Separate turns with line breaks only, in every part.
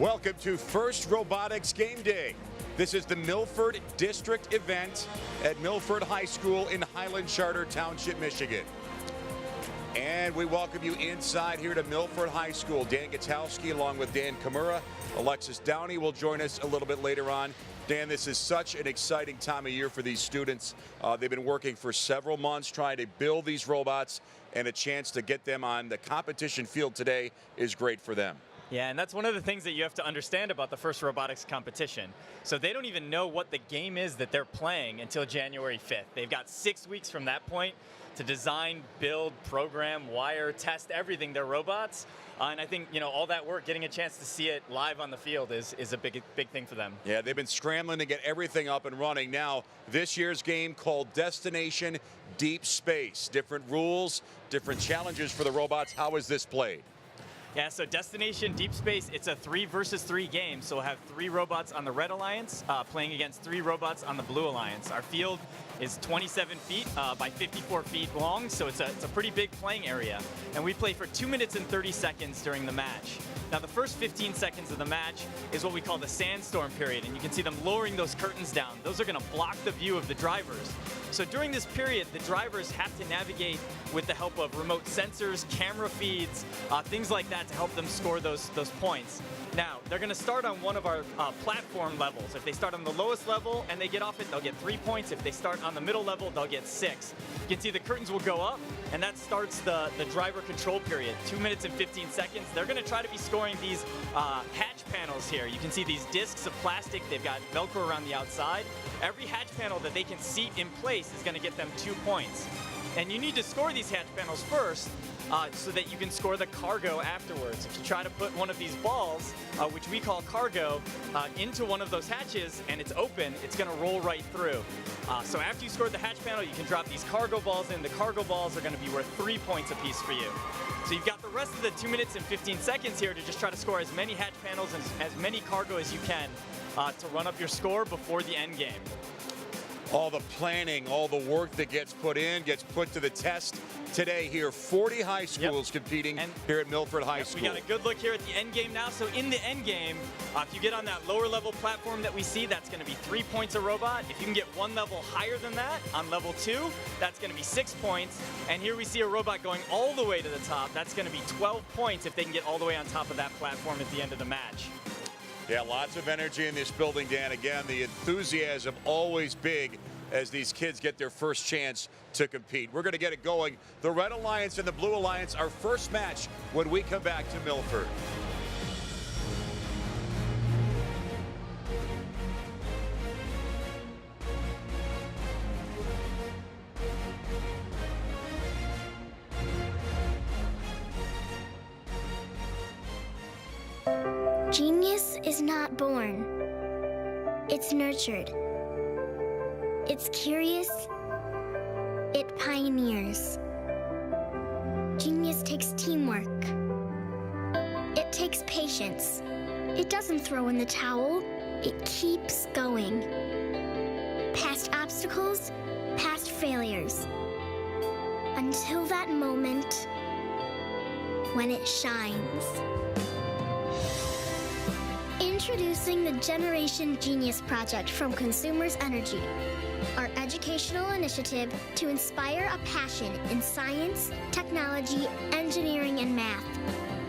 Welcome to First Robotics Game Day. This is the Milford District event at Milford High School in Highland Charter Township, Michigan. And we welcome you inside here to Milford High School. Dan Gutowski along with Dan Kimura. Alexis Downey will join us a little bit later on. Dan, this is such an exciting time of year for these students. They've been working for several months trying to build these robots, and a chance to get them on the competition field today is great for them.
Yeah, and that's one of the things that you have to understand about the first robotics competition. So they don't even know what the game is that they're playing until January 5th. They've got 6 weeks from that point to design, build, program, wire, test everything, their robots. And I think, all that work, getting a chance to see it live on the field is a big thing for them. Yeah,
they've been scrambling to get everything up and running. Now, this year's game called Destination Deep Space. Different rules, different challenges for the robots. How is this played?
Yeah, so Destination Deep Space, it's a 3 versus 3 game. So we'll have 3 robots on the Red Alliance playing against 3 robots on the Blue Alliance. Our field is 27 feet by 54 feet long, so it's a pretty big playing area. And we play for 2 minutes and 30 seconds during the match. Now, the first 15 seconds of the match is what we call the sandstorm period, and you can see them lowering those curtains down. Those are going to block the view of the drivers. So during this period, the drivers have to navigate with the help of remote sensors, camera feeds, things like that to help them score those points. Now, they're going to start on one of our platform levels. If they start on the lowest level and they get off it, they'll get 3 points. If they start on the middle level, they'll get 6. You can see the curtains will go up, and that starts the driver control period. 2 minutes and 15 seconds. They're going to try to be scoring these hatch panels here. You can see these discs of plastic. They've got Velcro around the outside. Every hatch panel that they can seat in place is going to get them 2 points. And you need to score these hatch panels first so that you can score the cargo afterwards. If you try to put one of these balls, which we call cargo, into one of those hatches and it's open, it's going to roll right through. So after you score the hatch panel, you can drop these cargo balls in. The cargo balls are going to be worth 3 points apiece for you. So you've got the rest of the 2 minutes and 15 seconds here to just try to score as many hatch panels and as many cargo as you can to run up your score before the end game.
All the planning, all the work that gets put in, gets put to the test today here. 40 high schools competing here at Milford High School.
We got a good look here at the end game now. So in the end game, if you get on that lower level platform that we see, that's going to be 3 points a robot. If you can get 1 level higher than that, on level 2, that's going to be 6 points. And here we see a robot going all the way to the top. That's going to be 12 points if they can get all the way on top of that platform at the end of the match.
Yeah, lots of energy in this building, Dan. Again, the enthusiasm always big as these kids get their first chance to compete. We're going to get it going. The Red Alliance and the Blue Alliance, our first match when we come back to Milford.
Genius is not born. It's nurtured. It's curious. It pioneers. Genius takes teamwork. It takes patience. It doesn't throw in the towel. It keeps going. Past obstacles, past failures. Until that moment when it shines. Introducing the Generation Genius Project from Consumers Energy, our educational initiative to inspire a passion in science, technology, engineering, and math.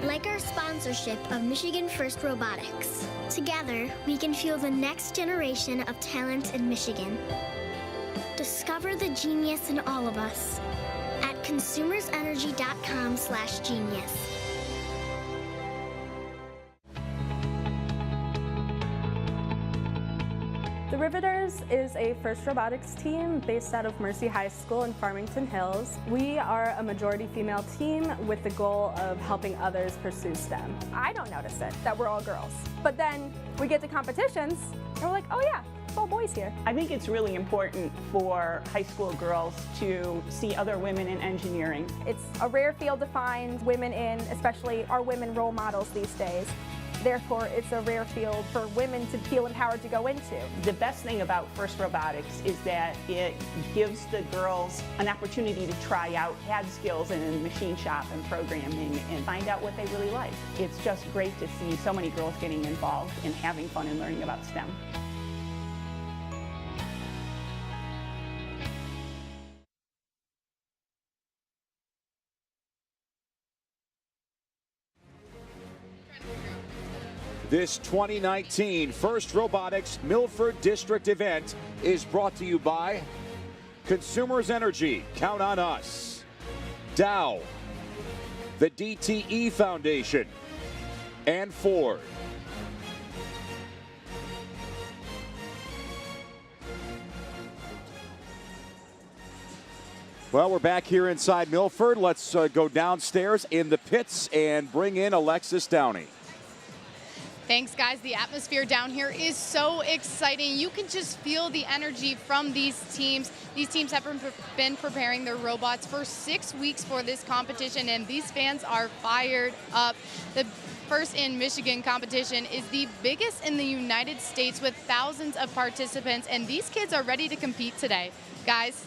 Like our sponsorship of Michigan First Robotics. Together, we can fuel the next generation of talent in Michigan. Discover the genius in all of us at consumersenergy.com/genius.
The Riveters is a FIRST Robotics team based out of Mercy High School in Farmington Hills. We are a majority female team with the goal of helping others pursue STEM.
I don't notice it, that we're all girls. But then we get to competitions, and we're like, oh yeah, it's all boys here.
I think it's really important for high school girls to see other women in engineering.
It's a rare field to find women in, especially our women role models these days. Therefore, it's a rare field for women to feel empowered to go into.
The best thing about FIRST Robotics is that it gives the girls an opportunity to try out CAD skills in machine shop and programming and find out what they really like. It's just great to see so many girls getting involved and having fun and learning about STEM.
This 2019 FIRST Robotics Milford District event is brought to you by Consumers Energy, count on us, Dow, the DTE Foundation, and Ford. Well, we're back here inside Milford. Let's go downstairs in the pits and bring in Alexis Downey.
Thanks, guys. The atmosphere down here is so exciting. You can just feel the energy from these teams. These teams have been preparing their robots for 6 weeks for this competition, and these fans are fired up. The First in Michigan competition is the biggest in the United States with thousands of participants, and these kids are ready to compete today. Guys.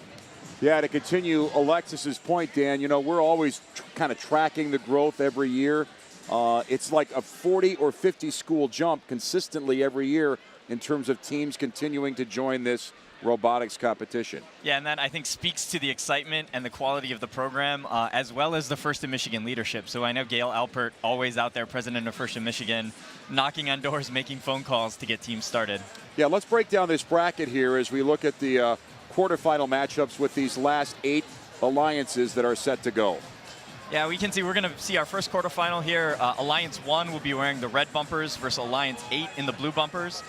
Yeah, to continue Alexis's point, Dan, you know, we're always kind of tracking the growth every year. It's like a 40 or 50 school jump consistently every year in terms of teams continuing to join this robotics competition.
Yeah, and that I think speaks to the excitement and the quality of the program, as well as the First in Michigan leadership. So I know Gail Alpert, always out there, president of First in Michigan, knocking on doors, making phone calls to get teams started.
Yeah, let's break down this bracket here as we look at the quarterfinal matchups with these last 8 alliances that are set to go.
Yeah, we can see we're going to see our first quarterfinal here. Alliance 1 will be wearing the red bumpers versus Alliance 8 in the blue bumpers.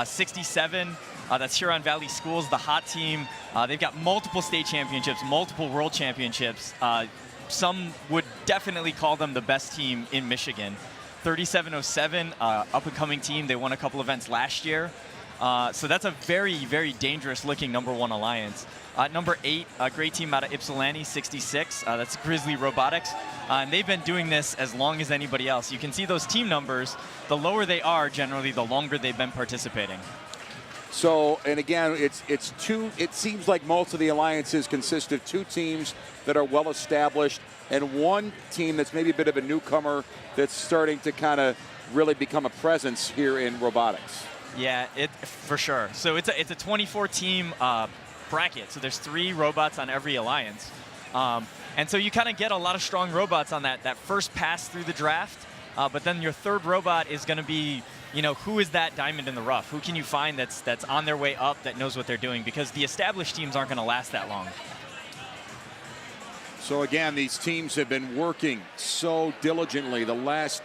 67, that's Huron Valley Schools, the hot team. They've got multiple state championships, multiple world championships. Some would definitely call them the best team in Michigan. 3707, up-and-coming team. They won a couple events last year. So that's a very, very dangerous-looking #1 alliance. Number 8, a great team out of Ypsilanti, 66. That's Grizzly Robotics. And they've been doing this as long as anybody else. You can see those team numbers. The lower they are, generally, the longer they've been participating.
So, and again, it's two. It seems like most of the alliances consist of 2 teams that are well established and 1 team that's maybe a bit of a newcomer that's starting to kind of really become a presence here in robotics.
Yeah, for sure. So it's a 24-team bracket. So there's 3 robots on every alliance. And so you kind of get a lot of strong robots on that first pass through the draft. But then your third robot is going to be, you know, who is that diamond in the rough? Who can you find that's on their way up, that knows what they're doing? Because the established teams aren't going to last that long.
So again, these teams have been working so diligently the last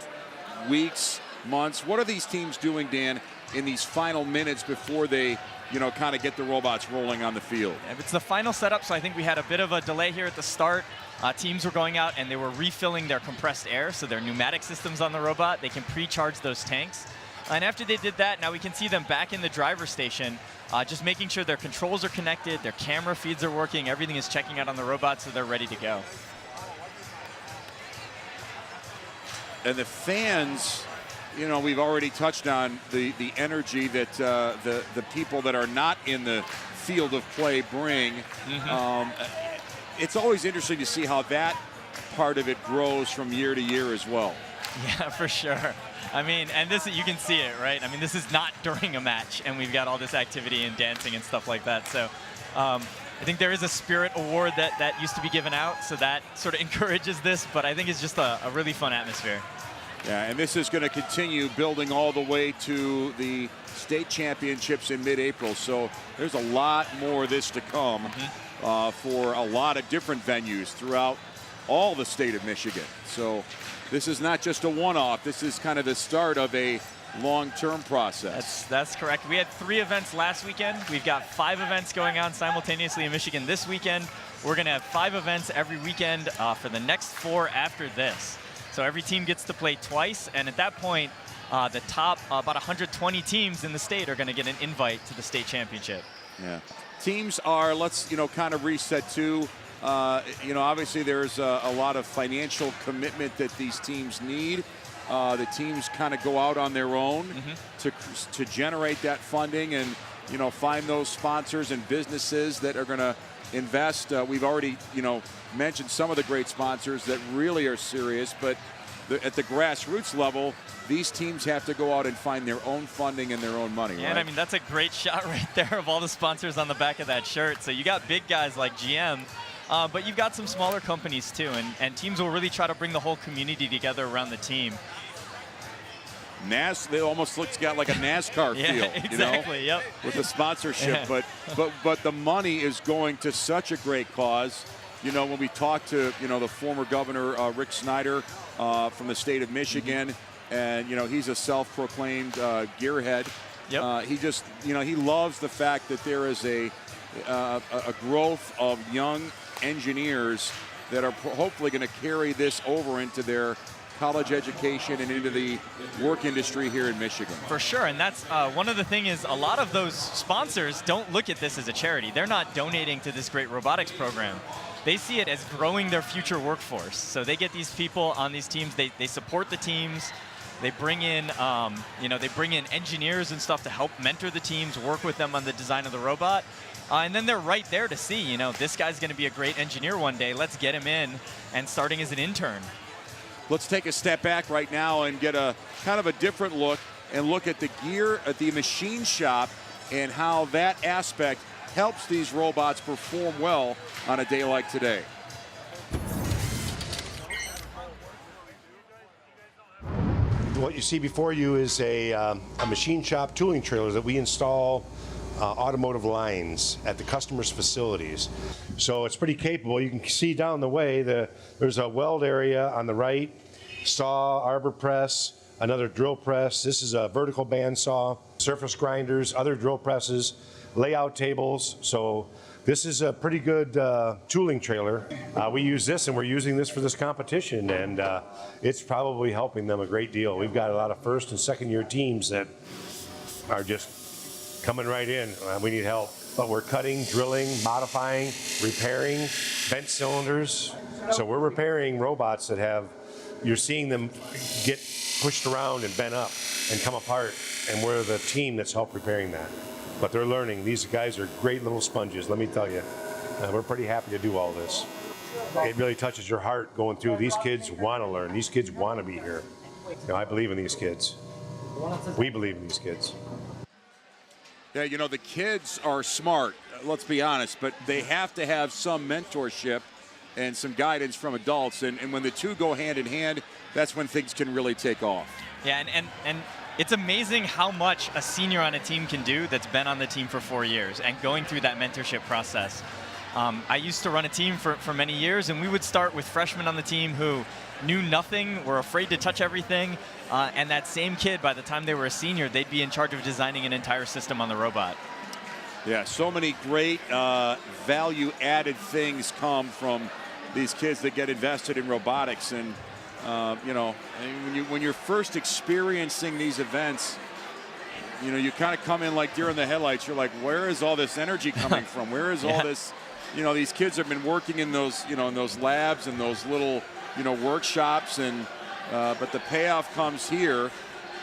weeks, months. What are these teams doing, Dan, in these final minutes before they, you know, kind of get the robots rolling on the field?
It's the final setup, so I think we had a bit of a delay here at the start. Teams were going out and they were refilling their compressed air, so their pneumatic systems on the robot, they can pre-charge those tanks. And after they did that, now we can see them back in the driver's station, just making sure their controls are connected, their camera feeds are working, everything is checking out on the robot, so they're ready to go.
And the fans, you know, we've already touched on the energy that the people that are not in the field of play bring. It's always interesting to see how that part of it grows from year to year as well.
Yeah, for sure. I mean, and this, you can see it, right? I mean, this is not during a match, and we've got all this activity and dancing and stuff like that. So I think there is a spirit award that used to be given out, so that sort of encourages this, but I think it's just a really fun atmosphere.
Yeah, and this is going to continue building all the way to the state championships in mid-April. So there's a lot more of this to come for a lot of different venues throughout all the state of Michigan. So this is not just a one-off. This is kind of the start of a long-term process.
That's correct. We had 3 events last weekend. We've got 5 events going on simultaneously in Michigan this weekend. We're going to have 5 events every weekend for the next 4 after this. So every team gets to play twice, and at that point, the top about 120 teams in the state are going to get an invite to the state championship.
Yeah. Teams are, let's, you know, kind of reset too. You know, obviously there's a lot of financial commitment that these teams need. the teams kind of go out on their own to generate that funding and, you know, find those sponsors and businesses that are going to invest. We've already, you know, mentioned some of the great sponsors that really are serious, but at the grassroots level, these teams have to go out and find their own funding and their own money.
Yeah,
right?
and I mean, that's a great shot right there of all the sponsors on the back of that shirt. So you got big guys like GM, but you've got some smaller companies too, and teams will really try to bring the whole community together around the team.
It almost got like a NASCAR feel,
exactly,
you know, with the sponsorship. But the money is going to such a great cause. You know, when we talked to, you know, the former governor, Rick Snyder, from the state of Michigan, and, you know, he's a self-proclaimed gearhead. He just, you know, he loves the fact that there is a growth of young engineers that are hopefully going to carry this over into their college education and into the work industry here in Michigan.
For sure, and that's one of the things is a lot of those sponsors don't look at this as a charity. They're not donating to this great robotics program. They see it as growing their future workforce. So they get these people on these teams, they support the teams, they bring in, you know, they bring in engineers and stuff to help mentor the teams, work with them on the design of the robot. And then they're right there to see, you know, this guy's going to be a great engineer one day. Let's get him in and starting as an intern.
Let's take a step back right now and get a kind of a different look and look at the gear at the machine shop and how that aspect helps these robots perform well on a day like today.
What you see before you is a machine shop tooling trailer that we install automotive lines at the customer's facilities. So it's pretty capable. You can see down the way there's a weld area on the right, saw, arbor press, another drill press. This is a vertical bandsaw, surface grinders, other drill presses, layout tables. So this is a pretty good tooling trailer. We use this, and we're using this for this competition, and it's probably helping them a great deal. We've got a lot of first and second year teams that are just coming right in. We need help. But we're cutting, drilling, modifying, repairing bent cylinders. So we're repairing robots that have, you're seeing them get pushed around and bent up and come apart, and we're the team that's helped repairing that. But they're learning. These guys are great little sponges, let me tell you. We're pretty happy to do all this. It really touches your heart going through. These kids want to learn. These kids want to be here. You know, I believe in these kids. We believe in these kids.
Yeah, you know, the kids are smart, let's be honest, but they have to have some mentorship and some guidance from adults. And when the two go hand in hand, that's when things can really take off. Yeah,
and it's amazing how much a senior on a team can do that's been on the team for 4 years and going through that mentorship process. I used to run a team for many years, and we would start with freshmen on the team who knew nothing, were afraid to touch everything, and that same kid, by the time they were a senior, they'd be in charge of designing an entire system on the robot.
Yeah, so many great value-added things come from these kids that get invested in robotics. And you know, when you're first experiencing these events, you know, you kind of come in like deer in the headlights. You're like, where is all this energy coming from? Where is all this? You know, these kids have been working in those, you know, in those labs and those little, you know, workshops, and but the payoff comes here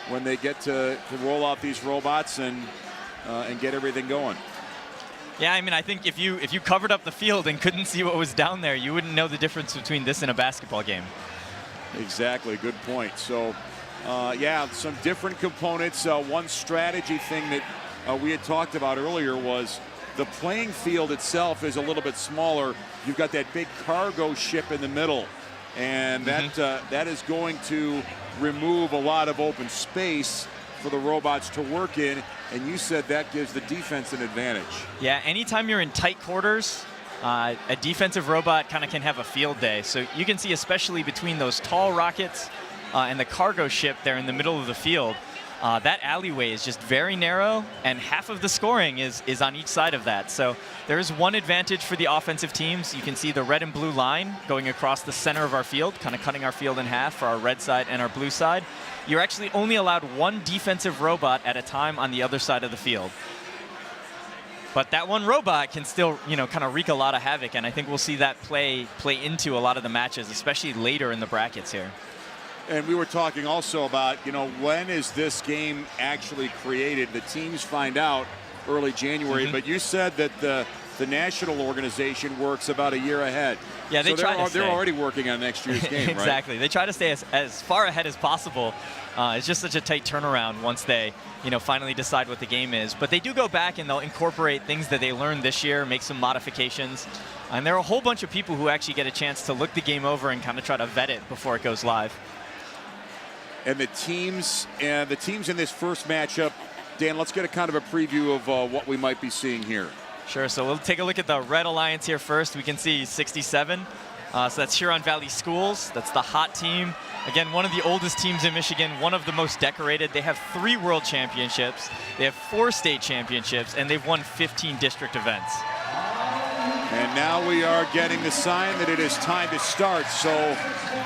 when they get to roll out these robots and get everything going.
Yeah, I mean, I think if you covered up the field and couldn't see what was down there, you wouldn't know the difference between this and a basketball game.
Exactly, good point. So, yeah, some different components. One strategy thing that we had talked about earlier was the playing field itself is a little bit smaller. You've got that big cargo ship in the middle, and that is going to remove a lot of open space for the robots to work in, and you said that gives the defense an advantage. Yeah, anytime you're in tight quarters, a defensive robot kind of can have a field day. So you can see, especially between those tall rockets and the cargo ship there in the middle of the field, that alleyway is just very narrow, and half of the scoring is on each side of that. So there is one advantage for the offensive teams. You can see the red and blue line going across the center of our field, kind of cutting our field in half for our red side and our blue side. You're actually only allowed one defensive robot at a time on the other side of the field. But that one robot can still, you know, kind of wreak a lot of havoc, and I think we'll see that play into a lot of the matches, especially later in the brackets here. And we were talking also about, when is this game actually created? The teams find out early January, but you said that the national organization works about a year ahead.
Yeah, they're
already working on next year's game, right?
Exactly. They try to stay as far ahead as possible. It's just such a tight turnaround once they, finally decide what the game is. But they do go back and they'll incorporate things that they learned this year, make some modifications. And there are a whole bunch of people who actually get a chance to look the game over and kind of try to vet it before it goes live.
And the teams in this first matchup, Dan, let's get a kind of a preview of what we might be seeing here.
Sure, so we'll take a look at the Red Alliance here first. We can see 67. So that's Huron Valley Schools. That's the hot team. Again, one of the oldest teams in Michigan, one of the most decorated. They have 3 world championships. They have 4 state championships, and they've won 15 district events.
And now we are getting the sign that it is time to start. So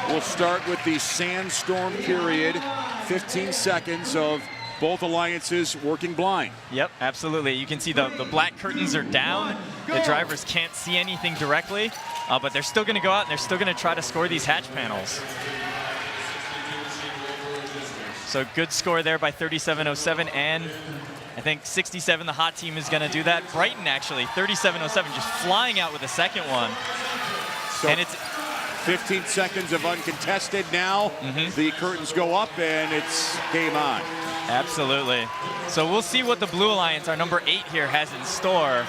we'll start with the sandstorm period, 15 seconds of both alliances working blind.
Yep, absolutely. You can see the black curtains are down. The drivers can't see anything directly, but they're still going to go out and they're still going to try to score these hatch panels. So good score there by 37.07, and I think 67, the hot team, is going to do that. Brighton, actually, 37.07, just flying out with a second one.
So
and it's
15 seconds of uncontested now. The curtains go up, and it's game on.
Absolutely. So we'll see what the Blue Alliance, our number 8 here, has in store.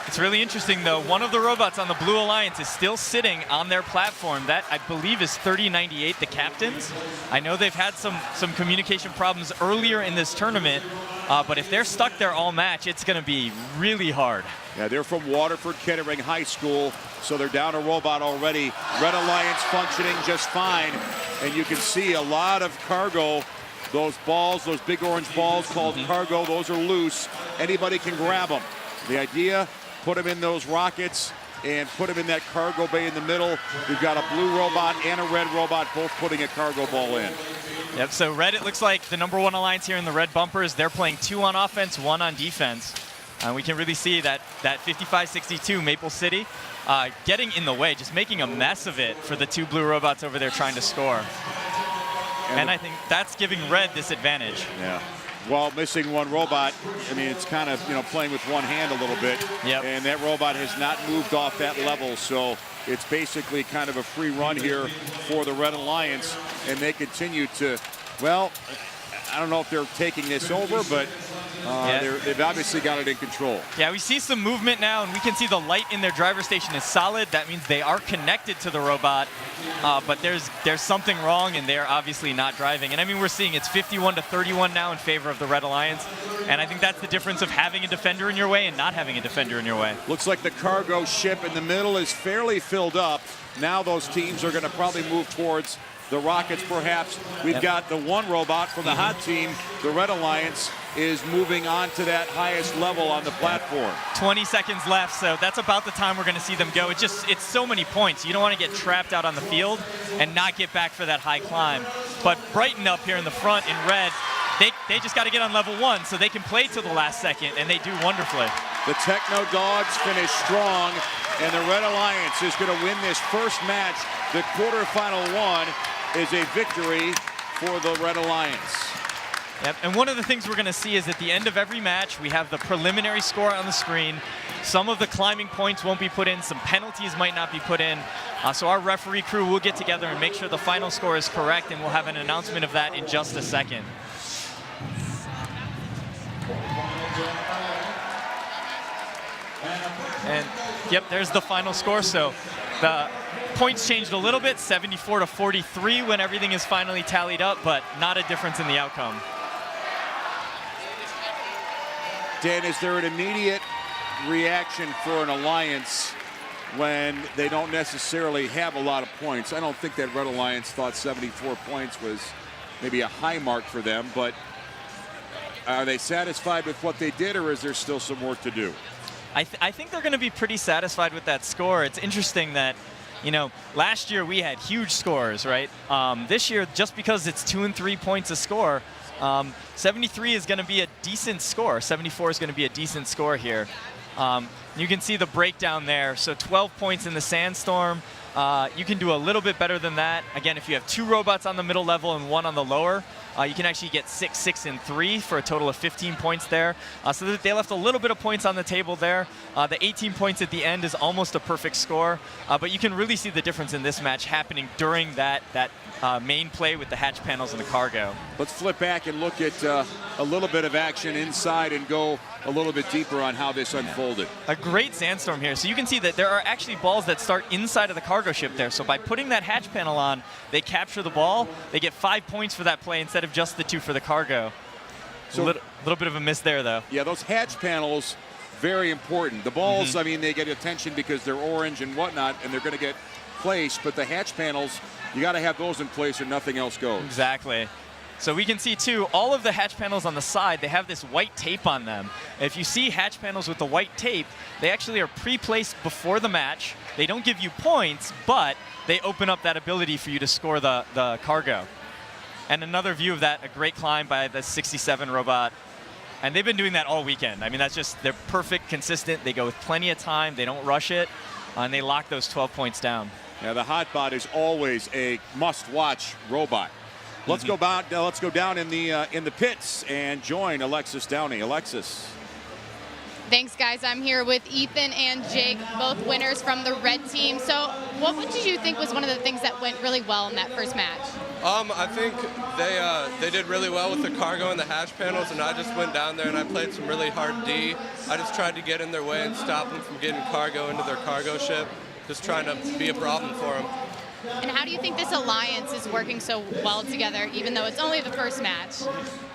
It's really interesting, though. One of the robots on the Blue Alliance is still sitting on their platform. That, I believe, is 3098, the captains. I know they've had some communication problems earlier in this tournament, but if they're stuck there all match, it's going to be really hard.
Yeah, they're from Waterford Kettering High School, so they're down a robot already. Red Alliance functioning just fine, and you can see a lot of cargo. Those balls, those big orange balls called cargo, those are loose. Anybody can grab them. The idea, put them in those rockets and put them in that cargo bay in the middle. We've got a blue robot and a red robot both putting a cargo ball in.
Yep, so red, it looks like the number 1 alliance here in the red bumpers. They're playing 2 on offense, 1 on defense. And we can really see that 55-62 Maple City getting in the way, just making a mess of it for the 2 blue robots over there trying to score. And I think that's giving red this advantage.
Yeah. While missing 1 robot, I mean, it's kind of, playing with one hand a little bit.
Yep.
And that robot has not moved off that level, so it's basically kind of a free run here for the Red Alliance. And they continue to, well, I don't know if they're taking this over, but they've obviously got it in control.
Yeah, we see some movement now, and we can see the light in their driver station is solid. That means they are connected to the robot, but there's something wrong, and they're obviously not driving. And I mean, we're seeing it's 51-31 now in favor of the Red Alliance, and I think that's the difference of having a defender in your way and not having a defender in your way.
Looks like the cargo ship in the middle is fairly filled up. Now those teams are going to probably move towards the rockets, perhaps. We've got the 1 robot from the hot team. The Red Alliance is moving on to that highest level on the platform.
20 seconds left, so that's about the time we're going to see them go. It's so many points. You don't want to get trapped out on the field and not get back for that high climb. But Brighton up here in the front in red, they just got to get on level 1 so they can play till the last second, and they do wonderfully.
The Techno Dogs finish strong, and the Red Alliance is going to win this first match. The quarterfinal 1 is a victory for the Red Alliance.
Yep, and one of the things we're going to see is at the end of every match, we have the preliminary score on the screen. Some of the climbing points won't be put in, some penalties might not be put in. So our referee crew will get together and make sure the final score is correct, and we'll have an announcement of that in just a second. And yep, there's the final score. So the points changed a little bit, 74-43 when everything is finally tallied up, but not a difference in the outcome.
Dan, is there an immediate reaction for an alliance when they don't necessarily have a lot of points? I don't think that Red Alliance thought 74 points was maybe a high mark for them, but are they satisfied with what they did, or is there still some work to do?
I think they're going to be pretty satisfied with that score. It's interesting that, last year we had huge scores, right? This year, just because it's 2 and 3 points a score, 73 is going to be a decent score. 74 is going to be a decent score here. You can see the breakdown there. So 12 points in the Sandstorm, You can do a little bit better than that. Again, if you have 2 robots on the middle level and 1 on the lower, you can actually get 6, 6, and 3 for a total of 15 points there. So that they left a little bit of points on the table there. The 18 points at the end is almost a perfect score, but you can really see the difference in this match happening during that main play with the hatch panels and the cargo.
Let's flip back and look at a little bit of action inside and go a little bit deeper on how this unfolded.
A great sandstorm here. So you can see that there are actually balls that start inside of the cargo ship there. So by putting that hatch panel on, they capture the ball. They get 5 points for that play instead of just the 2 for the cargo. So a little bit of a miss there, though.
Yeah, those hatch panels, very important. The balls, I mean, they get attention because they're orange and whatnot, and they're going to get placed. But the hatch panels, you got to have those in place or nothing else goes.
Exactly. So we can see, too, all of the hatch panels on the side, they have this white tape on them. If you see hatch panels with the white tape, they actually are pre-placed before the match. They don't give you points, but they open up that ability for you to score the cargo. And another view of that, a great climb by the 67 robot. And they've been doing that all weekend. I mean, that's just, they're perfect, consistent. They go with plenty of time. They don't rush it. And they lock those 12 points down.
Yeah, the Hotbot is always a must-watch robot. Let's go down in the pits and join Alexis Downey. Alexis.
Thanks, guys. I'm here with Ethan and Jake, both winners from the red team. So what did you think was one of the things that went really well in that first match?
I think they did really well with the cargo and the hatch panels, and I just went down there and I played some really hard D. I just tried to get in their way and stop them from getting cargo into their cargo ship, just trying to be a problem for them.
And how do you think this alliance is working so well together, even though it's only the first match?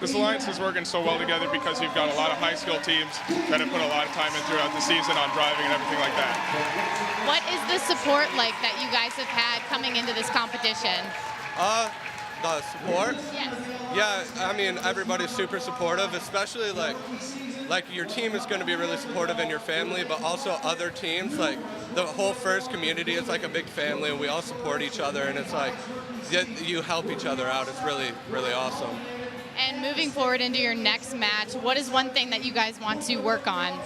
This alliance is working so well together because you've got a lot of high-skill teams that have put a lot of time in throughout the season on driving and everything like that.
What is the support like that you guys have had coming into this competition?
The support?
Yes.
Yeah, I mean, everybody's super supportive, especially like your team is going to be really supportive in your family, but also other teams, like the whole FIRST community is like a big family, and we all support each other, and it's like you help each other out. It's really, really awesome.
And moving forward into your next match, what is one thing that you guys want to work on?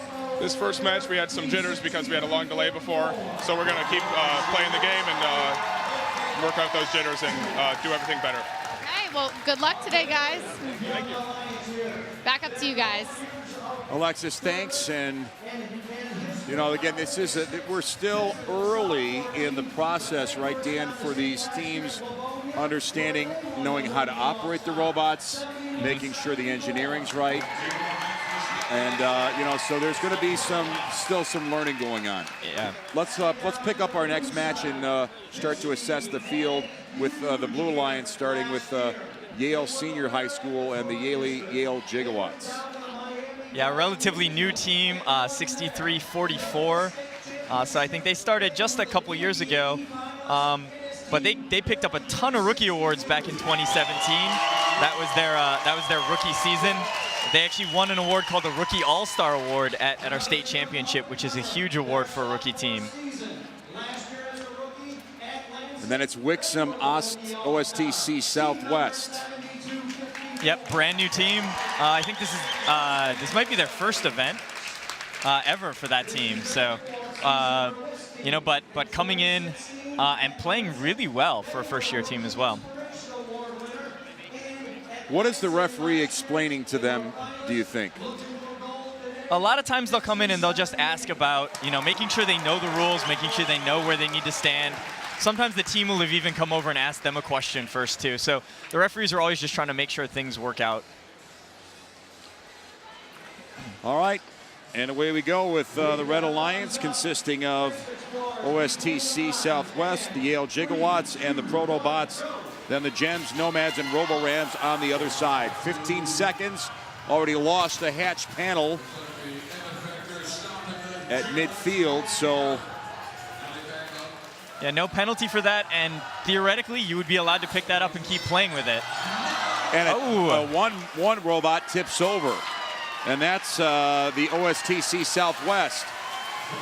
This first match, we had some jitters because we had a long delay before, so we're going to keep playing the game and work out those jitters and do everything better.
All right, well, good luck today, guys.
Thank you.
Back up to you guys.
Alexis, thanks. And, you know, again, we're still early in the process, right, Dan, for these teams understanding, knowing how to operate the robots, making sure the engineering's right. And, you know, so there's going to be still some learning going on.
Yeah.
Let's pick up our next match and start to assess the field with the Blue Alliance, starting with Yale Senior High School and the Yale Gigawatts.
Yeah, a relatively new team, 63-44. So I think they started just a couple years ago. But they picked up a ton of rookie awards back in 2017. That was their rookie season. They actually won an award called the Rookie All-Star Award at our state championship, which is a huge award for a rookie team.
And then it's Wixom OSTC Southwest.
Yep, brand new team. I think this might be their first event ever for that team. So, you know, but coming in and playing really well for a first-year team as well.
What is the referee explaining to them, do you think?
A lot of times they'll come in and they'll just ask about, you know, making sure they know the rules, making sure they know where they need to stand. Sometimes the team will have even come over and asked them a question first, too. So the referees are always just trying to make sure things work out.
All right, and away we go with the Red Alliance, consisting of OSTC Southwest, the Yale Gigawatts, and the Protobots. Then the Gems, Nomads, and Roborams on the other side. 15 seconds, already lost the hatch panel at midfield, so...
Yeah, no penalty for that, and theoretically, you would be allowed to pick that up and keep playing with it.
And one robot tips over, and that's the OSTC Southwest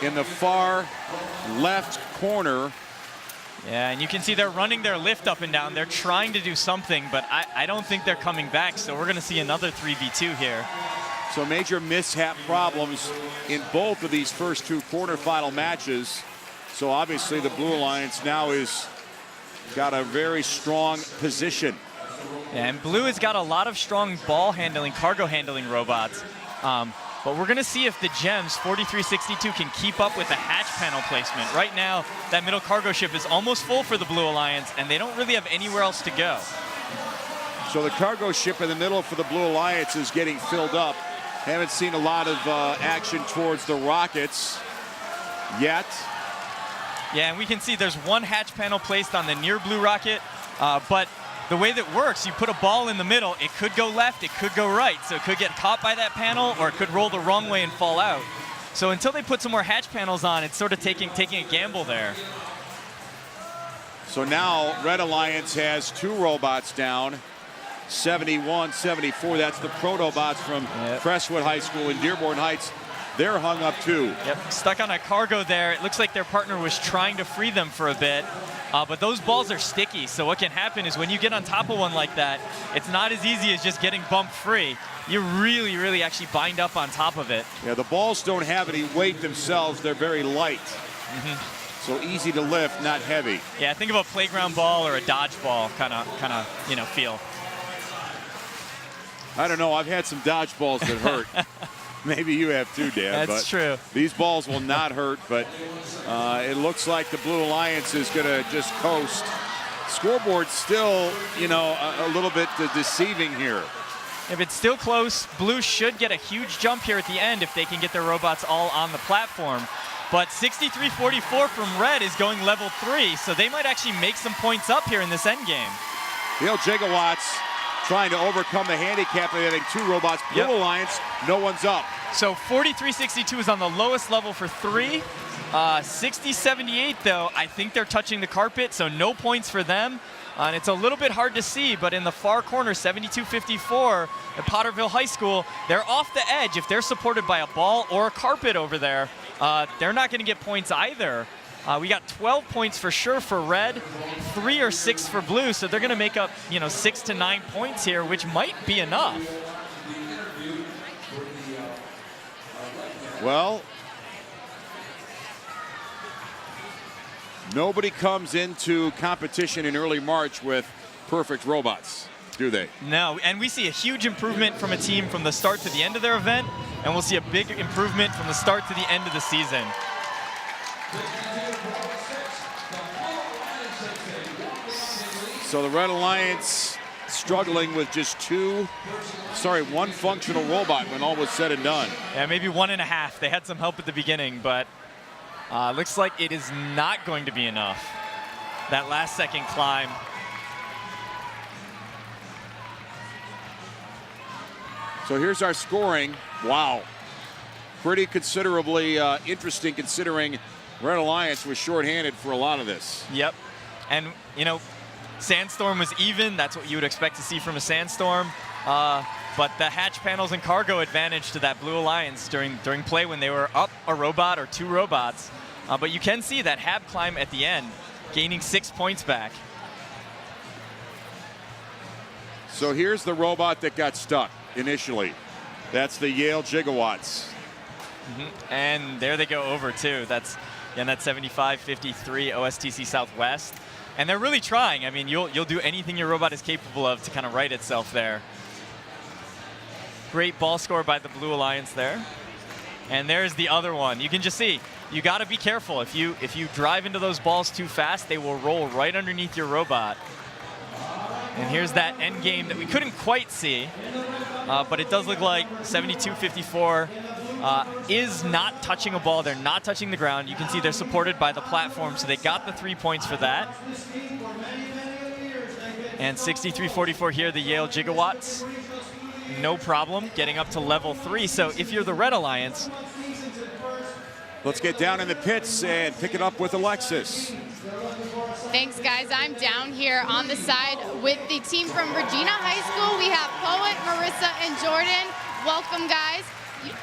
in the far left corner.
Yeah, and you can see they're running their lift up and down. They're trying to do something, but I don't think they're coming back, so we're going to see another 3v2 here.
So major mishap problems in both of these first two quarterfinal matches. So obviously the Blue Alliance now is got a very strong position.
And Blue has got a lot of strong ball handling, cargo handling robots. But we're going to see if the Gems 4362 can keep up with the hatch panel placement. Right now, that middle cargo ship is almost full for the Blue Alliance, and they don't really have anywhere else to go.
So the cargo ship in the middle for the Blue Alliance is getting filled up. Haven't seen a lot of action towards the rockets yet.
Yeah, and we can see there's one hatch panel placed on the near blue rocket, but the way that works, you put a ball in the middle, it could go left, it could go right, so it could get caught by that panel or it could roll the wrong way and fall out. So until they put some more hatch panels on, it's sort of taking a gamble there.
So now Red Alliance has 2 robots down, 71, 74. That's the Protobots from Crestwood High School in Dearborn Heights. They're hung up too.
Yep, stuck on a cargo there. It looks like their partner was trying to free them for a bit, but those balls are sticky. So what can happen is when you get on top of one like that, it's not as easy as just getting bumped free. You really, really actually bind up on top of it.
Yeah, the balls don't have any weight themselves. They're very light. So easy to lift, not heavy.
Yeah, think of a playground ball or a dodgeball kind of, feel.
I don't know. I've had some dodgeballs that hurt. Maybe you have too, Dan.
That's true.
These balls will not hurt, but it looks like the Blue Alliance is going to just coast. Scoreboard's still, a little bit deceiving here.
If it's still close, Blue should get a huge jump here at the end if they can get their robots all on the platform. But 63-44 from Red is going level 3, so they might actually make some points up here in this end game.
Neil Gigawatts trying to overcome the handicap of having 2 robots. Blue Alliance, no one's up.
So 43-62 is on the lowest level for 3. 60-78, though, I think they're touching the carpet, so no points for them. And it's a little bit hard to see, but in the far corner, 72-54 at Potterville High School, they're off the edge. If they're supported by a ball or a carpet over there, they're not going to get points either. We got 12 points for sure for Red, 3 or 6 for Blue, so they're going to make up, 6 to 9 points here, which might be enough.
Well, nobody comes into competition in early March with perfect robots, do they?
No, and we see a huge improvement from a team from the start to the end of their event, and we'll see a big improvement from the start to the end of the season.
So the Red Alliance struggling with just 1 functional robot when all was said and done.
Yeah, maybe 1.5. They had some help at the beginning, but looks like it is not going to be enough. That last second climb.
So here's our scoring. Wow. Pretty considerably interesting considering Red Alliance was shorthanded for a lot of this.
Yep. And, Sandstorm was even. That's what you would expect to see from a Sandstorm. But the hatch panels and cargo advantage to that Blue Alliance during play when they were up a robot or 2 robots. But you can see that Hab climb at the end, gaining 6 points back.
So here's the robot that got stuck initially. That's the Yale Gigawatts.
And there they go over too. That's 75-53 OSTC Southwest. And they're really trying. I mean, you'll do anything your robot is capable of to kind of right itself there. Great ball score by the Blue Alliance there. And there's the other one. You can just see, you got to be careful. If you drive into those balls too fast, they will roll right underneath your robot. And here's that end game that we couldn't quite see, but it does look like 72-54 is not touching a ball. They're not touching the ground. You can see they're supported by the platform, so they got the 3 points for that. And 63-44 here, the Yale Gigawatts. No problem getting up to level 3. So if you're the Red Alliance,
let's get down in the pits and pick it up with Alexis.
Thanks, guys. I'm down here on the side with the team from Regina High School. We have Poet, Marissa, and Jordan. Welcome, guys.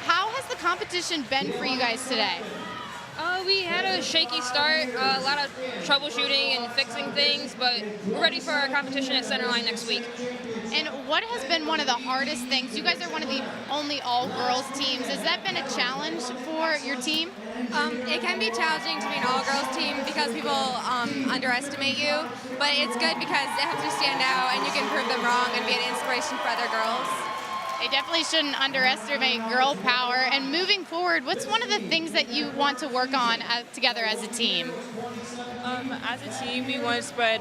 How has the competition been for you guys today?
We had a shaky start, a lot of troubleshooting and fixing things, but we're ready for our competition at Centerline next week.
And what has been one of the hardest things? You guys are one of the only all-girls teams. Has that been a challenge for your team?
It can be challenging to be an all-girls team because people underestimate you, but it's good because it helps you stand out and you can prove them wrong and be an inspiration for other girls.
They definitely shouldn't underestimate girl power. And moving forward, what's one of the things that you want to work on together as a team?
As a team, we want to spread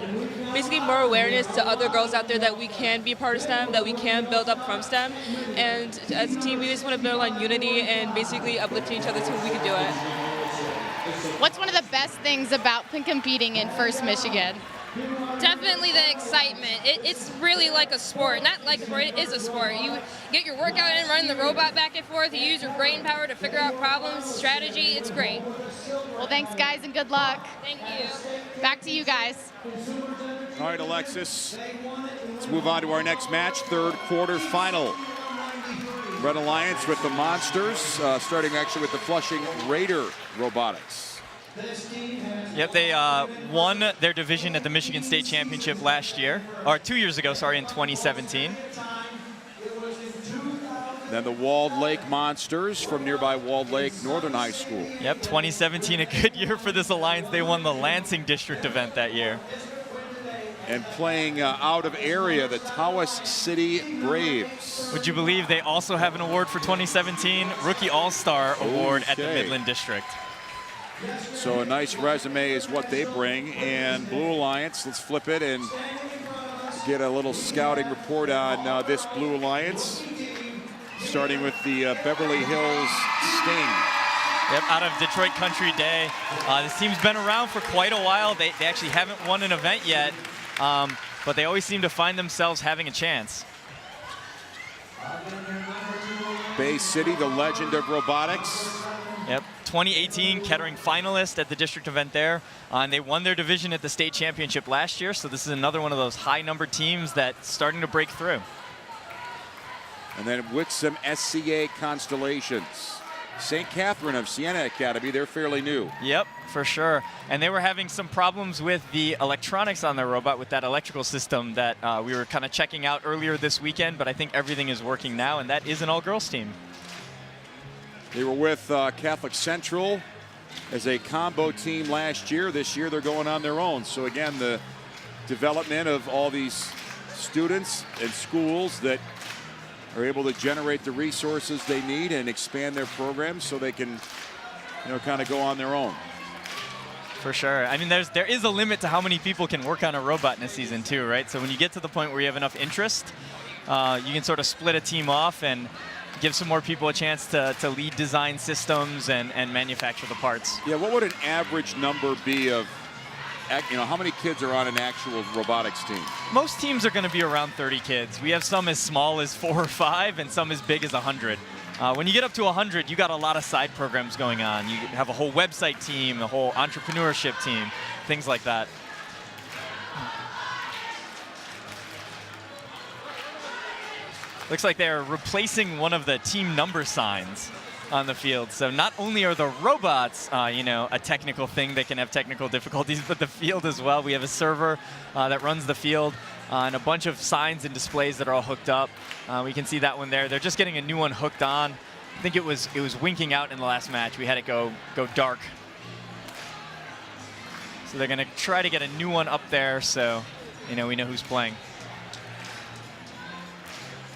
basically more awareness to other girls out there that we can be part of STEM, that we can build up from STEM. And as a team, we just want to build on unity and basically uplifting each other so we can do it.
What's one of the best things about competing in First Michigan?
Definitely the excitement. It's really like a sport. Not like a sport, it is a sport. You get your workout in, running the robot back and forth, you use your brain power to figure out problems, strategy, it's great.
Well, thanks guys and good luck.
Thank you.
Back to you guys.
All right, Alexis, let's move on to our next match, third quarter final. Red Alliance with the Monsters, starting actually with the Flushing Raider Robotics.
Yep, they won their division at the Michigan State Championship last year, or 2 years ago, sorry, in 2017.
Then the Walled Lake Monsters from nearby Walled Lake Northern High School.
Yep, 2017, a good year for this alliance. They won the Lansing District event that year.
And playing out of area, the Tawas City Braves.
Would you believe they also have an award for 2017? Rookie All-Star Award at the Midland District.
So a nice resume is what they bring. And Blue Alliance, let's flip it and get a little scouting report on this Blue Alliance. Starting with the Beverly Hills Sting.
Yep, out of Detroit Country Day. This team's been around for quite a while. They actually haven't won an event yet, but they always seem to find themselves having a chance.
Bay City, the legend of robotics.
Yep, 2018 Kettering finalist at the district event there. And they won their division at the state championship last year, so this is another one of those high-numbered teams that's starting to break through.
And then Wixom SCA Constellations. St. Catherine of Siena Academy, they're fairly new.
Yep, for sure. And they were having some problems with the electronics on their robot, with that electrical system that we were kind of checking out earlier this weekend, but I think everything is working now, and that is an all-girls team.
They were with Catholic Central as a combo team last year. This year they're going on their own. So again, the development of all these students and schools that are able to generate the resources they need and expand their programs so they can, you know, kind of go on their own.
For sure. I mean, there is a limit to how many people can work on a robot in a season too, right? So when you get to the point where you have enough interest, you can sort of split a team off and give some more people a chance to lead design systems and manufacture the parts.
Yeah, what would an average number be of, you know, how many kids are on an actual robotics team?
Most teams are going to be around 30 kids. We have some as small as 4 or 5 and some as big as 100. When you get up to 100, you got a lot of side programs going on. You have a whole website team, a whole entrepreneurship team, things like that. Looks like they're replacing one of the team number signs on the field. So not only are the robots, you know, a technical thing, they can have technical difficulties, but the field as well. We have a server that runs the field and a bunch of signs and displays that are all hooked up. We can see that one there. They're just getting a new one hooked on. I think it was winking out in the last match. We had it go dark. So they're going to try to get a new one up there so, you know, we know who's playing.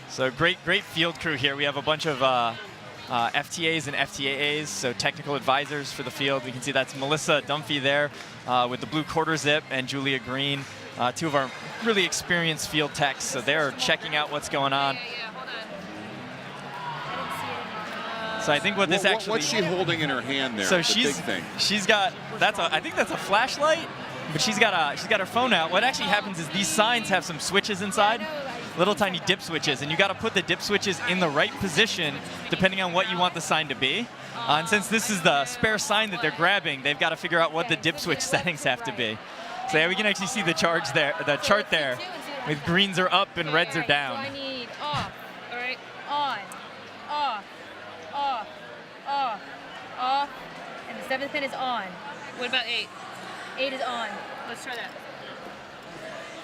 So great field crew here. We have a bunch of FTAs and FTAAs, so technical advisors for the field. We can see that's Melissa Dunphy there with the blue quarter zip and Julia Green, 2 of our really experienced field techs. So they're checking out what's going on. So I think what this actually...
What's she holding in her hand there?
So
the big thing.
She's got, I think that's a flashlight, but she's got her phone out. What actually happens is these signs have some switches inside. Little tiny dip switches, and you got to put the dip switches in the right position depending on what you want the sign to be. And since this is the spare sign that they're grabbing, they've got to figure out what the dip switch settings have to be. So yeah, we can actually see the chart there, with greens are up and reds are down.
So I need off, all right, on, off, off, off, off,
and the 7th pin is on.
What about 8?
8 is on.
Let's try that.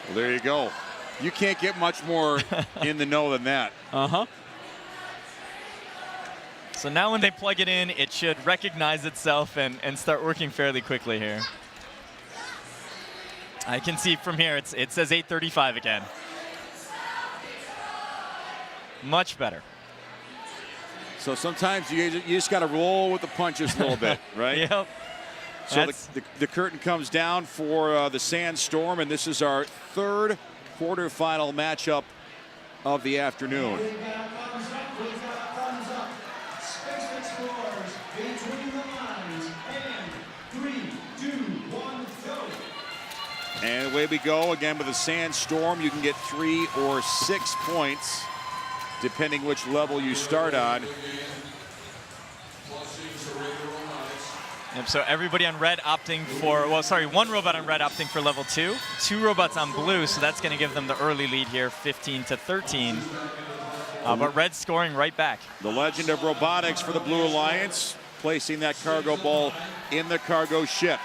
Well, there you go. You can't get much more in the know than that.
Uh-huh. So now when they plug it in, it should recognize itself and start working fairly quickly here. I can see from here, it says 8:35 again. Much better.
So sometimes you just got to roll with the punches a little bit, right?
Yep.
So the curtain comes down for the Sandstorm, and this is our third quarterfinal matchup of the afternoon. And away we go again with the Sandstorm. You can get 3 or 6 points, depending which level you start on.
Yep, so everybody on red opting for, well, sorry, 1 robot on red opting for level 2, 2 robots on blue, so that's going to give them the early lead here, 15-13. But red scoring right back.
The legend of robotics for the Blue Alliance, placing that cargo ball in the cargo ship.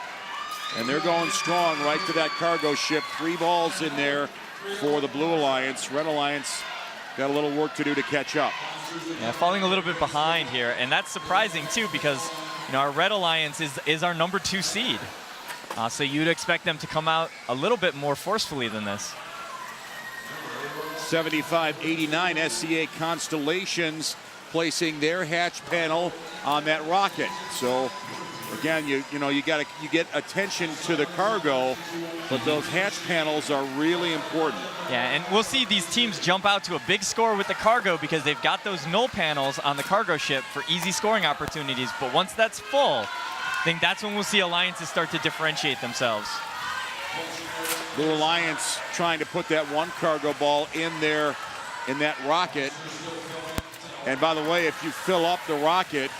And they're going strong right to that cargo ship. 3 balls in there for the Blue Alliance. Red Alliance got a little work to do to catch up.
Yeah, falling a little bit behind here, and that's surprising too because our Red Alliance is our number 2 seed. So you'd expect them to come out a little bit more forcefully than this.
75-89 SCA Constellations placing their hatch panel on that rocket. So again, you get attention to the cargo, but those hatch panels are really important.
Yeah, and we'll see these teams jump out to a big score with the cargo because they've got those null panels on the cargo ship for easy scoring opportunities. But once that's full, I think that's when we'll see alliances start to differentiate themselves.
Blue Alliance trying to put that 1 cargo ball in there in that rocket. And by the way, if you fill up the rocket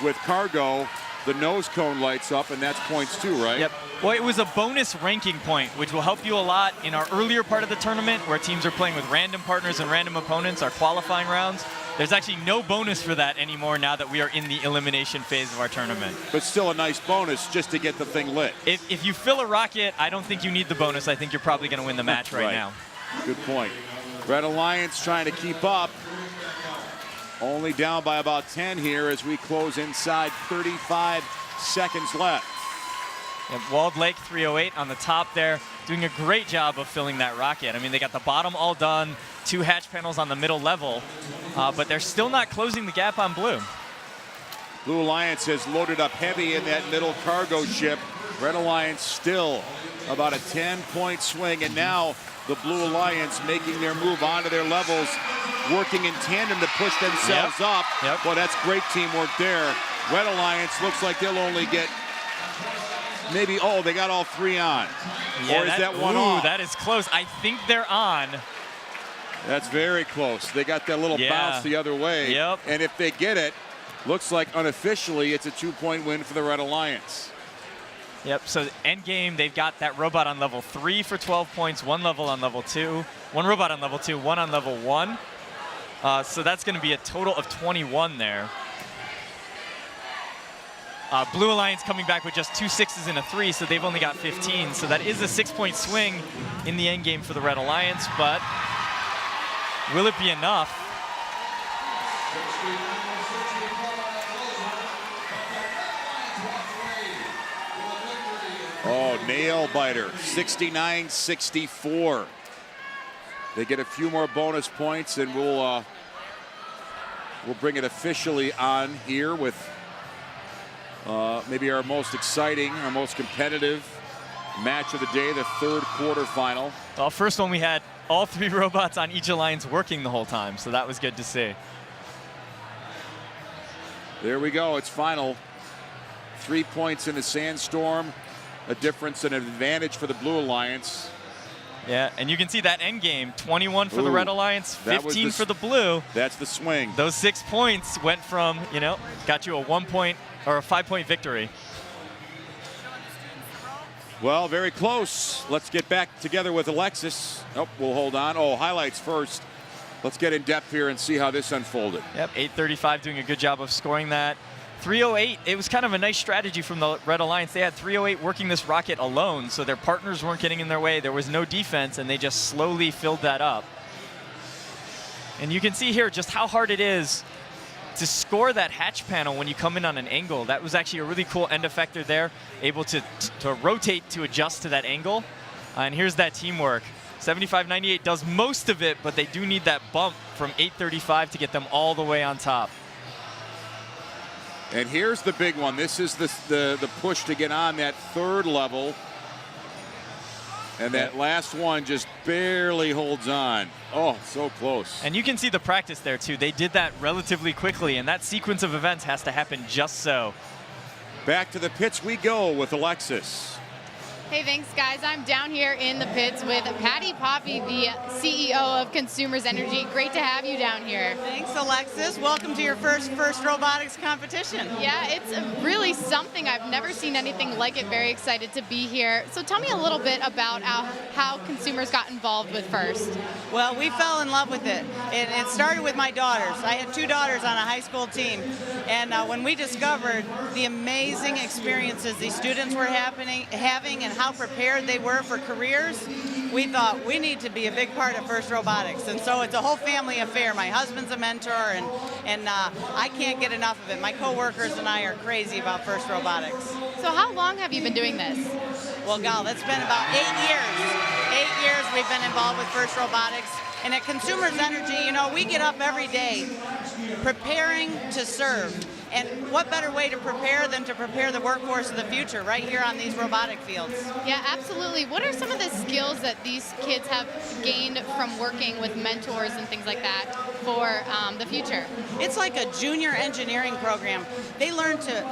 with cargo, the nose cone lights up, and that's points too, right?
Yep. Well, it was a bonus ranking point, which will help you a lot in our earlier part of the tournament where teams are playing with random partners and random opponents, our qualifying rounds. There's actually no bonus for that anymore now that we are in the elimination phase of our tournament.
But still a nice bonus just to get the thing lit.
If you fill a rocket, I don't think you need the bonus. I think you're probably going to win the match right now.
Good point. Red Alliance trying to keep up. Only down by about 10 here as we close inside 35 seconds left.
And Walled Lake 308 on the top there, doing a great job of filling that rocket. I mean, they got the bottom all done, 2 hatch panels on the middle level, but they're still not closing the gap on blue.
Blue Alliance has loaded up heavy in that middle cargo ship. Red Alliance still about a 10-point swing, and now the Blue Alliance making their move onto their levels, working in tandem to push themselves up. Well, that's great teamwork there. Red Alliance looks like they'll only get maybe, they got all 3 on.
Yeah,
or is that one off?
That is close. I think they're on.
That's very close. They got that little bounce the other way.
Yep.
And if they get it, looks like unofficially it's a 2-point win for the Red Alliance.
Yep, so end game, they've got that robot on level 3 for 12 points, 1 level on level 2, 1 robot on level 2, 1 on level 1. So that's going to be a total of 21 there. Blue Alliance coming back with just 2 6s and a 3, so they've only got 15. So that is a 6-point swing in the end game for the Red Alliance, but will it be enough?
Oh, nail biter, 69-64. They get a few more bonus points, and we'll bring it officially on here with maybe our most exciting, our most competitive match of the day, the 3rd quarterfinal.
Well, first one we had all 3 robots on each alliance working the whole time, so that was good to see.
There we go, it's final. 3 points in the Sandstorm, a difference and an advantage for the Blue Alliance.
Yeah, and you can see that end game, 21 for the Red Alliance, 15 for the Blue.
That's the swing.
Those 6 points went from, got you a 1-point or a 5-point victory.
Well, very close. Let's get back together with Alexis. Oh, we'll hold on. Oh, highlights first. Let's get in depth here and see how this unfolded.
Yep, 8:35 doing a good job of scoring that. 308, it was kind of a nice strategy from the Red Alliance. They had 308 working this rocket alone, so their partners weren't getting in their way. There was no defense, and they just slowly filled that up. And you can see here just how hard it is to score that hatch panel when you come in on an angle. That was actually a really cool end effector there, able to rotate to adjust to that angle. And here's that teamwork. 7598 does most of it, but they do need that bump from 835 to get them all the way on top.
And here's the big one. This is the push to get on that third level. And that last one just barely holds on. Oh, so close.
And you can see the practice there, too. They did that relatively quickly, and that sequence of events has to happen just so.
Back to the pits we go with Alexis.
Hey, thanks, guys. I'm down here in the pits with Patty Poppy, the CEO of Consumers Energy. Great to have you down here.
Thanks, Alexis. Welcome to your first robotics competition.
Yeah, it's really something. I've never seen anything like it. Very excited to be here. So tell me a little bit about how consumers got involved with FIRST.
Well, we fell in love with it. It started with my daughters. I had 2 daughters on a high school team. And when we discovered the amazing experiences these students were having and how prepared they were for careers, we thought we need to be a big part of FIRST Robotics. And so it's a whole family affair. My husband's a mentor, and I can't get enough of it. My coworkers and I are crazy about FIRST Robotics.
So how long have you been doing this?
Well, gal, it's been about 8 years. 8 years we've been involved with FIRST Robotics. And at Consumers Energy, you know, we get up every day preparing to serve. And what better way to prepare than to prepare the workforce of the future right here on these robotic fields?
Yeah, absolutely. What are some of the skills that these kids have gained from working with mentors and things like that for the future?
It's like a junior engineering program. They learn to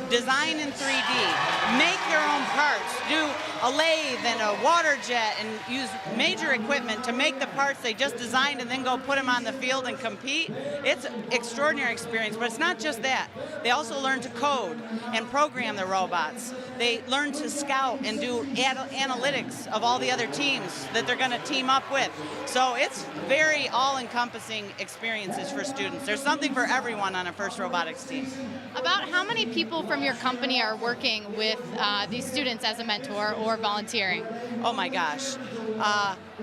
design in 3D, make their own parts, do a lathe and a water jet, and use major equipment to make the parts they just designed and then go put them on the field and compete. It's an extraordinary experience, but it's not just that. They also learn to code and program the robots. They learn to scout and do analytics of all the other teams that they're going to team up with. So it's very all-encompassing experiences for students. There's something for everyone on a FIRST Robotics team.
About how many people from your company are working with these students as a mentor or volunteering?
Oh my gosh.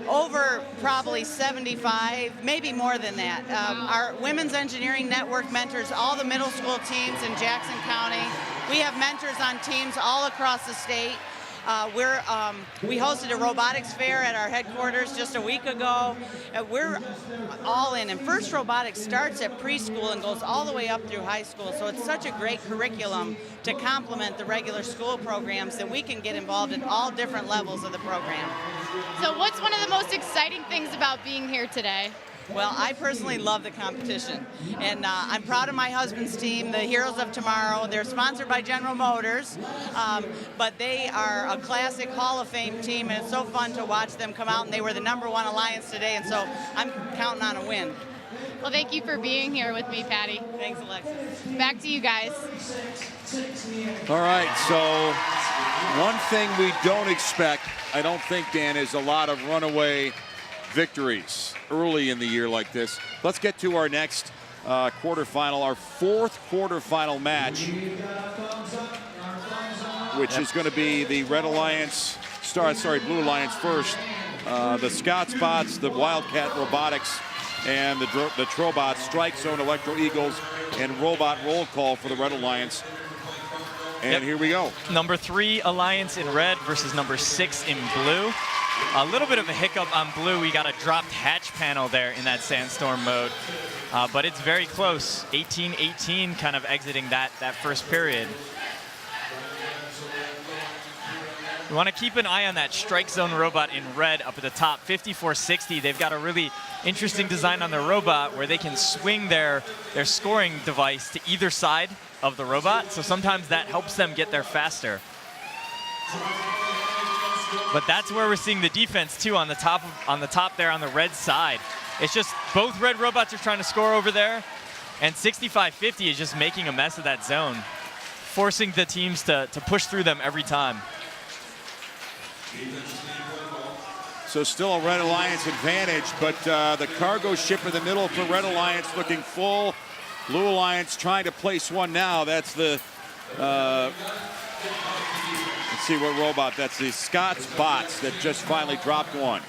Over probably 75, maybe more than that. Our Women's Engineering Network mentors all the middle school teams in Jackson County. We have mentors on teams all across the state. We hosted a robotics fair at our headquarters just a week ago. We're all in, and FIRST Robotics starts at preschool and goes all the way up through high school, so it's such a great curriculum to complement the regular school programs that we can get involved in all different levels of the program.
So what's one of the most exciting things about being here today?
Well, I personally love the competition, and I'm proud of my husband's team, the Heroes of Tomorrow. They're sponsored by General Motors, but they are a classic Hall of Fame team, and it's so fun to watch them come out, and they were the #1 alliance today, and so I'm counting on a win.
Well, thank you for being here with me, Patty.
Thanks, Alexis.
Back to you guys.
All right, so one thing we don't expect, I don't think, Dan, is a lot of runaway victories early in the year like this. Let's get to our next quarterfinal, our 4th quarterfinal match, which is going to be the Red Alliance, Blue Alliance first, the Scott Spots, the Wildcat Robotics, and the Trobots, Strike Zone, Electro Eagles, and Robot Roll Call for the Red Alliance. And here we go.
Number 3 Alliance in red versus number 6 in blue. A little bit of a hiccup on blue. We got a dropped hatch panel there in that sandstorm mode. But it's very close. 18-18 kind of exiting that first period. We want to keep an eye on that Strike Zone robot in red up at the top, 5460. They've got a really interesting design on their robot where they can swing their scoring device to either side of the robot. So sometimes that helps them get there faster. But that's where we're seeing the defense too on the top there on the red side. It's just both red robots are trying to score over there, and 6550 is just making a mess of that zone, forcing the teams to push through them every time.
So still a Red Alliance advantage, but the cargo ship in the middle for Red Alliance looking full. Blue Alliance trying to place one now. That's the, let's see what robot, that's the Scott's Bots that just finally dropped one.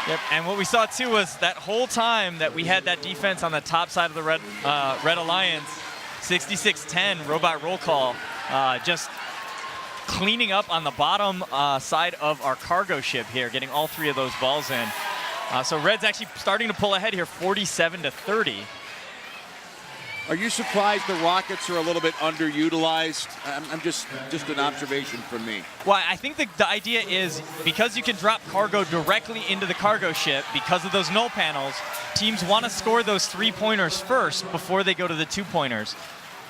Yep, and what we saw too was that whole time that we had that defense on the top side of the Red Alliance, 66-10 robot roll call, just cleaning up on the bottom side of our cargo ship here, getting all 3 of those balls in. So Red's actually starting to pull ahead here, 47-30.
Are you surprised the Rockets are a little bit underutilized? I'm just an observation from me.
Well, I think the idea is because you can drop cargo directly into the cargo ship because of those null panels, teams want to score those 3-pointers first before they go to the 2-pointers.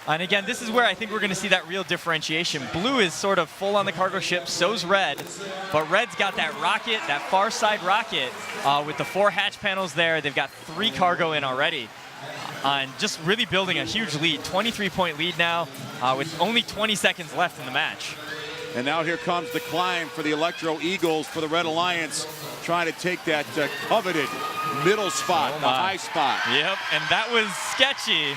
And again, this is where I think we're going to see that real differentiation. Blue is sort of full on the cargo ship, so's Red, but Red's got that rocket, that far side rocket with the 4 hatch panels there. They've got 3 cargo in already. And just really building a huge lead, 23-point lead now with only 20 seconds left in the match.
And now here comes the climb for the Electro Eagles for the Red Alliance, trying to take that coveted middle spot, the high spot.
Yep, and that was sketchy.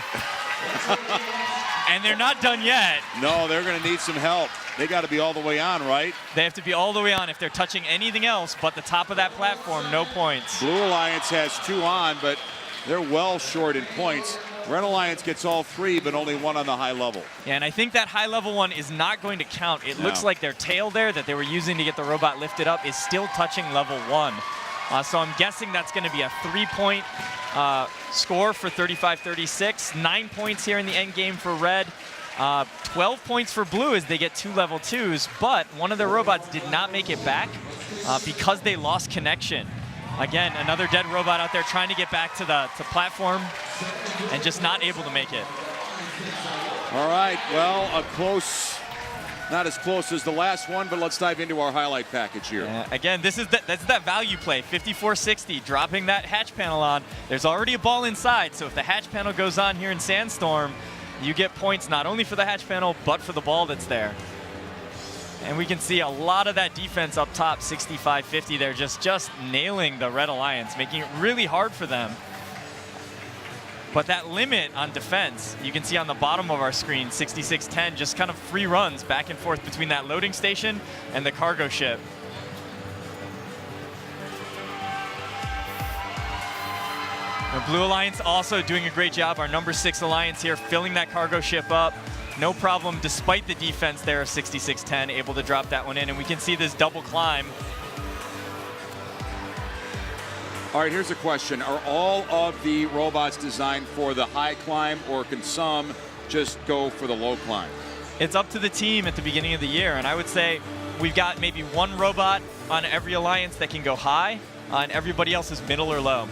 And they're not done yet.
No, they're going to need some help. They got to be all the way on, right?
They have to be all the way on. If they're touching anything else but the top of that platform, no points.
Blue Alliance has 2 on, but they're well short in points. Red Alliance gets all 3, but only 1 on the high level.
Yeah, and I think that high level one is not going to count. It looks like their tail there that they were using to get the robot lifted up is still touching level 1. So I'm guessing that's going to be a 3-point score for 35-36. 9 points here in the end game for Red. 12 points for Blue as they get 2 level 2s, but one of their robots did not make it back because they lost connection. Again, another dead robot out there trying to get back to the platform and just not able to make it.
All right, well, not as close as the last one, but let's dive into our highlight package here.
Again, that's that value play, 54-60, dropping that hatch panel on. There's already a ball inside, so if the hatch panel goes on here in Sandstorm, you get points not only for the hatch panel, but for the ball that's there. And we can see a lot of that defense up top, 65-50. They're just nailing the Red Alliance, making it really hard for them. But that limit on defense, you can see on the bottom of our screen, 66-10, just kind of free runs back and forth between that loading station and the cargo ship. The Blue Alliance also doing a great job. Our number 6 Alliance here, filling that cargo ship up. No problem, despite the defense there of 66-10, able to drop that one in. And we can see this double climb.
All right, here's a question. Are all of the robots designed for the high climb, or can some just go for the low climb?
It's up to the team at the beginning of the year. And I would say we've got maybe 1 robot on every Alliance that can go high, and everybody else is middle or low.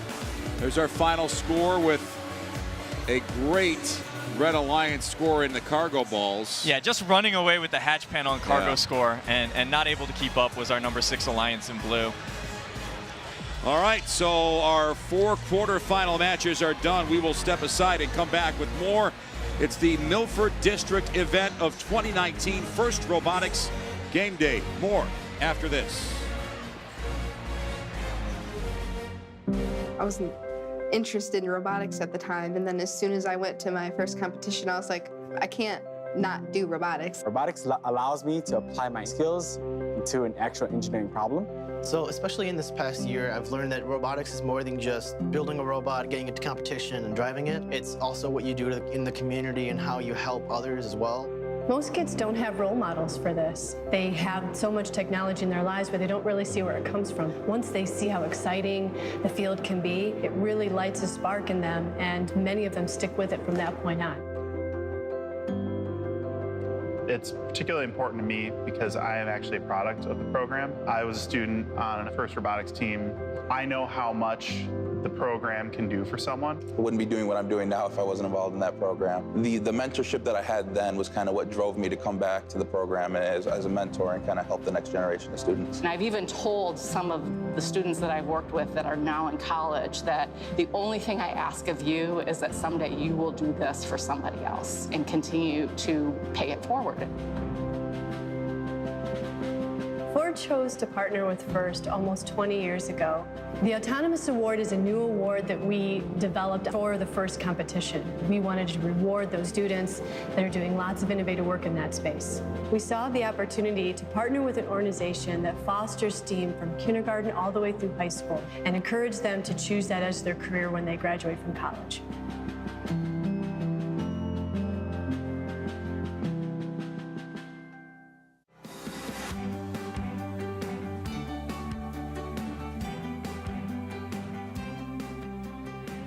There's our final score with a great Red Alliance score in the cargo balls.
Yeah, just running away with the hatch panel and cargo score and not able to keep up was our number 6 Alliance in blue.
All right, so our 4 quarterfinal matches are done. We will step aside and come back with more. It's the Milford District event of 2019, First Robotics Game Day. More after this.
I wasn't interested in robotics at the time, and then as soon as I went to my first competition, I was like, I can't not do robotics.
Robotics allows me to apply my skills to an actual engineering problem.
So especially in this past year, I've learned that robotics is more than just building a robot, getting it to competition and driving it. It's also what you do in the community and how you help others as well.
Most kids don't have role models for this. They have so much technology in their lives, but they don't really see where it comes from. Once they see how exciting the field can be, it really lights a spark in them, and many of them stick with it from that point on.
It's particularly important to me because I am actually a product of the program. I was a student on a First Robotics team. I know how much the program can do for someone.
I wouldn't be doing what I'm doing now if I wasn't involved in that program. The mentorship that I had then was kind of what drove me to come back to the program as a mentor and kind of help the next generation of students.
And I've even told some of the students that I've worked with that are now in college that the only thing I ask of you is that someday you will do this for somebody else and continue to pay it forward.
Ford board chose to partner with FIRST almost 20 years ago. The Autonomous Award is a new award that we developed for the FIRST competition. We wanted to reward those students that are doing lots of innovative work in that space. We saw the opportunity to partner with an organization that fosters STEAM from kindergarten all the way through high school and encourage them to choose that as their career when they graduate from college.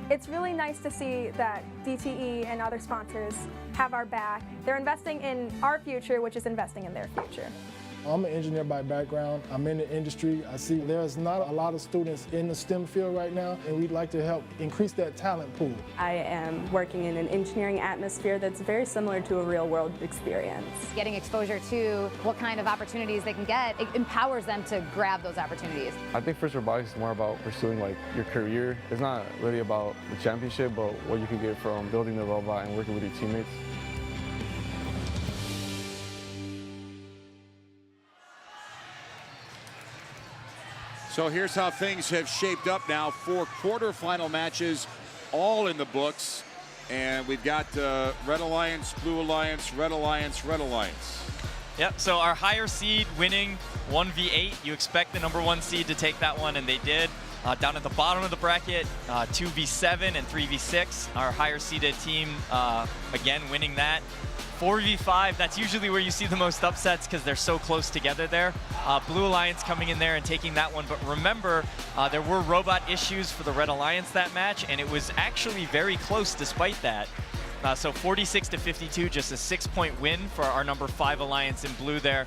It's really nice to see that DTE and other sponsors have our back. They're investing in our future, which is investing in their future.
I'm an engineer by background. I'm in the industry. I see there's not a lot of students in the STEM field right now, and we'd like to help increase that talent pool.
I am working in an engineering atmosphere that's very similar to a real-world experience.
Getting exposure to what kind of opportunities they can get, it empowers them to grab those opportunities.
I think FIRST Robotics is more about pursuing your career. It's not really about the championship, but what you can get from building the robot and working with your teammates.
So here's how things have shaped up now. 4 quarterfinal matches, all in the books. And we've got Red Alliance, Blue Alliance, Red Alliance, Red Alliance.
Yep, so our higher seed winning 1v8. You expect the #1 seed to take that one, and they did. Down at the bottom of the bracket, 2v7 and 3v6. Our higher seeded team, again, winning that. 4v5, that's usually where you see the most upsets because they're so close together there. Blue Alliance coming in there and taking that one. But remember, there were robot issues for the Red Alliance that match, and it was actually very close despite that. So 46-52, just a 6-point win for our #5 Alliance in blue there.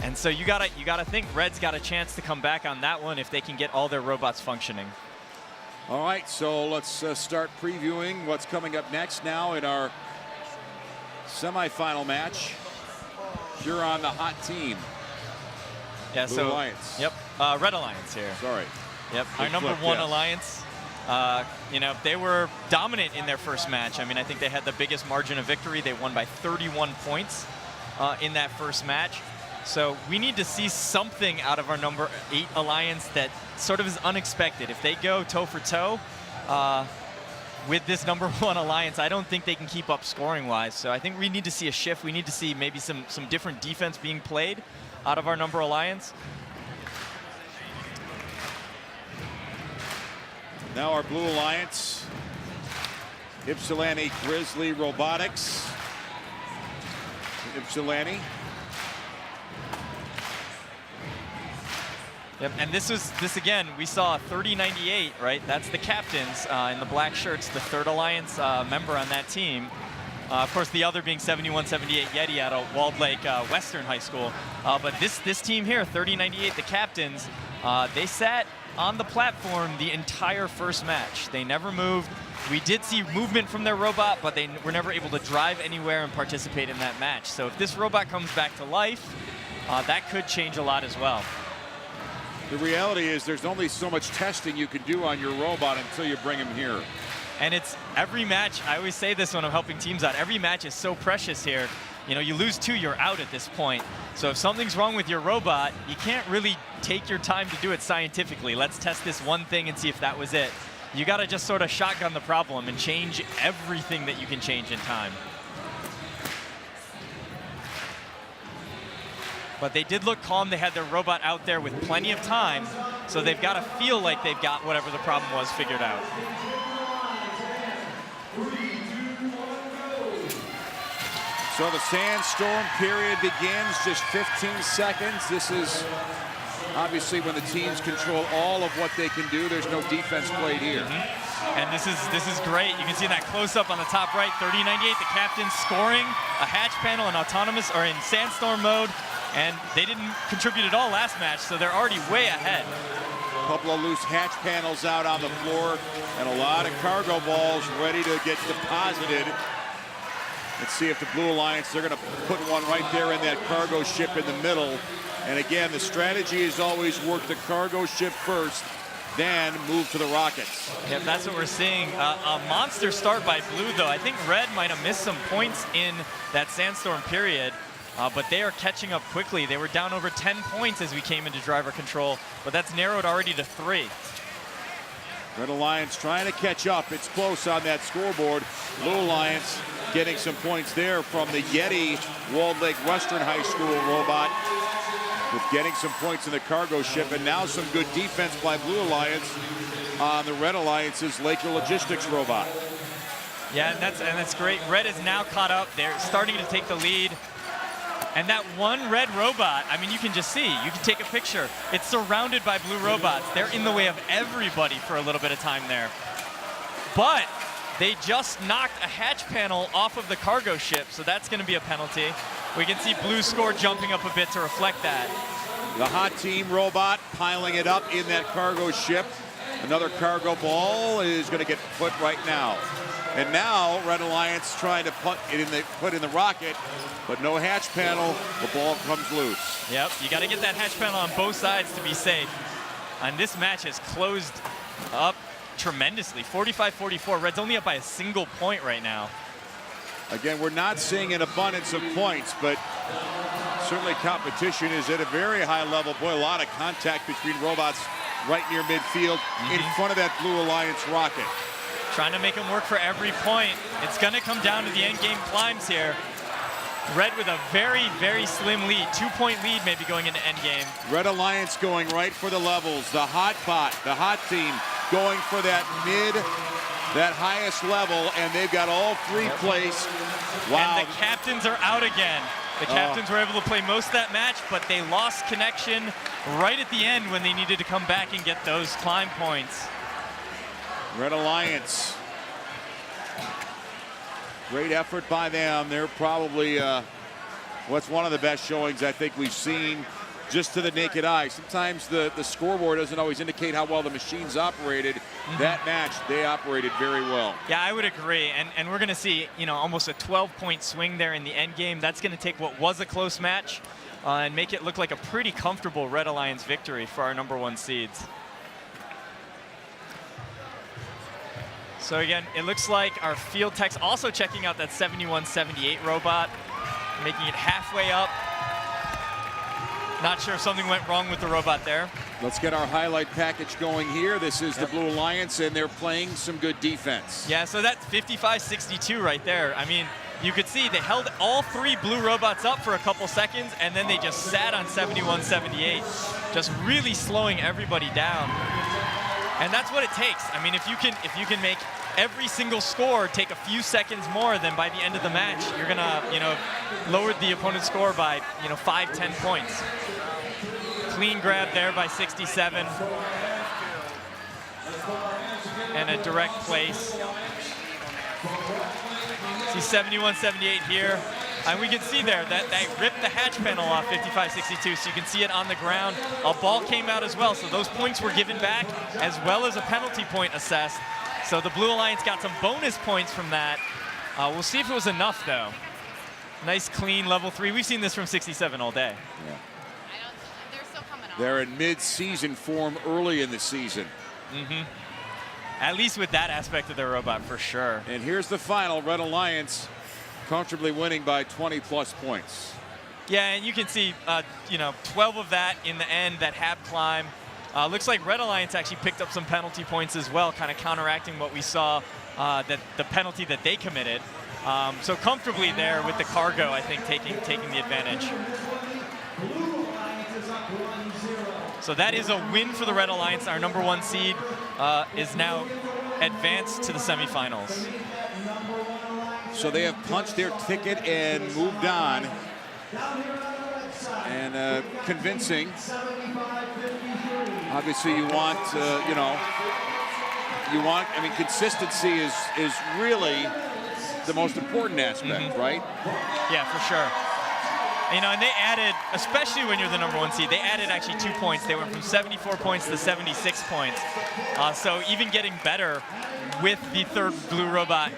And so you gotta think Red's got a chance to come back on that one if they can get all their robots functioning.
All right, so let's start previewing what's coming up next now in our semifinal match. Huron, the hot team.
Yeah,
Blue
so
Alliance.
Yep, Red Alliance here.
Sorry.
Yep, our #1 Alliance. You know, they were dominant in their first match. I mean, I think they had the biggest margin of victory. They won by 31 points in that first match. So we need to see something out of our #8 Alliance that sort of is unexpected. If they go toe for toe with this #1 Alliance, I don't think they can keep up scoring-wise. So I think we need to see a shift. We need to see maybe some different defense being played out of our Alliance.
Now our Blue Alliance, Ypsilanti Grizzly Robotics. Ypsilanti.
Yep, and this again, we saw 3098, right? That's the captains in the black shirts, the 3rd Alliance member on that team. Of course, the other being 7178 Yeti out of Walled Lake Western High School. But this team here, 3098, the captains, they sat on the platform the entire first match. They never moved. We did see movement from their robot, but they were never able to drive anywhere and participate in that match. So if this robot comes back to life, that could change a lot as well.
The reality is there's only so much testing you can do on your robot until you bring him here.
And it's every match, I always say this when I'm helping teams out, every match is so precious here. You know, you lose 2, you're out at this point. So if something's wrong with your robot, you can't really take your time to do it scientifically. Let's test this one thing and see if that was it. You gotta just sort of shotgun the problem and change everything that you can change in time. But they did look calm. They had their robot out there with plenty of time, so they've got to feel like they've got whatever the problem was figured out.
So the sandstorm period begins, just 15 seconds. This is obviously when the teams control all of what they can do. There's no defense played here.
And this is great. You can see that close-up on the top right, 3098, the captain scoring a hatch panel in autonomous or in sandstorm mode. And they didn't contribute at all last match, so they're already way ahead.
A couple of loose hatch panels out on the floor and a lot of cargo balls ready to get deposited. Let's see if the Blue Alliance, they're going to put one right there in that cargo ship in the middle. And again, the strategy is always work the cargo ship first, then move to the rockets.
Yeah, that's what we're seeing. A monster start by Blue, though. I think Red might have missed some points in that sandstorm period. but they are catching up quickly. They were down over 10 points as we came into driver control, but that's narrowed already to 3.
Red Alliance trying to catch up. It's close on that scoreboard. Blue Alliance getting some points there from the Yeti Walled Lake Western High School robot, with getting some points in the cargo ship, and now some good defense by Blue Alliance on the Red Alliance's Laker Logistics robot.
Yeah, and that's great. Red is now caught up. They're starting to take the lead. And that one red robot, I mean, you can just see, you can take a picture. It's surrounded by blue robots. They're in the way of everybody for a little bit of time there. But they just knocked a hatch panel off of the cargo ship, so that's going to be a penalty. We can see blue score jumping up a bit to reflect that.
The hot team robot piling it up in that cargo ship. Another cargo ball is going to get put right now. And now Red Alliance trying to put in the rocket, but no hatch panel. The ball comes loose.
Yep, you got to get that hatch panel on both sides to be safe. And this match has closed up tremendously. 45-44. Red's only up by a single point right now.
Again, we're not seeing an abundance of points, but certainly competition is at a very high level. Boy, a lot of contact between robots right near midfield in front of that Blue Alliance rocket.
Trying to make them work for every point. It's going to come down to the end game climbs here. Red with a very, very slim lead. 2-point lead maybe going into end game.
Red Alliance going right for the levels. The hot bot, the hot team going for that that highest level, and they've got all 3 placed. Wow.
And the captains are out again. The captains were able to play most of that match, but they lost connection right at the end when they needed to come back and get those climb points.
Red Alliance, great effort by them. They're probably what's one of the best showings I think we've seen just to the naked eye. Sometimes the scoreboard doesn't always indicate how well the machines operated. That match, they operated very well.
Yeah, I would agree. And we're going to see, you know, almost a 12-point swing there in the end game. That's going to take what was a close match and make it look like a pretty comfortable Red Alliance victory for our #1 seeds. So again, it looks like our field tech's also checking out that 7178 robot, making it halfway up. Not sure if something went wrong with the robot there.
Let's get our highlight package going here. This is the Blue Alliance, and they're playing some good defense.
Yeah, so that's 55-62 right there. I mean, you could see they held all 3 blue robots up for a couple seconds, and then they just sat on 7178, just really slowing everybody down. And that's what it takes. I mean, if you can make every single score take a few seconds more, then by the end of the match, you're gonna, lower the opponent's score by, 5-10 points. Clean grab there by 67. And a direct place. See 71-78 here. And we can see there that they ripped the hatch panel off 55-62, so you can see it on the ground. A ball came out as well, so those points were given back, as well as a penalty point assessed. So the Blue Alliance got some bonus points from that. We'll see if it was enough, though. Nice, clean level 3. We've seen this from 67 all day.
Yeah.
They're still coming on.
They're in mid-season form early in the season.
At least with that aspect of their robot, for sure.
And here's the final. Red Alliance comfortably winning by 20-plus points.
Yeah, and you can see, 12 of that in the end, that hab climb. Looks like Red Alliance actually picked up some penalty points as well, kind of counteracting what we saw, that the penalty that they committed. So comfortably there with the cargo, I think, taking the advantage. So that is a win for the Red Alliance. Our #1 seed is now advanced to the semifinals.
So they have punched their ticket and moved on. And convincing. Obviously, you want, consistency is really the most important aspect, right?
Yeah, for sure. And they added, especially when you're the #1 seed, they added actually 2 points. They went from 74 points to 76 points. So even getting better with the 3rd blue robot,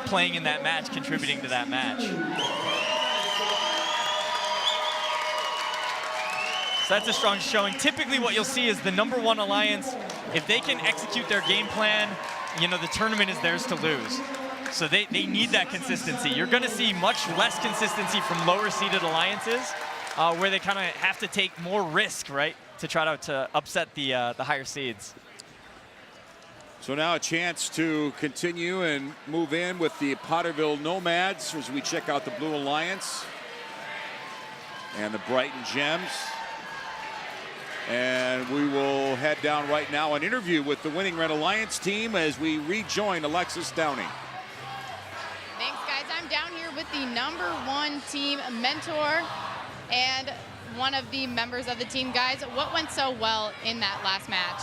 playing in that match, contributing to that match. So that's a strong showing. Typically what you'll see is the #1 alliance, if they can execute their game plan, the tournament is theirs to lose. So they need that consistency. You're going to see much less consistency from lower seeded alliances where they kind of have to take more risk, right, to try to upset the higher seeds.
So now a chance to continue and move in with the Potterville Nomads as we check out the Blue Alliance and the Brighton Gems. And we will head down right now and interview with the winning Red Alliance team as we rejoin Alexis Downing.
Thanks, guys. I'm down here with the #1 team mentor and one of the members of the team. Guys, what went so well in that last match?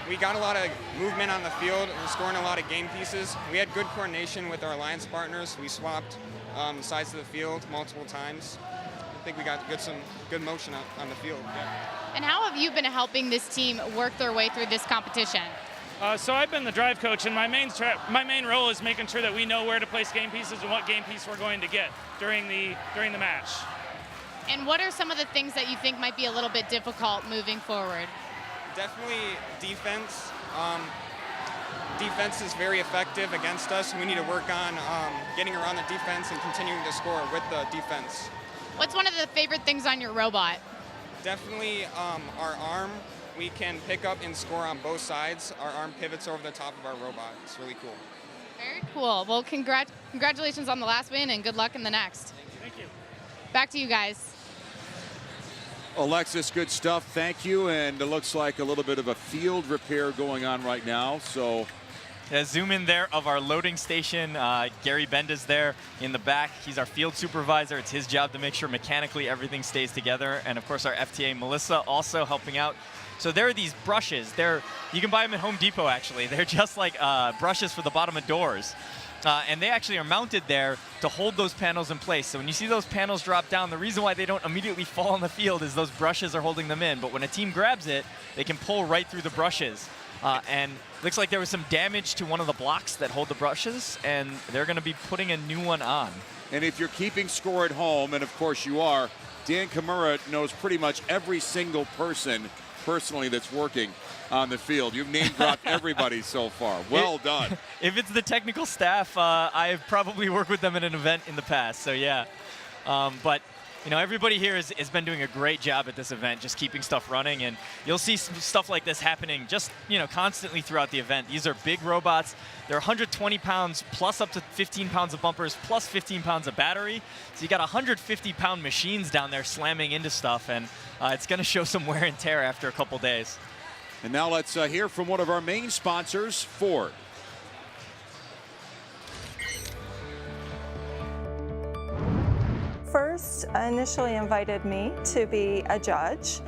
We got a lot of movement on the field. We're scoring a lot of game pieces. We had good coordination with our alliance partners. We swapped the sides of the field multiple times. I think we got some good motion on the field. Yeah.
And how have you been helping this team work their way through this competition?
So I've been the drive coach, and my main role is making sure that we know where to place game pieces and what game piece we're going to get during the match.
And what are some of the things that you think might be a little bit difficult moving forward?
Definitely defense. Defense is very effective against us. We need to work on getting around the defense and continuing to score with the defense.
What's one of the favorite things on your robot?
Definitely our arm. We can pick up and score on both sides. Our arm pivots over the top of our robot. It's really cool.
Very cool. Well, congratulations on the last win and good luck in the next.
Thank you.
Back to you guys.
Alexis, good stuff. Thank you. And it looks like a little bit of a field repair going on right now. So
zoom in there of our loading station. Gary Benda's there in the back. He's our field supervisor. It's his job to make sure mechanically everything stays together. And of course, our FTA Melissa also helping out. So there are these brushes. You can buy them at Home Depot, actually. They're just like brushes for the bottom of doors. And they actually are mounted there to hold those panels in place. So when you see those panels drop down, the reason why they don't immediately fall on the field is those brushes are holding them in. But when a team grabs it, they can pull right through the brushes. And looks like there was some damage to one of the blocks that hold the brushes, and they're going to be putting a new one on.
And if you're keeping score at home, and of course you are, Dan Kimura knows pretty much every single person personally that's working on the field. You've name dropped everybody so far. Well done.
If it's the technical staff, I've probably worked with them at an event in the past, so yeah. But you know, everybody here has been doing a great job at this event, just keeping stuff running, and you'll see some stuff like this happening just, you know, constantly throughout the event. These are big robots. They're 120 pounds plus up to 15 pounds of bumpers plus 15 pounds of battery. So you got 150-pound machines down there slamming into stuff, and it's going to show some wear and tear after a couple days.
And now let's hear from one of our main sponsors, Ford.
First initially invited me to be a judge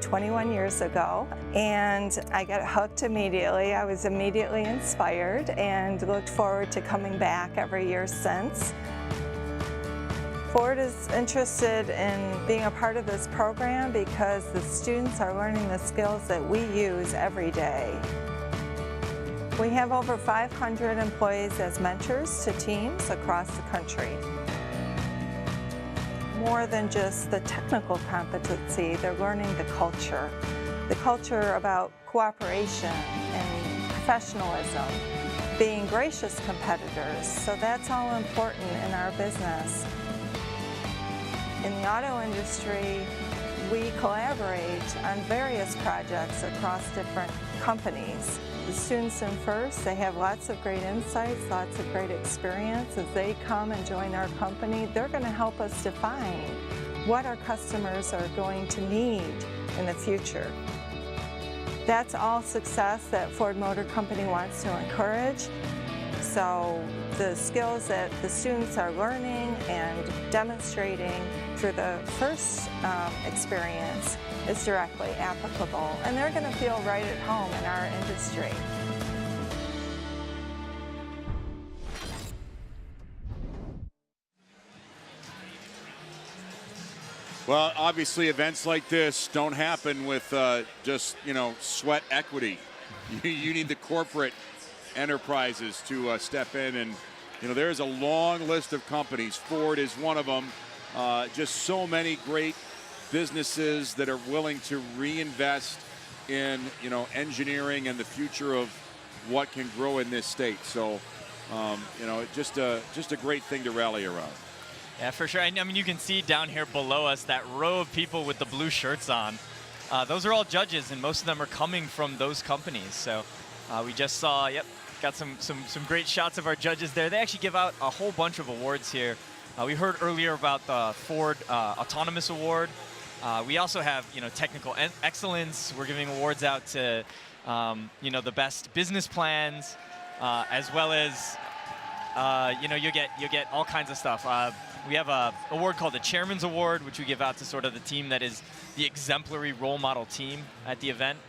21 years ago, and I got hooked immediately. I was immediately inspired and looked forward to coming back every year since. Ford is interested in being a part of this program because the students are learning the skills that we use every day. We have over 500 employees as mentors to teams across the country. More than just the technical competency, they're learning the culture about cooperation and professionalism, being gracious competitors. So that's all important in our business. In the auto industry, we collaborate on various projects across different companies. The students in FIRST, they have lots of great insights, lots of great experience. As they come and join our company, they're going to help us define what our customers are going to need in the future. That's all success that Ford Motor Company wants to encourage. So the skills that the students are learning and demonstrating through the FIRST experience is directly applicable, and they're going to feel right at home in our industry.
Well, obviously events like this don't happen with just, you know, sweat equity. You need the corporate enterprises to step in, and you know, there's a long list of companies. Ford is one of them. Just so many great businesses that are willing to reinvest in, you know, engineering and the future of what can grow in this state. So You know, just a great thing to rally around.
Yeah, for sure. I mean, you can see down here below us that row of people with the blue shirts on. Those are all judges, and most of them are coming from those companies. So we just saw, yep, got some great shots of our judges there. They actually give out a whole bunch of awards here. We heard earlier about the Ford Autonomous Award. We also have, you know, technical excellence. We're giving awards out to, you know, the best business plans, as well as, you know, you get all kinds of stuff. We have a award called the Chairman's Award, which we give out to sort of the team that is the exemplary role model team at the event.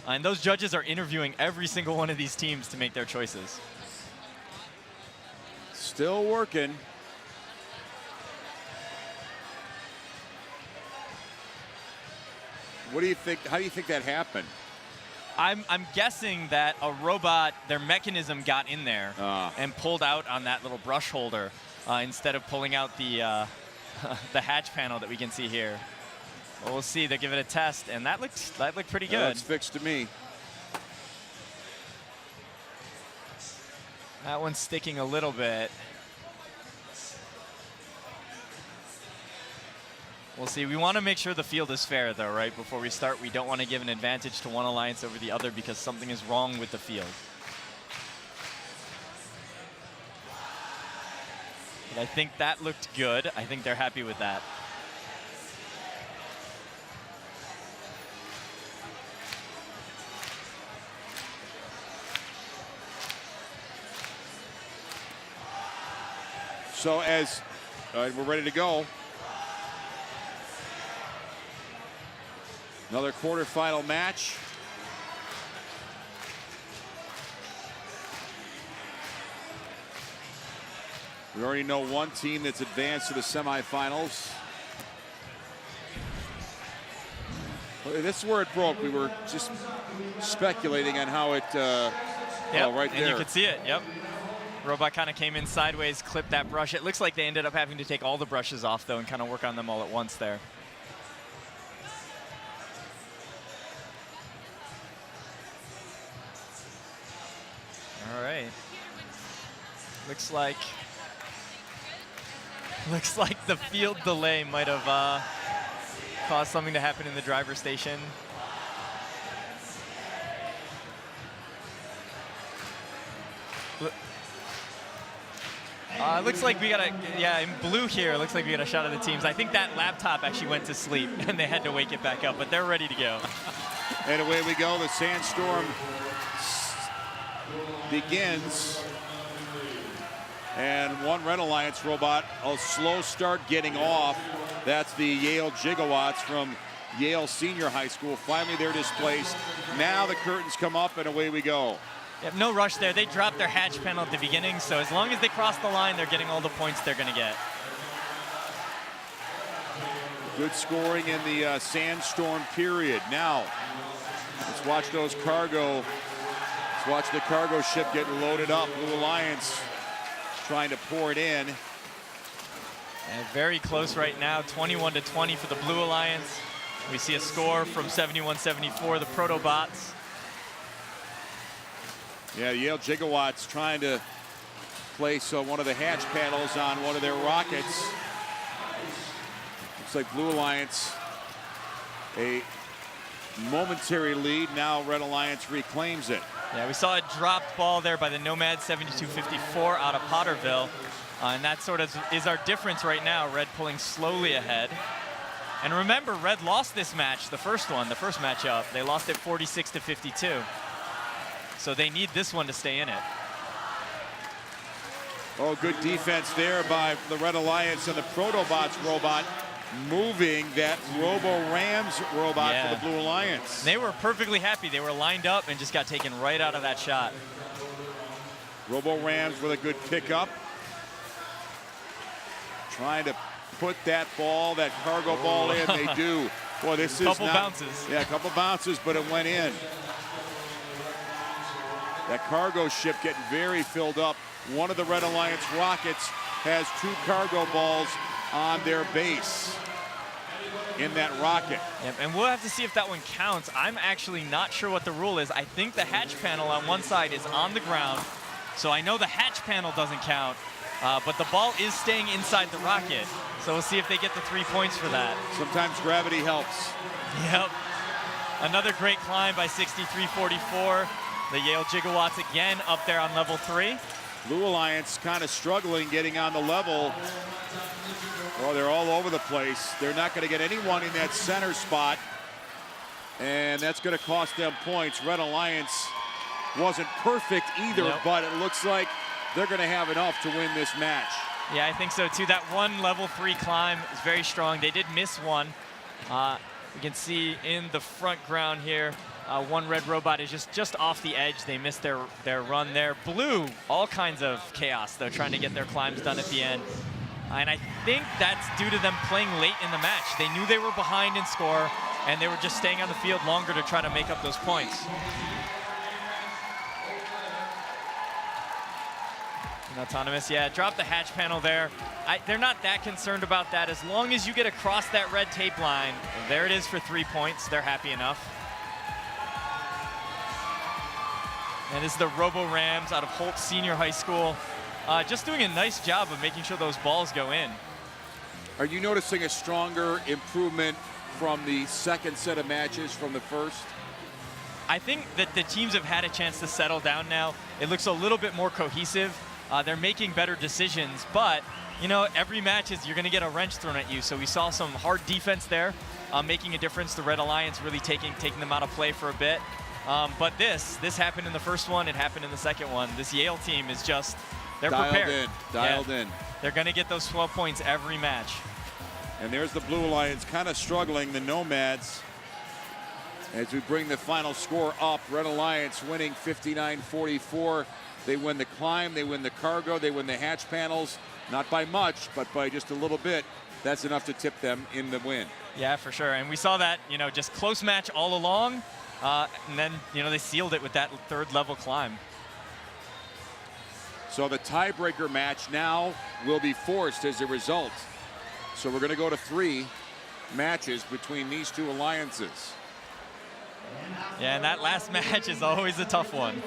And those judges are interviewing every single one of these teams to make their choices.
Still working. What do you think? How do you think that happened?
I'm guessing that a robot, their mechanism got in there and pulled out on that little brush holder instead of pulling out the the hatch panel that we can see here. Well, we'll see. They'll give it a test, and that looked pretty good.
It's fixed to me.
That one's sticking a little bit. We'll see. We want to make sure the field is fair, though, right? Before we start, we don't want to give an advantage to one alliance over the other because something is wrong with the field. But I think that looked good. I think they're happy with that.
So as we're ready to go. Another quarterfinal match. We already know one team that's advanced to the semifinals. This is where it broke. We were just speculating on how it,
yep,
right there.
And you could see it, yep. Robot kind of came in sideways, clipped that brush. It looks like they ended up having to take all the brushes off, though, and kind of work on them all at once there. All right. Looks like the field delay might have caused something to happen in the driver's station. Looks like we got in blue here, looks like we got a shot of the teams. I think that laptop actually went to sleep and they had to wake it back up, but they're ready to go.
And away we go. The sandstorm begins. And one Red Alliance robot, a slow start getting off. That's the Yale Gigawatts from Yale Senior High School. Finally, they're displaced. Now the curtains come up and away we go.
Yep, no rush there. They dropped their hatch panel at the beginning, so as long as they cross the line, they're getting all the points they're going to get.
Good scoring in the sandstorm period. Now, let's watch those cargo. Let's watch the cargo ship get loaded up. Blue Alliance trying to pour it in.
And very close right now, 21-20 for the Blue Alliance. We see a score from 71-74, the Protobots.
Yeah, Yale Gigawatts trying to place one of the hatch panels on one of their rockets. Looks like Blue Alliance a momentary lead. Now Red Alliance reclaims it.
Yeah, we saw a dropped ball there by the Nomad 72-54 out of Potterville. And that sort of is our difference right now. Red pulling slowly ahead. And remember, Red lost this match, the first matchup. They lost it 46-52. So they need this one to stay in it.
Oh, good defense there by the Red Alliance and the Protobots robot moving that Robo-Rams robot for the Blue Alliance.
They were perfectly happy. They were lined up and just got taken right out of that shot.
Robo-Rams with a good pickup. Trying to put that ball, that cargo ball in. They do. Boy, this is
couple bounces.
Yeah, a couple bounces, but it went in. That cargo ship getting very filled up. One of the Red Alliance rockets has 2 cargo balls on their base in that rocket.
Yep, and we'll have to see if that one counts. I'm actually not sure what the rule is. I think the hatch panel on one side is on the ground, So I know the hatch panel doesn't count, but the ball is staying inside the rocket. So we'll see if they get the 3 points for that.
Sometimes gravity helps.
Yep. Another great climb by 63-44. The Yale Gigawatts again up there on level 3.
Blue Alliance kind of struggling getting on the level. Well, they're all over the place. They're not going to get anyone in that center spot. And that's going to cost them points. Red Alliance wasn't perfect either,
Nope.
but it looks like they're going to have enough to win this match.
Yeah, I think so too. That one level 3 climb is very strong. They did miss one. You can see in the front ground here, one red robot is just off the edge. They missed their run there. Blue, all kinds of chaos though, trying to get their climbs done at the end. And I think that's due to them playing late in the match. They knew they were behind in score, and they were just staying on the field longer to try to make up those points. And autonomous, yeah, drop the hatch panel there. They're not that concerned about that. As long as you get across that red tape line, there it is for 3 points. They're happy enough. And this is the Robo Rams out of Holt Senior High School. Just doing a nice job of making sure those balls go in.
Are you noticing a stronger improvement from the second set of matches from the first?
I think that the teams have had a chance to settle down now. It looks a little bit more cohesive. They're making better decisions, but you know, every match is you're going to get a wrench thrown at you. So we saw some hard defense there, making a difference. The Red Alliance really taking them out of play for a bit. But this happened in the first one. It happened in the second one. This Yale team is just, they're prepared.
Dialed in.
They're going to get those 12 points every match.
And there's the Blue Alliance kind of struggling, the Nomads. As we bring the final score up, Red Alliance winning 59-44. They win the climb, they win the cargo, they win the hatch panels. Not by much, but by just a little bit. That's enough to tip them in the win.
Yeah, for sure. And we saw that, you know, just close match all along. And then, you know, they sealed it with that third level climb.
So the tiebreaker match now will be forced as a result. So we're going to go to 3 matches between these two alliances.
Yeah, and that last match is always a tough one.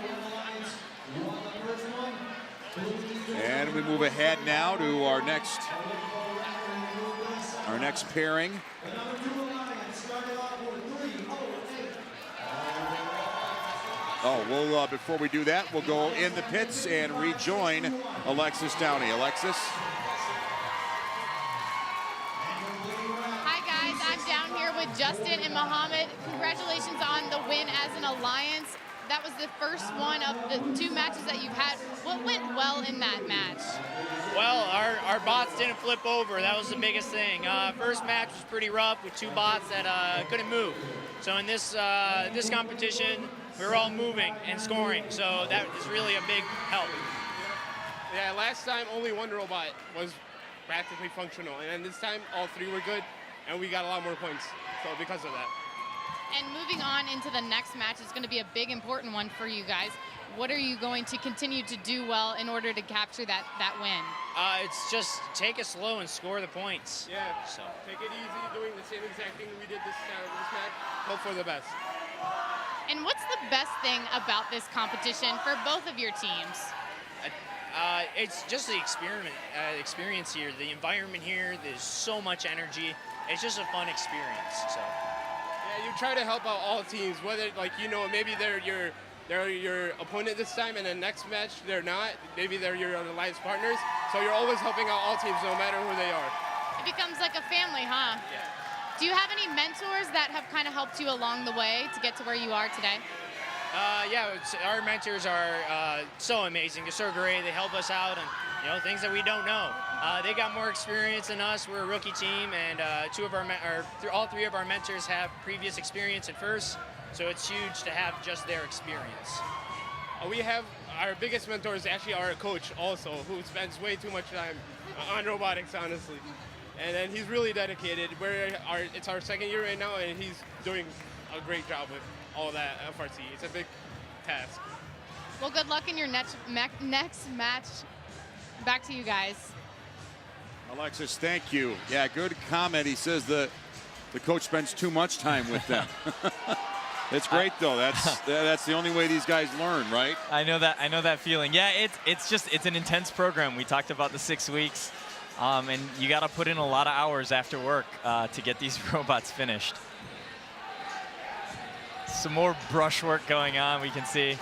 And we move ahead now to our next pairing. Oh, we'll before we do that, we'll go in the pits and rejoin Alexis Downey. Alexis.
Hi guys, I'm down here with Justin and Mohammed. Congratulations on the win as an alliance. That was the first one of the 2 matches that you've had. What went well in that match?
Well, our bots didn't flip over. That was the biggest thing. First match was pretty rough with 2 bots that couldn't move. So in this competition, we were all moving and scoring. So that is really a big help.
Yeah, last time only 1 robot was practically functional, and then this time all 3 were good, and we got a lot more points. So because of that.
And moving on into the next match is going to be a big important one for you guys. What are you going to continue to do well in order to capture that win?
It's just take it slow and score the points.
Yeah, so take it easy, doing the same exact thing we did this match. Hope for the best.
And what's the best thing about this competition for both of your teams?
It's just the experience here. The environment here, there's so much energy. It's just a fun experience. So.
Yeah, you try to help out all teams, whether maybe they're your opponent this time, and the next match they're not. Maybe they're your alliance partners. So you're always helping out all teams, no matter who they are.
It becomes like a family, huh?
Yeah.
Do you have any mentors that have kind of helped you along the way to get to where you are today?
Yeah, our mentors are so amazing. They're so great. They help us out and things that we don't know. They got more experience than us. We're a rookie team, and all 3 of our mentors have previous experience at first. So it's huge to have just their experience.
We have our biggest mentor is actually our coach also, who spends way too much time on robotics, honestly. And then he's really dedicated. It's our 2nd year right now, and he's doing a great job with all that FRC. It's a big task.
Well, good luck in your next match. Back to you guys.
Alexis, thank you. Yeah, good comment. He says the coach spends too much time with them. It's great though. That's the only way these guys learn, right?
I know that feeling. Yeah, it's an intense program. We talked about the 6 weeks, and you got to put in a lot of hours after work to get these robots finished. Some more brushwork going on, we can see.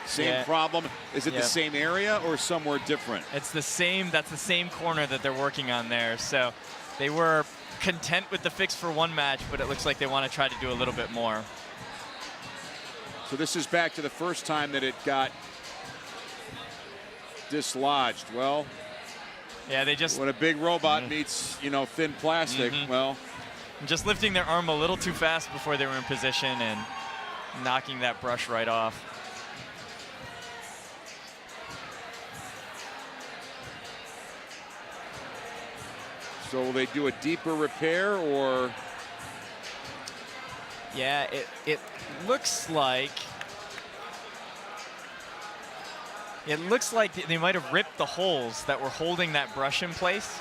Same problem. Is it the same area or somewhere different?
It's the same. That's the same corner that they're working on there. So they were content with the fix for one match, but it looks like they want to try to do a little bit more.
So this is back to the first time that it got dislodged. Well,
yeah, they just,
when a big robot meets, you know, thin plastic, well,
just lifting their arm a little too fast before they were in position and knocking that brush right off.
so will they do a deeper repair or?
Yeah, it looks like they might have ripped the holes that were holding that brush in place,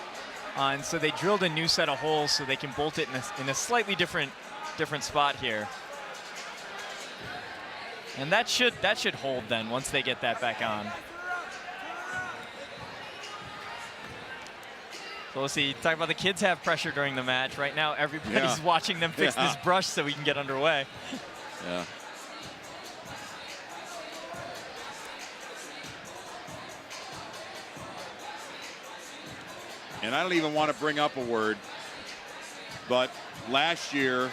and so they drilled a new set of holes so they can bolt it in a slightly different spot here. And that should hold then once they get that back on. So we'll see. Talk about the kids have pressure during the match. Right now, everybody's watching them fix this brush so we can get underway.
Yeah. And I don't even want to bring up a word, but last year,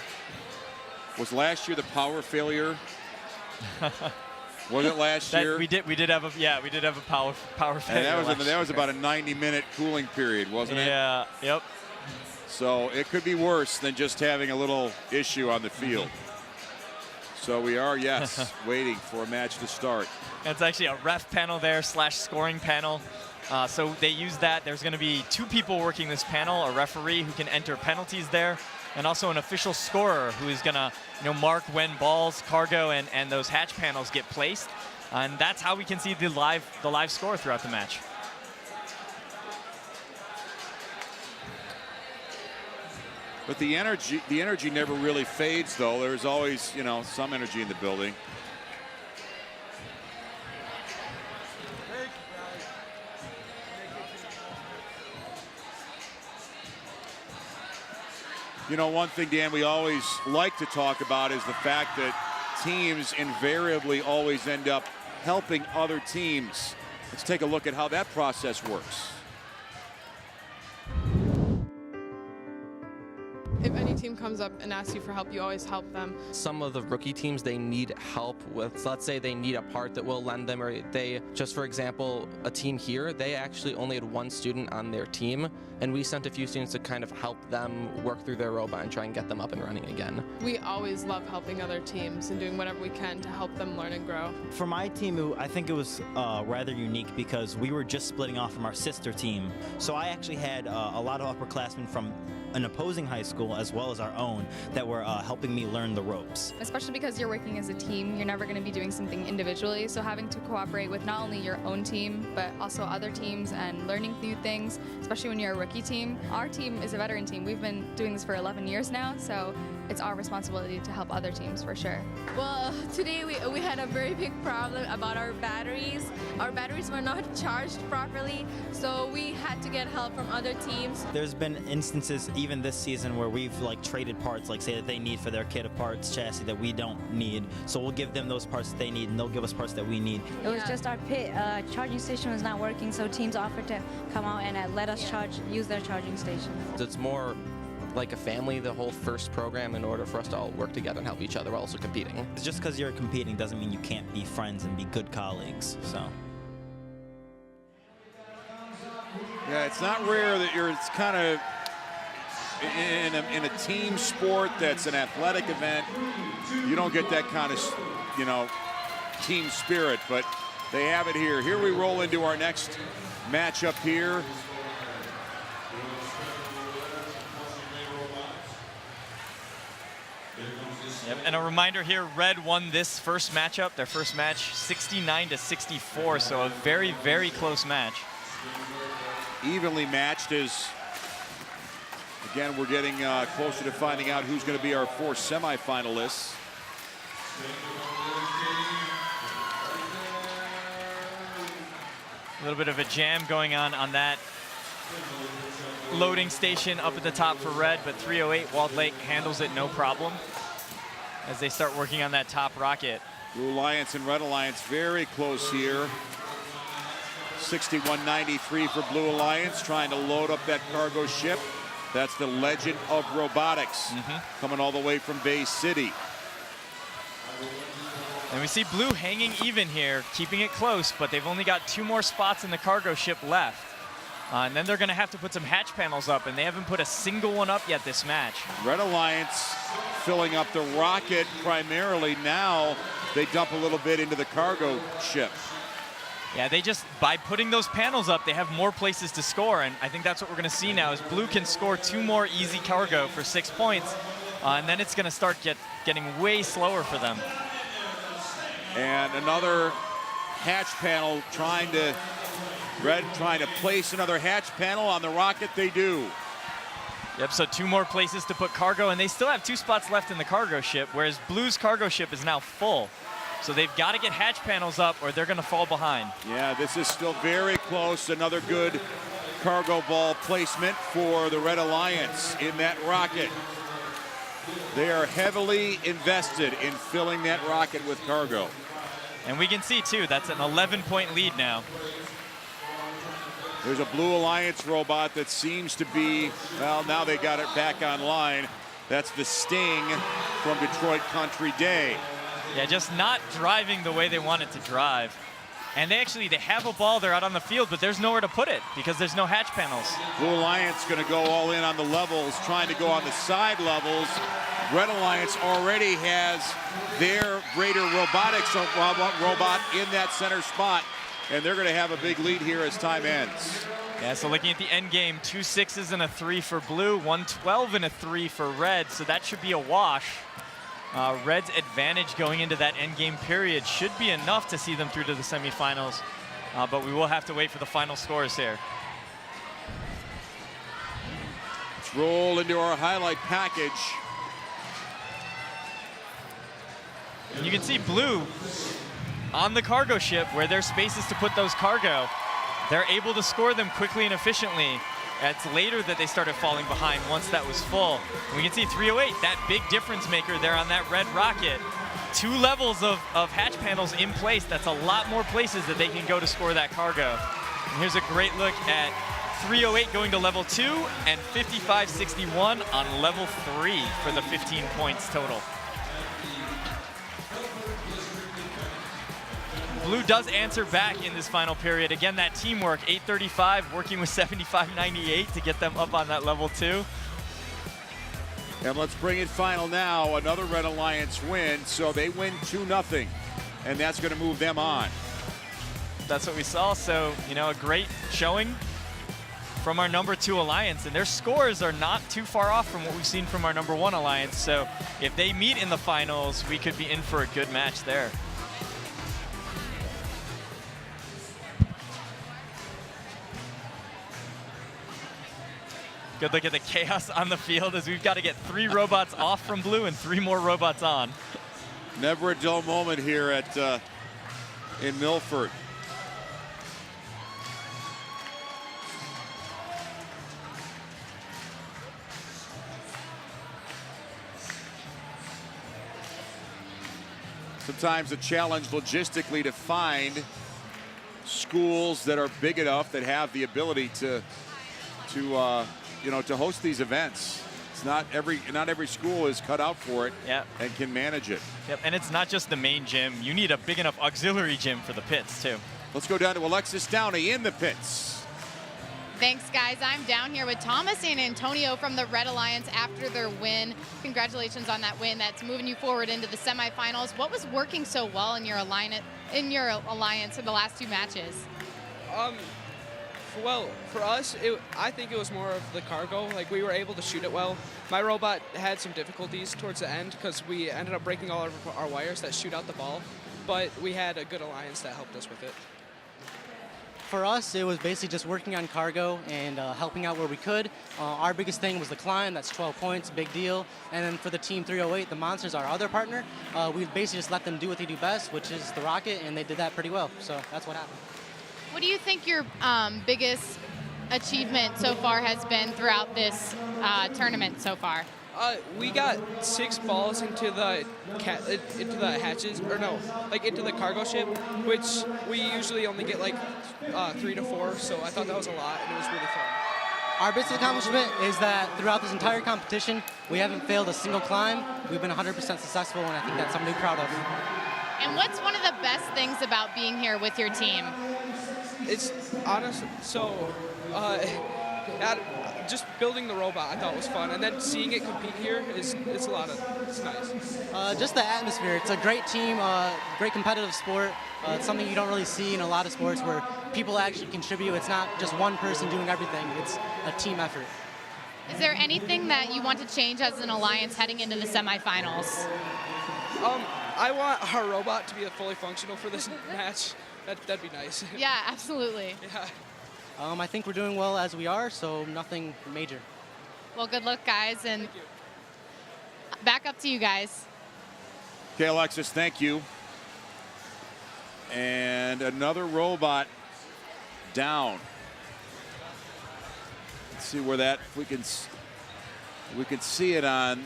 was last year the power failure? Was it last year?
We did have a power failure.
And that was about a 90-minute cooling period, wasn't it?
Yeah. Yep.
So it could be worse than just having a little issue on the field. So we are, yes, waiting for a match to start.
It's actually a ref panel there / scoring panel. So they use that. There's going to be 2 people working this panel, a referee who can enter penalties there, and also an official scorer who is going to mark when balls, cargo, and those hatch panels get placed. And that's how we can see the live score throughout the match.
But the energy never really fades, though. There's always, some energy in the building. One thing, Dan, we always like to talk about is the fact that teams invariably always end up helping other teams. Let's take a look at how that process works.
If any team comes up and asks you for help, you always help them.
Some of the rookie teams, they need help with, let's say they need a part that we'll lend them, or just for example, a team here, they actually only had 1 student on their team, and we sent a few students to kind of help them work through their robot and try and get them up and running again.
We always love helping other teams and doing whatever we can to help them learn and grow.
For my team, I think it was rather unique because we were just splitting off from our sister team. So I actually had a lot of upperclassmen from an opposing high school as well as our own that were helping me learn the ropes.
Especially because you're working as a team, you're never going to be doing something individually, so having to cooperate with not only your own team but also other teams and learning new things, especially when you're a rookie team. Our team is a veteran team. We've been doing this for 11 years now, so it's our responsibility to help other teams for sure.
Well, today we had a very big problem about our batteries. Our batteries were not charged properly, so we had to get help from other teams.
There's been instances even this season where we've traded parts, say that they need for their kit of parts chassis that we don't need. So we'll give them those parts that they need and they'll give us parts that we need.
It was just our pit charging station was not working, so teams offered to come out and let us use their charging station.
It's more like a family, the whole first program, in order for us to all work together and help each other while also competing.
Just because you're competing doesn't mean you can't be friends and be good colleagues, so.
Yeah, it's not rare that it's kind of in a team sport that's an athletic event, you don't get that kind of, team spirit, but they have it here. Here we roll into our next matchup here.
Yep, and a reminder here, Red won this first matchup, their first match, 69-64, so a very, very close match.
Evenly matched as Again, we're getting closer to finding out who's going to be our 4 semifinalists.
A little bit of a jam going on that loading station up at the top for red, but 308 Walled Lake handles it no problem as they start working on that top rocket.
Blue Alliance and Red Alliance very close here. 61.93 for Blue Alliance, trying to load up that cargo ship. That's the Legend of Robotics, coming all the way from Bay City.
And we see Blue hanging even here, keeping it close, but they've only got 2 more spots in the cargo ship left. And then they're going to have to put some hatch panels up, and they haven't put a single one up yet this match.
Red Alliance filling up the rocket primarily. Now they dump a little bit into the cargo ship.
Yeah, they just, by putting those panels up, they have more places to score, and I think that's what we're going to see now is Blue can score 2 more easy cargo for 6 points, and then it's going to start getting way slower for them.
And another hatch panel Red trying to place another hatch panel on the rocket. They do.
Yep, so 2 more places to put cargo, and they still have 2 spots left in the cargo ship, whereas Blue's cargo ship is now full. So they've got to get hatch panels up or they're going to fall behind.
Yeah, this is still very close. Another good cargo ball placement for the Red Alliance in that rocket. They are heavily invested in filling that rocket with cargo.
And we can see, too, that's an 11-point lead now.
There's a Blue Alliance robot that seems to be, well, now they got it back online. That's the Sting from Detroit Country Day.
Yeah, just not driving the way they want it to drive. And they have a ball, they're out on the field, but there's nowhere to put it because there's no hatch panels.
Blue Alliance going to go all in on the levels, trying to go on the side levels. Red Alliance already has their Greater Robotics robot in that center spot, and they're going to have a big lead here as time ends.
Yeah, so looking at the end game, 2 6s and a 3 for Blue, 1 12 and a 3 for Red, so that should be a wash. Red's advantage going into that end game period should be enough to see them through to the semifinals, but we will have to wait for the final scores here.
Let's roll into our highlight package.
And you can see Blue on the cargo ship where there's spaces to put those cargo. They're able to score them quickly and efficiently. It's later that they started falling behind once that was full. And we can see 308, that big difference maker there on that red rocket. 2 levels of hatch panels in place. That's a lot more places that they can go to score that cargo. And here's a great look at 308 going to level 2 and 5561 on level 3 for the 15 points total. Blue does answer back in this final period. Again, that teamwork, 835 working with 7598 to get them up on that level 2.
And let's bring it final now. Another Red Alliance win, so they win 2-0, and that's going to move them on.
That's what we saw, so, you know, a great showing from our number 2 alliance, and their scores are not too far off from what we've seen from our number 1 alliance, so if they meet in the finals, we could be in for a good match there. Good look at the chaos on the field as we've got to get 3 robots off from Blue and 3 more robots on.
Never a dull moment here at in Milford. Sometimes a challenge logistically to find schools that are big enough that have the ability to host these events. It's not every school is cut out for it and can manage it.
Yep, and it's not just the main gym. You need a big enough auxiliary gym for the pits too.
Let's go down to Alexis Downey in the pits.
Thanks, guys. I'm down here with Thomas and Antonio from the Red Alliance after their win. Congratulations on that win. That's moving you forward into the semifinals. What was working so well in your alliance in the last 2 matches?
Well, for us, I think it was more of the cargo. Like, we were able to shoot it well. My robot had some difficulties towards the end because we ended up breaking all of our wires that shoot out the ball. But we had a good alliance that helped us with it.
For us, it was basically just working on cargo and helping out where we could. Our biggest thing was the climb. That's 12 points, big deal. And then for the Team 308, the Monsters, our other partner, we basically just let them do what they do best, which is the rocket, and they did that pretty well. So that's what happened.
What do you think your biggest achievement so far has been throughout this tournament so far?
We got 6 balls into the hatches, or no, like into the cargo ship, which we usually only get like 3 to 4. So I thought that was a lot, and it was really fun.
Our biggest accomplishment is that throughout this entire competition, we haven't failed a single climb. We've been 100% successful, and I think that's something to be proud of.
And what's one of the best things about being here with your team?
It's honest. So, just building the robot I thought was fun, and then seeing it compete here it's nice.
Just the atmosphere. It's a great team, great competitive sport. It's something you don't really see in a lot of sports where people actually contribute. It's not just one person doing everything. It's a team effort.
Is there anything that you want to change as an alliance heading into the semifinals?
I want our robot to be fully functional for this match. That'd be nice.
Yeah, absolutely.
Yeah.
I think we're doing well as we are, so nothing major.
Well, good luck, guys, and back up to you guys.
Okay, Alexis, thank you. And another robot down. Let's see where that, we can see it on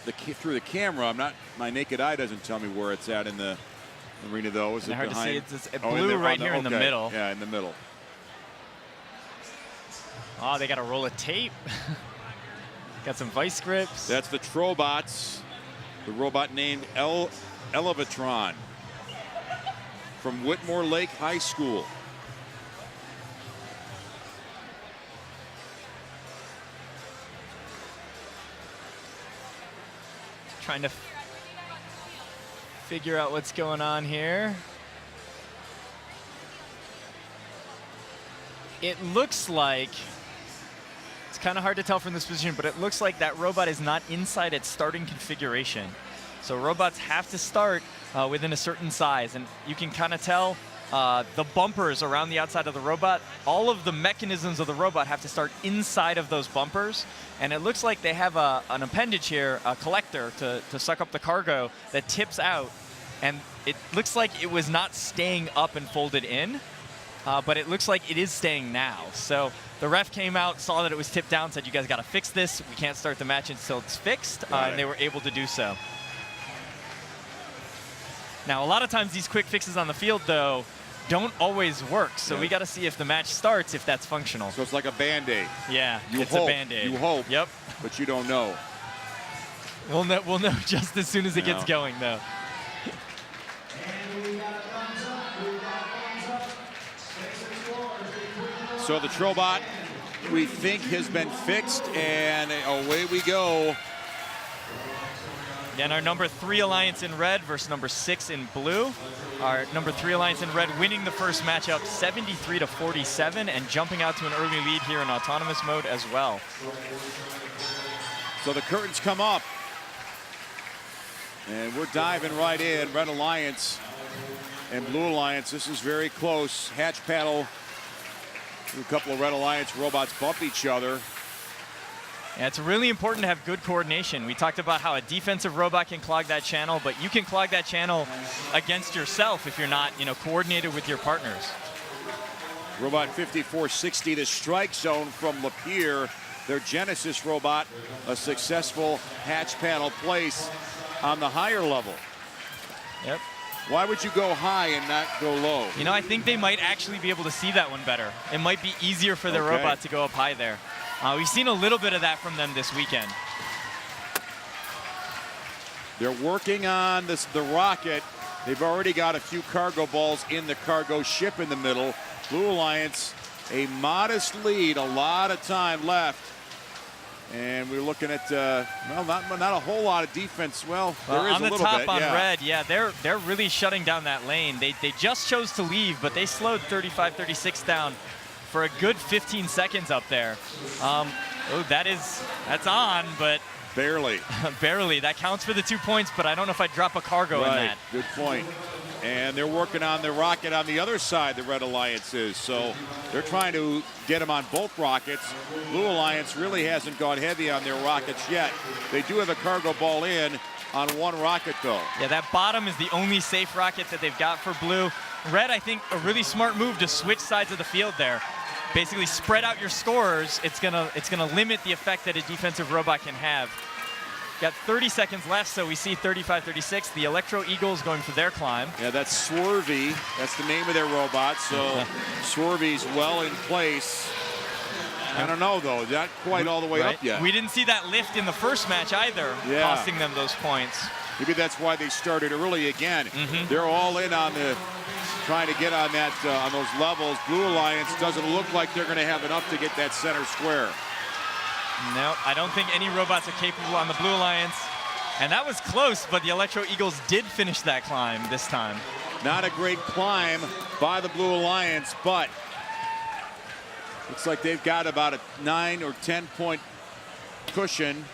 through the camera. I'm not, my naked eye doesn't tell me where it's at in the arena, though. Is it
hard
behind?
to see. It's blue right here in the middle.
Yeah, in the middle.
Oh, they got a roll of tape. Got some vice grips.
That's the Trobots. The robot named Elevatron from Whitmore Lake High School.
Trying to figure out what's going on here. It looks like, it's kind of hard to tell from this position, but it looks like that robot is not inside its starting configuration. So robots have to start within a certain size, and you can kind of tell the bumpers around the outside of the robot, all of the mechanisms of the robot have to start inside of those bumpers, and it looks like they have an appendage here, a collector to suck up the cargo that tips out, and it looks like it was not staying up and folded in, but it looks like it is staying now. So the ref came out, saw that it was tipped down, said, you guys got to fix this. We can't start the match until it's fixed, and they were able to do so. Now, a lot of times these quick fixes on the field, though, don't always work. So we got to see if the match starts, if that's functional.
So it's like a Band-Aid.
Yeah, it's
hope,
a Band-Aid.
You hope.
Yep.
But you don't know.
We'll know just as soon as it gets going, though.
So the Trobot, we think, has been fixed, and away we go.
And our number 3 alliance in red versus number 6 in blue. Our number 3 alliance in red winning the first matchup 73-47 and jumping out to an early lead here in autonomous mode as well.
So the curtains come up. And we're diving right in. Red Alliance and Blue Alliance. This is very close. Hatch panel. A couple of Red Alliance robots bump each other.
Yeah, it's really important to have good coordination. We talked about how a defensive robot can clog that channel, but you can clog that channel against yourself if you're not, coordinated with your partners.
Robot 5460 to strike zone from Lapeer. Their Genesis robot, a successful hatch panel place on the higher level.
Yep.
Why would you go high and not go low?
I think they might actually be able to see that one better. It might be easier for the robot to go up high there. We've seen a little bit of that from them this weekend.
They're working on the rocket. They've already got a few cargo balls in the cargo ship in the middle. Blue Alliance, a modest lead, a lot of time left. And we're looking at, well, not a whole lot of defense. Well, there is
on
a
the
little
top
bit,
on
yeah.
red, yeah, they're really shutting down that lane. They just chose to leave, but they slowed 35-36 down for a good 15 seconds up there. That's on, but
barely.
Barely. That counts for the 2 points, but I don't know if I'd drop a cargo in that.
Good point. And they're working on the rocket on the other side, the Red Alliance is. So they're trying to get them on both rockets. Blue Alliance really hasn't gone heavy on their rockets yet. They do have a cargo ball in on one rocket, though.
Yeah, that bottom is the only safe rocket that they've got for Blue. Red, I think, a really smart move to switch sides of the field there. Basically spread out your scorers. It's gonna limit the effect that a defensive robot can have. Got 30 seconds left, so we see 35-36. The Electro Eagles going for their climb.
Yeah, that's Swervy. That's the name of their robot. So Swervy's well in place. I don't know, though. Not quite all the way up yet.
We didn't see that lift in the first match either, costing them those points.
Maybe that's why they started early again. They're all in on the trying to get on that on those levels. Blue Alliance doesn't look like they're going to have enough to get that center square.
No, I don't think any robots are capable on the Blue Alliance. And that was close, but the Electro Eagles did finish that climb this time.
Not a great climb by the Blue Alliance, but looks like they've got about a 9 or 10 point cushion,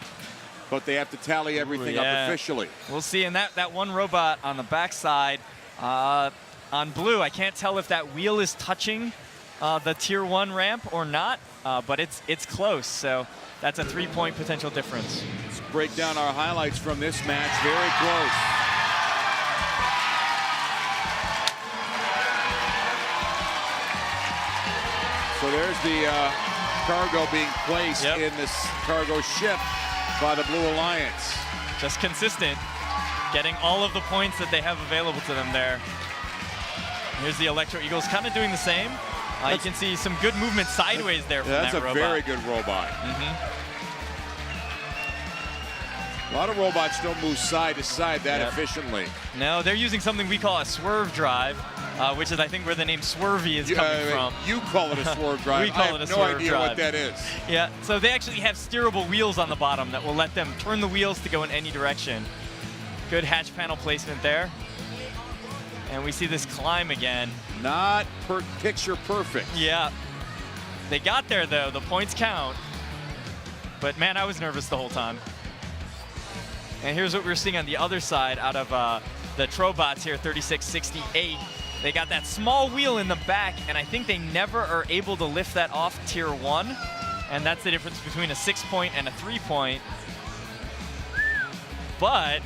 but they have to tally everything up officially.
We'll see. And that one robot on the backside on Blue, I can't tell if that wheel is touching the tier 1 ramp or not, but it's close. So that's a 3-point potential difference.
Let's break down our highlights from this match. Very close. So there's the cargo being placed in this cargo ship by the Blue Alliance.
Just consistent, getting all of the points that they have available to them there. Here's the Electro Eagles kind of doing the same. You can see some good movement sideways there from that robot.
That's a very good robot. A lot of robots don't move side to side that efficiently.
No, they're using something we call a swerve drive, which is, I think, where the name Swervy is coming from.
You call it a swerve drive.
We call it a swerve drive.
I have no idea what that is.
Yeah, so they actually have steerable wheels on the bottom that will let them turn the wheels to go in any direction. Good hatch panel placement there. And we see this climb again.
Not picture perfect.
Yeah. They got there, though. The points count. But, man, I was nervous the whole time. And here's what we're seeing on the other side out of the Trobots here, 36-68. They got that small wheel in the back, and I think they never are able to lift that off tier 1. And that's the difference between a 6-point and a 3-point. But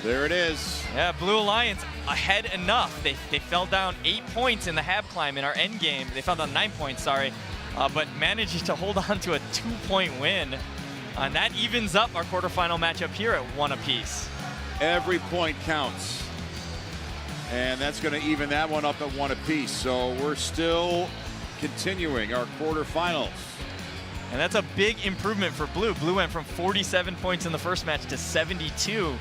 there it is.
Yeah, Blue Alliance ahead enough. They fell down 8 points in the hab climb in our end game. They fell down 9 points, sorry, but managed to hold on to a 2-point win. And that evens up our quarterfinal matchup here at 1 apiece.
Every point counts. And that's going to even that one up at 1 apiece. So we're still continuing our quarterfinals.
And that's a big improvement for Blue. Blue went from 47 points in the first match to 72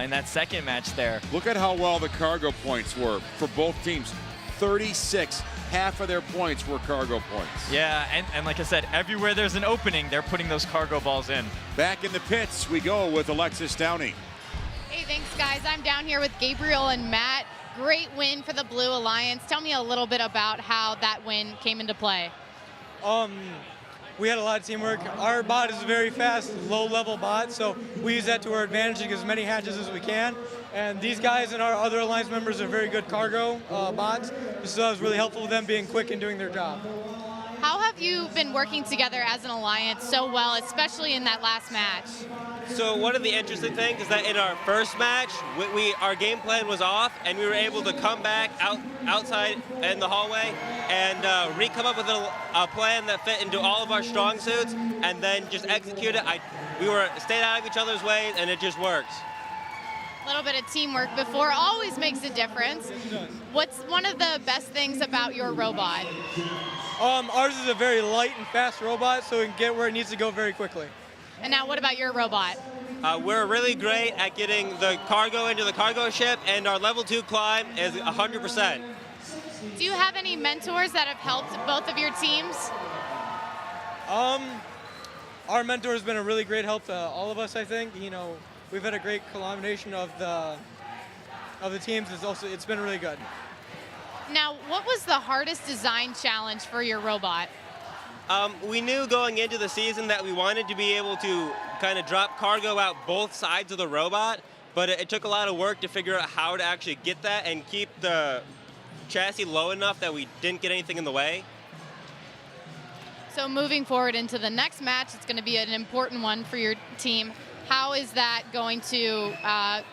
in that second match there.
Look at how well the cargo points were for both teams. 36. Half of their points were cargo points.
Yeah, and like I said, everywhere there's an opening, they're putting those cargo balls in.
Back in the pits, we go with Alexis Downey.
Hey, thanks, guys. I'm down here with Gabriel and Matt. Great win for the Blue Alliance. Tell me a little bit about how that win came into play.
We had a lot of teamwork. Our bot is a very fast, low-level bot, so we use that to our advantage to get as many hatches as we can. And these guys and our other Alliance members are very good cargo bots, so that was really helpful with them being quick and doing their job.
How have you been working together as an Alliance so well, especially in that last match?
So one of the interesting things is that in our first match, our game plan was off, and we were able to come back outside in the hallway and re-come up with a plan that fit into all of our strong suits, and then just execute it. We were staying out of each other's ways, and it just worked.
A little bit of teamwork before always makes a difference. What's one of the best things about your robot?
Ours is a very light and fast robot, so it can get where it needs to go very quickly.
And now what about your robot?
We're really great at getting the cargo into the cargo ship, and our level 2 climb is 100%.
Do you have any mentors that have helped both of your teams?
Our mentor has been a really great help to all of us, I think. You know, we've had a great combination of the teams. It's been really good.
Now, what was the hardest design challenge for your robot?
We knew going into the season that we wanted to be able to kind of drop cargo out both sides of the robot, but it took a lot of work to figure out how to actually get that and keep the chassis low enough that we didn't get anything in the way.
So moving forward into the next match, it's going to be an important one for your team. How is that going to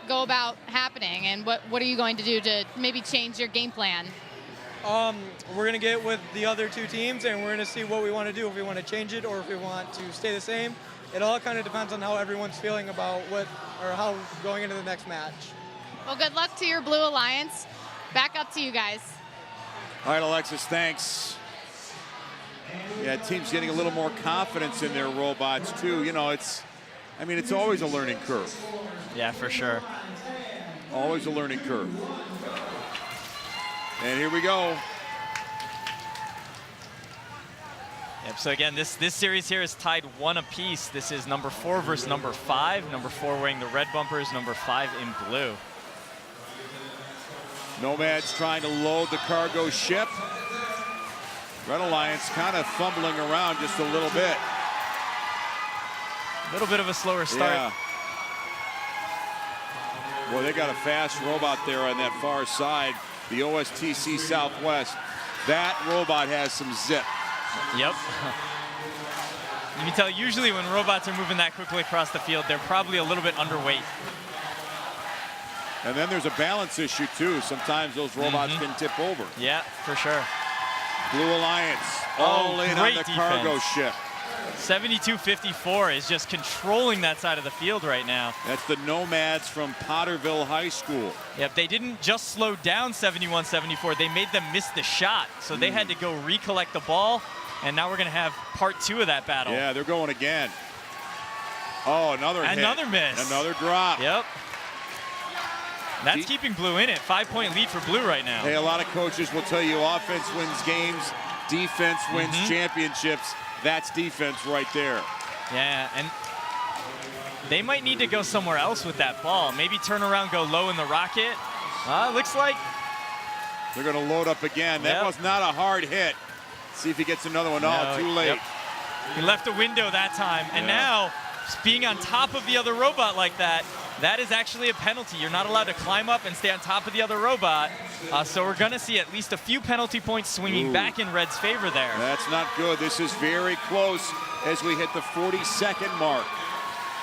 go about happening, and what are you going to do to maybe change your game plan?
We're going to get with the other two teams, and we're going to see what we want to do, if we want to change it or if we want to stay the same. It all kind of depends on how everyone's feeling about how going into the next match.
Well, good luck to your Blue Alliance. Back up to you guys.
All right, Alexis, thanks. Yeah, team's getting a little more confidence in their robots too. You know, it's always a learning curve.
Yeah, for sure.
Always a learning curve. And here we go.
Yep, so again, this series here is tied 1 apiece. This is number 4 versus number 5. Number 4 wearing the red bumpers, number 5 in blue.
Nomads trying to load the cargo ship. Red Alliance kind of fumbling around just a little bit.
A little bit of a slower start.
Yeah. Well, they got a fast robot there on that far side. The OSTC Southwest. That robot has some zip.
Yep. You can tell usually when robots are moving that quickly across the field, they're probably a little bit underweight.
And then there's a balance issue too. Sometimes those robots can tip over.
Yeah, for sure.
Blue Alliance all in on the cargo ship.
72-54 is just controlling that side of the field right now.
That's the Nomads from Potterville High School.
Yep, they didn't just slow down 71-74, they made them miss the shot. So they had to go recollect the ball, and now we're going to have part 2 of that battle.
Yeah, they're going again. Oh, another hit.
Another miss.
Another drop.
Yep. That's keeping blue in it. 5-point lead for blue right now.
Hey, a lot of coaches will tell you offense wins games, defense wins championships. That's defense right there.
Yeah, and they might need to go somewhere else with that ball. Maybe turn around, go low in the rocket. Looks like
they're going to load up again. That was not a hard hit. See if he gets another one. No, too late.
Yep. He left a window that time. And now, being on top of the other robot like that, that is actually a penalty. You're not allowed to climb up and stay on top of the other robot. So we're going to see at least a few penalty points swinging back in Red's favor there.
That's not good. This is very close as we hit the 40-second mark.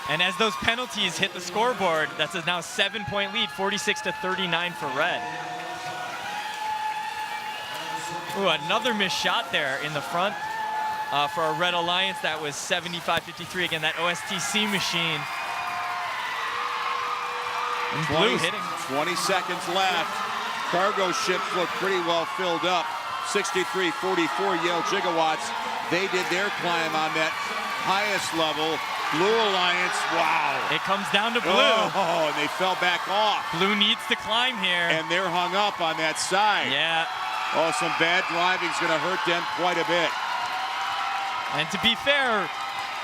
And as those penalties hit the scoreboard, that's a now 7-point lead, 46-39 for Red. Ooh, another missed shot there in the front for our Red Alliance. That was 75-53. Again, that OSTC machine. And blue hitting.
20 seconds left. Cargo ships look pretty well filled up. 63-44 Yale Gigawatts. They did their climb on that highest level. Blue Alliance, wow.
It comes down to blue.
Oh, and they fell back off.
Blue needs to climb here.
And they're hung up on that side.
Yeah.
Oh, some bad driving's going to hurt them quite a bit.
And to be fair,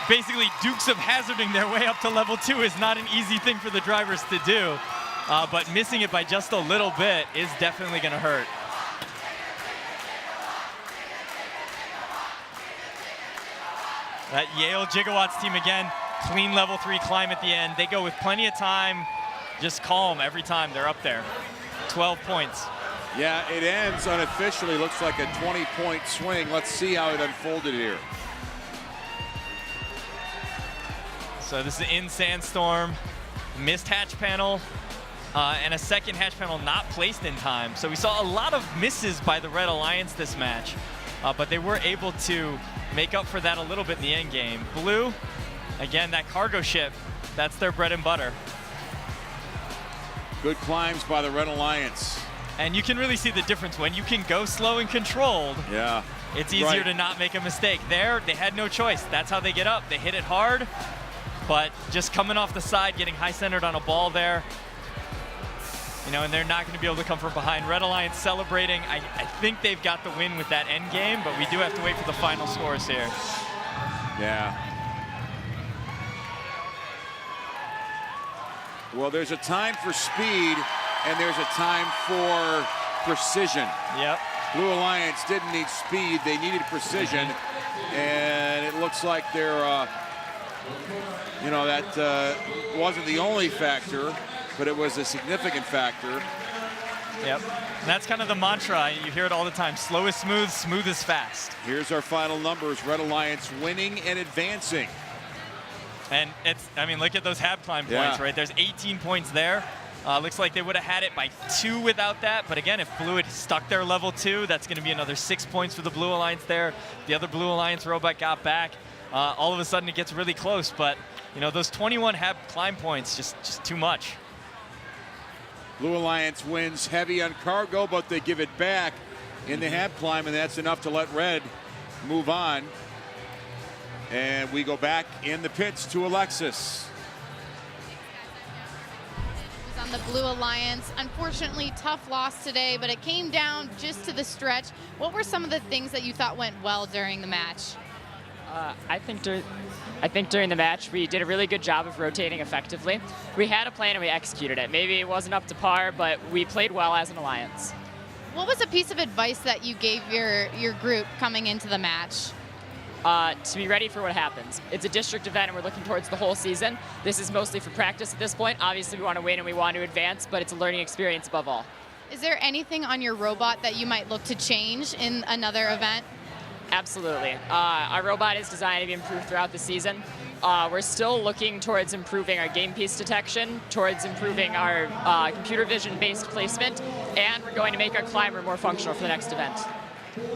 basically Dukes of Hazarding their way up to level 2 is not an easy thing for the drivers to do. But missing it by just a little bit is definitely going to hurt. That Yale Gigawatts team again, clean level 3 climb at the end. They go with plenty of time, just calm every time they're up there. 12 points.
Yeah, it ends unofficially. Looks like a 20-point swing. Let's see how it unfolded here.
So this is in Sandstorm, missed hatch panel, and a second hatch panel not placed in time. So we saw a lot of misses by the Red Alliance this match, but they were able to make up for that a little bit in the end game. Blue, again, that cargo ship, that's their bread and butter.
Good climbs by the Red Alliance.
And you can really see the difference when you can go slow and controlled.
Yeah.
It's easier to not make a mistake. There, they had no choice. That's how they get up. They hit it hard, but just coming off the side, getting high-centered on a ball there, you know, and they're not going to be able to come from behind. Red Alliance celebrating. I think they've got the win with that end game, but we do have to wait for the final scores here.
Yeah. Well, there's a time for speed, and there's a time for precision.
Yep.
Blue Alliance didn't need speed, they needed precision, and it looks like they're, you know, that wasn't the only factor. but it was a significant factor.
Yep. And that's kind of the mantra. You hear it all the time. Slow is smooth, smooth is fast.
Here's our final numbers. Red Alliance winning and advancing.
And it's, I mean, look at those hab climb points, right? There's 18 points there. Looks like they would have had it by 2 without that. But again, if Blue had stuck their level 2, that's going to be another 6 points for the Blue Alliance there. The other Blue Alliance robot got back. All of a sudden, it gets really close. But, you know, those 21 hab climb points, just too much.
Blue Alliance wins heavy on cargo, but they give it back in the hab climb, and that's enough to let Red move on. And we go back in the pits to Alexis.
On the Blue Alliance. Unfortunately, tough loss today, but it came down just to the stretch. What were some of the things that you thought went well during the match?
I think during the match, we did a really good job of rotating effectively. We had a plan and we executed it. Maybe it wasn't up to par, but we played well as an alliance.
What was a piece of advice that you gave your group coming into the match?
To be ready for what happens. It's a district event and we're looking towards the whole season. This is mostly for practice at this point. Obviously we want to win and we want to advance, but it's a learning experience above all.
Is there anything on your robot that you might look to change in another event?
Absolutely. Our robot is designed to be improved throughout the season. We're still looking towards improving our game piece detection, towards improving our computer vision-based placement, and we're going to make our climber more functional for the next event.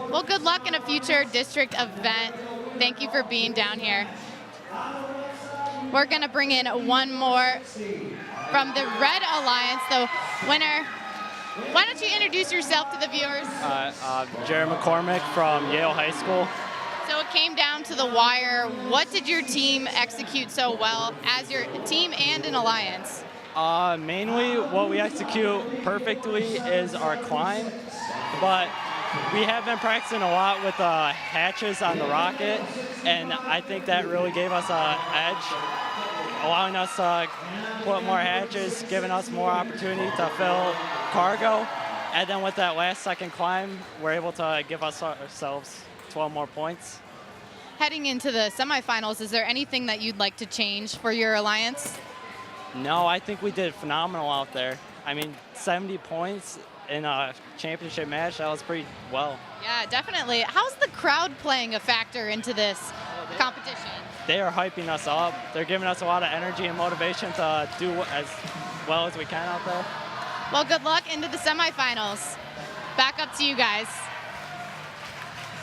Well, good luck in a future district event. Thank you for being down here. We're going to bring in one more from the Red Alliance, the winner. Why don't you introduce yourself to the viewers?
Jared McCormick from Yale High School.
So it came down to the wire. What did your team execute so well as your team and an alliance?
Mainly what we execute perfectly is our climb, but we have been practicing a lot with hatches on the rocket, and I think that really gave us an edge, allowing us to put more hatches, giving us more opportunity to fill cargo, and then with that last second climb, we're able to give ourselves 12 more points.
Heading into the semifinals, is there anything that you'd like to change for your alliance?
No, I think we did phenomenal out there. I mean, 70 points in a championship match, that was pretty well.
Yeah, definitely. How's the crowd playing a factor into this competition?
They are hyping us up. They're giving us a lot of energy and motivation to do as well as we can out there.
Well, good luck into the semifinals. Back up to you guys.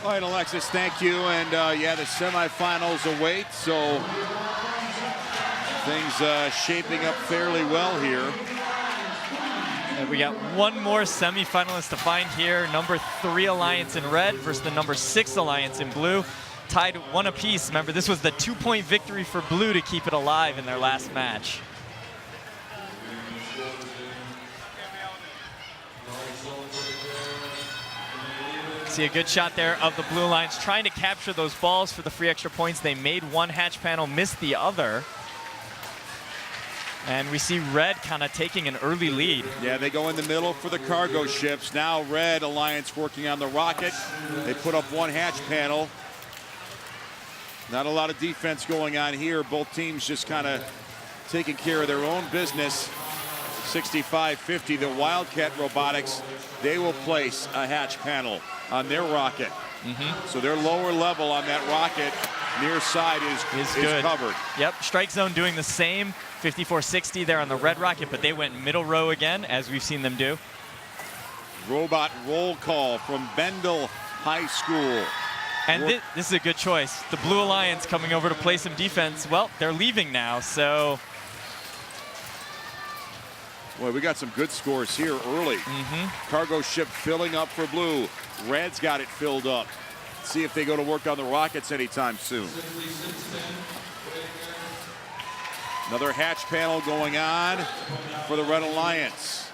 All right, Alexis, thank you. And yeah, the semifinals await, so things shaping up fairly well here.
And we got one more semifinalist to find here. Number 3 Alliance in red versus the number 6 Alliance in blue. Tied 1 apiece. Remember, this was the 2-point victory for blue to keep it alive in their last match. See a good shot there of the Blue Alliance trying to capture those balls for the free extra points. They made one hatch panel, missed the other. And we see Red kind of taking an early lead.
Yeah, they go in the middle for the cargo ships. Now Red Alliance working on the rocket. They put up one hatch panel. Not a lot of defense going on here. Both teams just kind of taking care of their own business. 65-50, the Wildcat Robotics, they will place a hatch panel on their rocket. So their lower level on that rocket, near side is covered.
Yep, Strike Zone doing the same. 54-60 there on the red rocket, but they went middle row again, as we've seen them do.
Robot roll call from Bendel High School.
And this is a good choice. The Blue Alliance coming over to play some defense. Well, they're leaving now, so.
Boy, we got some good scores here early. Cargo ship filling up for blue. Red's got it filled up. Let's see if they go to work on the rockets anytime soon. Another hatch panel going on for the Red Alliance.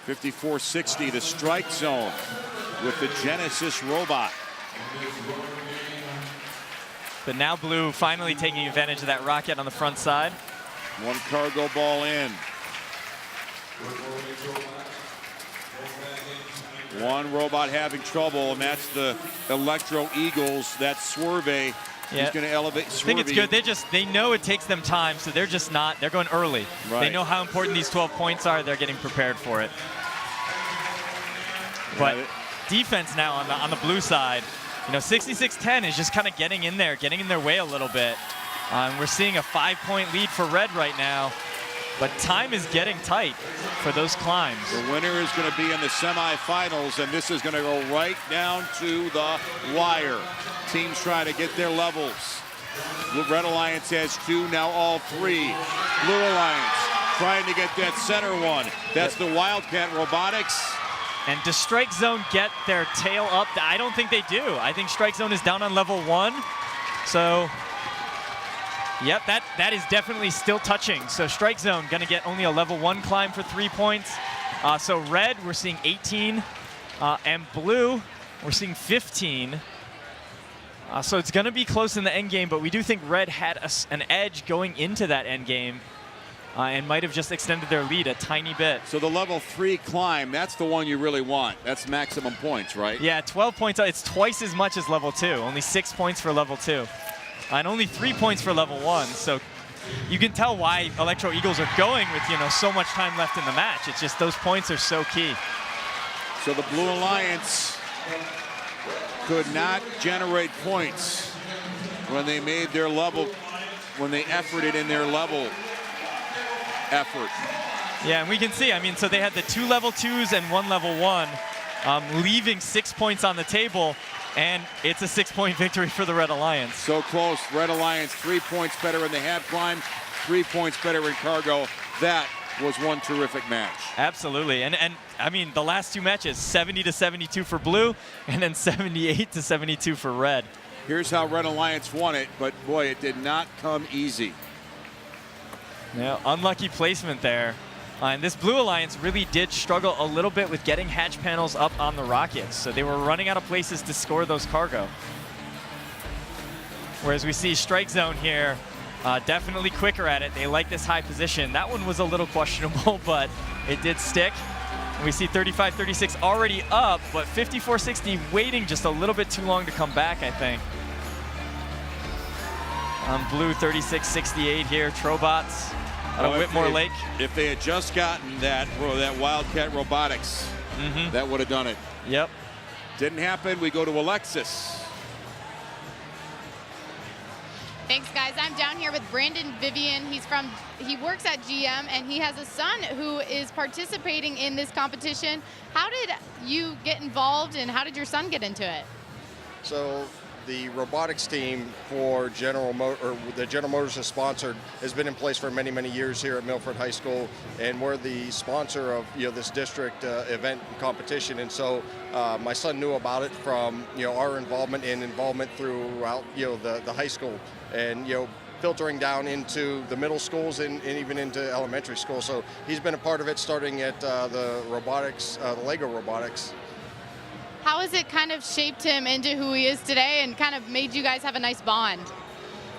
54-60, the Strike Zone with the Genesis robot.
But now blue finally taking advantage of that rocket on the front side.
One cargo ball in. One robot having trouble, and that's the Electro Eagles. That's Swerve. He's going to elevate Swerve.
I think it's good. They know it takes them time, so they're just not. They're going early.
Right.
They know how important these 12 points are. They're getting prepared for it. But defense now on the blue side, 66-10 is just kind of getting in there, getting in their way a little bit. We're seeing a 5-point lead for red right now, but time is getting tight for those climbs.
The winner is going to be in the semifinals, and this is going to go right down to the wire. Teams trying to get their levels. Red Alliance has 2, now all 3. Blue Alliance trying to get that center one. That's the Wildcat Robotics.
And does Strike Zone get their tail up? I don't think they do. I think Strike Zone is down on level 1. So, yep, that is definitely still touching. So Strike Zone going to get only a level 1 climb for 3 points. So red, we're seeing 18. And blue, we're seeing 15. So it's going to be close in the end game, but we do think red had an edge going into that end game. And might have just extended their lead a tiny bit.
So the level 3 climb, that's the one you really want. That's maximum points, right?
Yeah, 12 points. It's twice as much as level 2. Only 6 points for level 2. And only 3 points for level 1. So you can tell why Electro Eagles are going with, so much time left in the match. It's just those points are so key.
So the Blue Alliance could not generate points when they made their level, when they efforted in their level effort.
Yeah, and we can see, so they had the 2 level 2s and 1 level 1, leaving 6 points on the table, and it's a 6-point victory for the Red Alliance.
So close. Red Alliance 3 points better in the half climb, 3 points better in cargo. That was one terrific match.
Absolutely, and the last 2 matches, 70-72 for blue, and then 78-72 for red.
Here's how Red Alliance won it, but boy, it did not come easy.
Yeah, unlucky placement there. And this Blue Alliance really did struggle a little bit with getting hatch panels up on the rockets. So they were running out of places to score those cargo. Whereas we see Strike Zone here, definitely quicker at it. They like this high position. That one was a little questionable, but it did stick. We see 35-36 already up, but 54-60 waiting just a little bit too long to come back, I think. Blue 36-68 here, Trobots out of Whitmore Lake.
If they had just gotten that Wildcat Robotics, that would have done it.
Yep.
Didn't happen. We go to Alexis.
Thanks, guys. I'm down here with Brandon Vivian. He works at GM, and he has a son who is participating in this competition. How did you get involved, and how did your son get into it?
So the robotics team for the General Motors has sponsored has been in place for many, many years here at Milford High School, and we're the sponsor of this district event and competition. And so my son knew about it from our involvement throughout the high school, and filtering down into the middle schools and even into elementary school. So he's been a part of it, starting at the Lego Robotics.
How has it kind of shaped him into who he is today and kind of made you guys have a nice bond?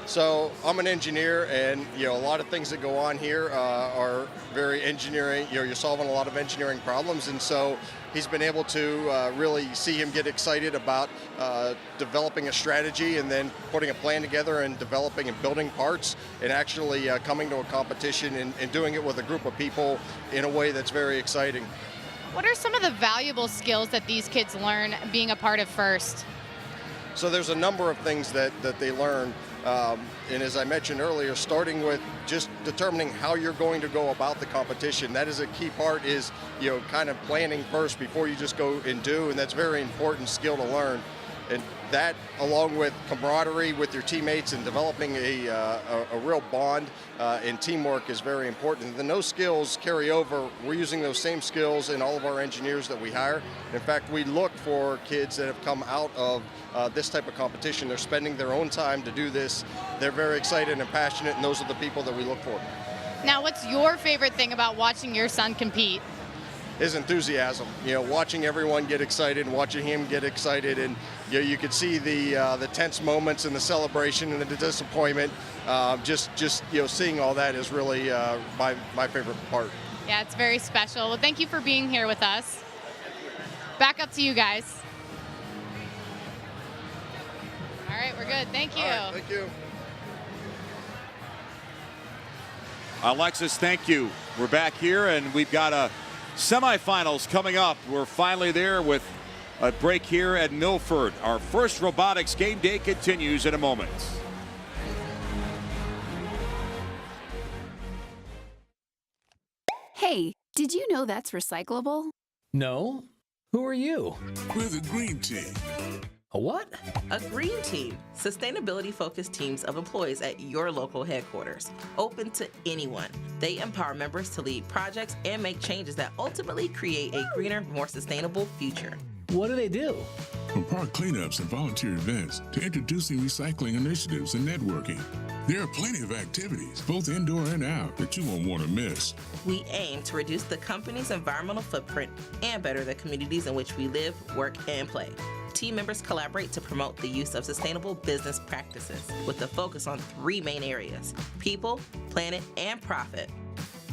So I'm an engineer, and a lot of things that go on here are very engineering. You're solving a lot of engineering problems, and so he's been able to really see him get excited about developing a strategy and then putting a plan together and developing and building parts and actually coming to a competition and doing it with a group of people in a way that's very exciting.
What are some of the valuable skills that these kids learn being a part of FIRST?
So there's a number of things that they learn. And as I mentioned earlier, starting with just determining how you're going to go about the competition. That is a key part, is kind of planning first before you just go and do, and that's a very important skill to learn. And that, along with camaraderie with your teammates and developing a real bond and teamwork, is very important. And then those skills carry over. We're using those same skills in all of our engineers that we hire. In fact, we look for kids that have come out of this type of competition. They're spending their own time to do this. They're very excited and passionate, and those are the people that we look for.
Now, what's your favorite thing about watching your son compete?
His enthusiasm, watching everyone get excited, watching him get excited, and you could see the tense moments and the celebration and the disappointment. Just seeing all that is really my favorite part.
Yeah, it's very special. Well, thank you for being here with us. Back up to you guys. All right, we're good. Thank you.
All right, thank you.
Alexis, thank you. We're back here, and we've got a semifinals coming up. We're finally there with a break here at Milford. Our first Robotics Game Day continues in a moment.
Hey, did you know that's recyclable?
No? Who are you?
We're the Green Team.
A what?
A green team, sustainability-focused teams of employees at your local headquarters, open to anyone. They empower members to lead projects and make changes that ultimately create a greener, more sustainable future.
What do they do?
From park cleanups and volunteer events to introducing recycling initiatives and networking, there are plenty of activities, both indoor and out, that you won't want to miss.
We aim to reduce the company's environmental footprint and better the communities in which we live, work, and play. Team members collaborate to promote the use of sustainable business practices with a focus on 3 main areas: people, planet, and profit.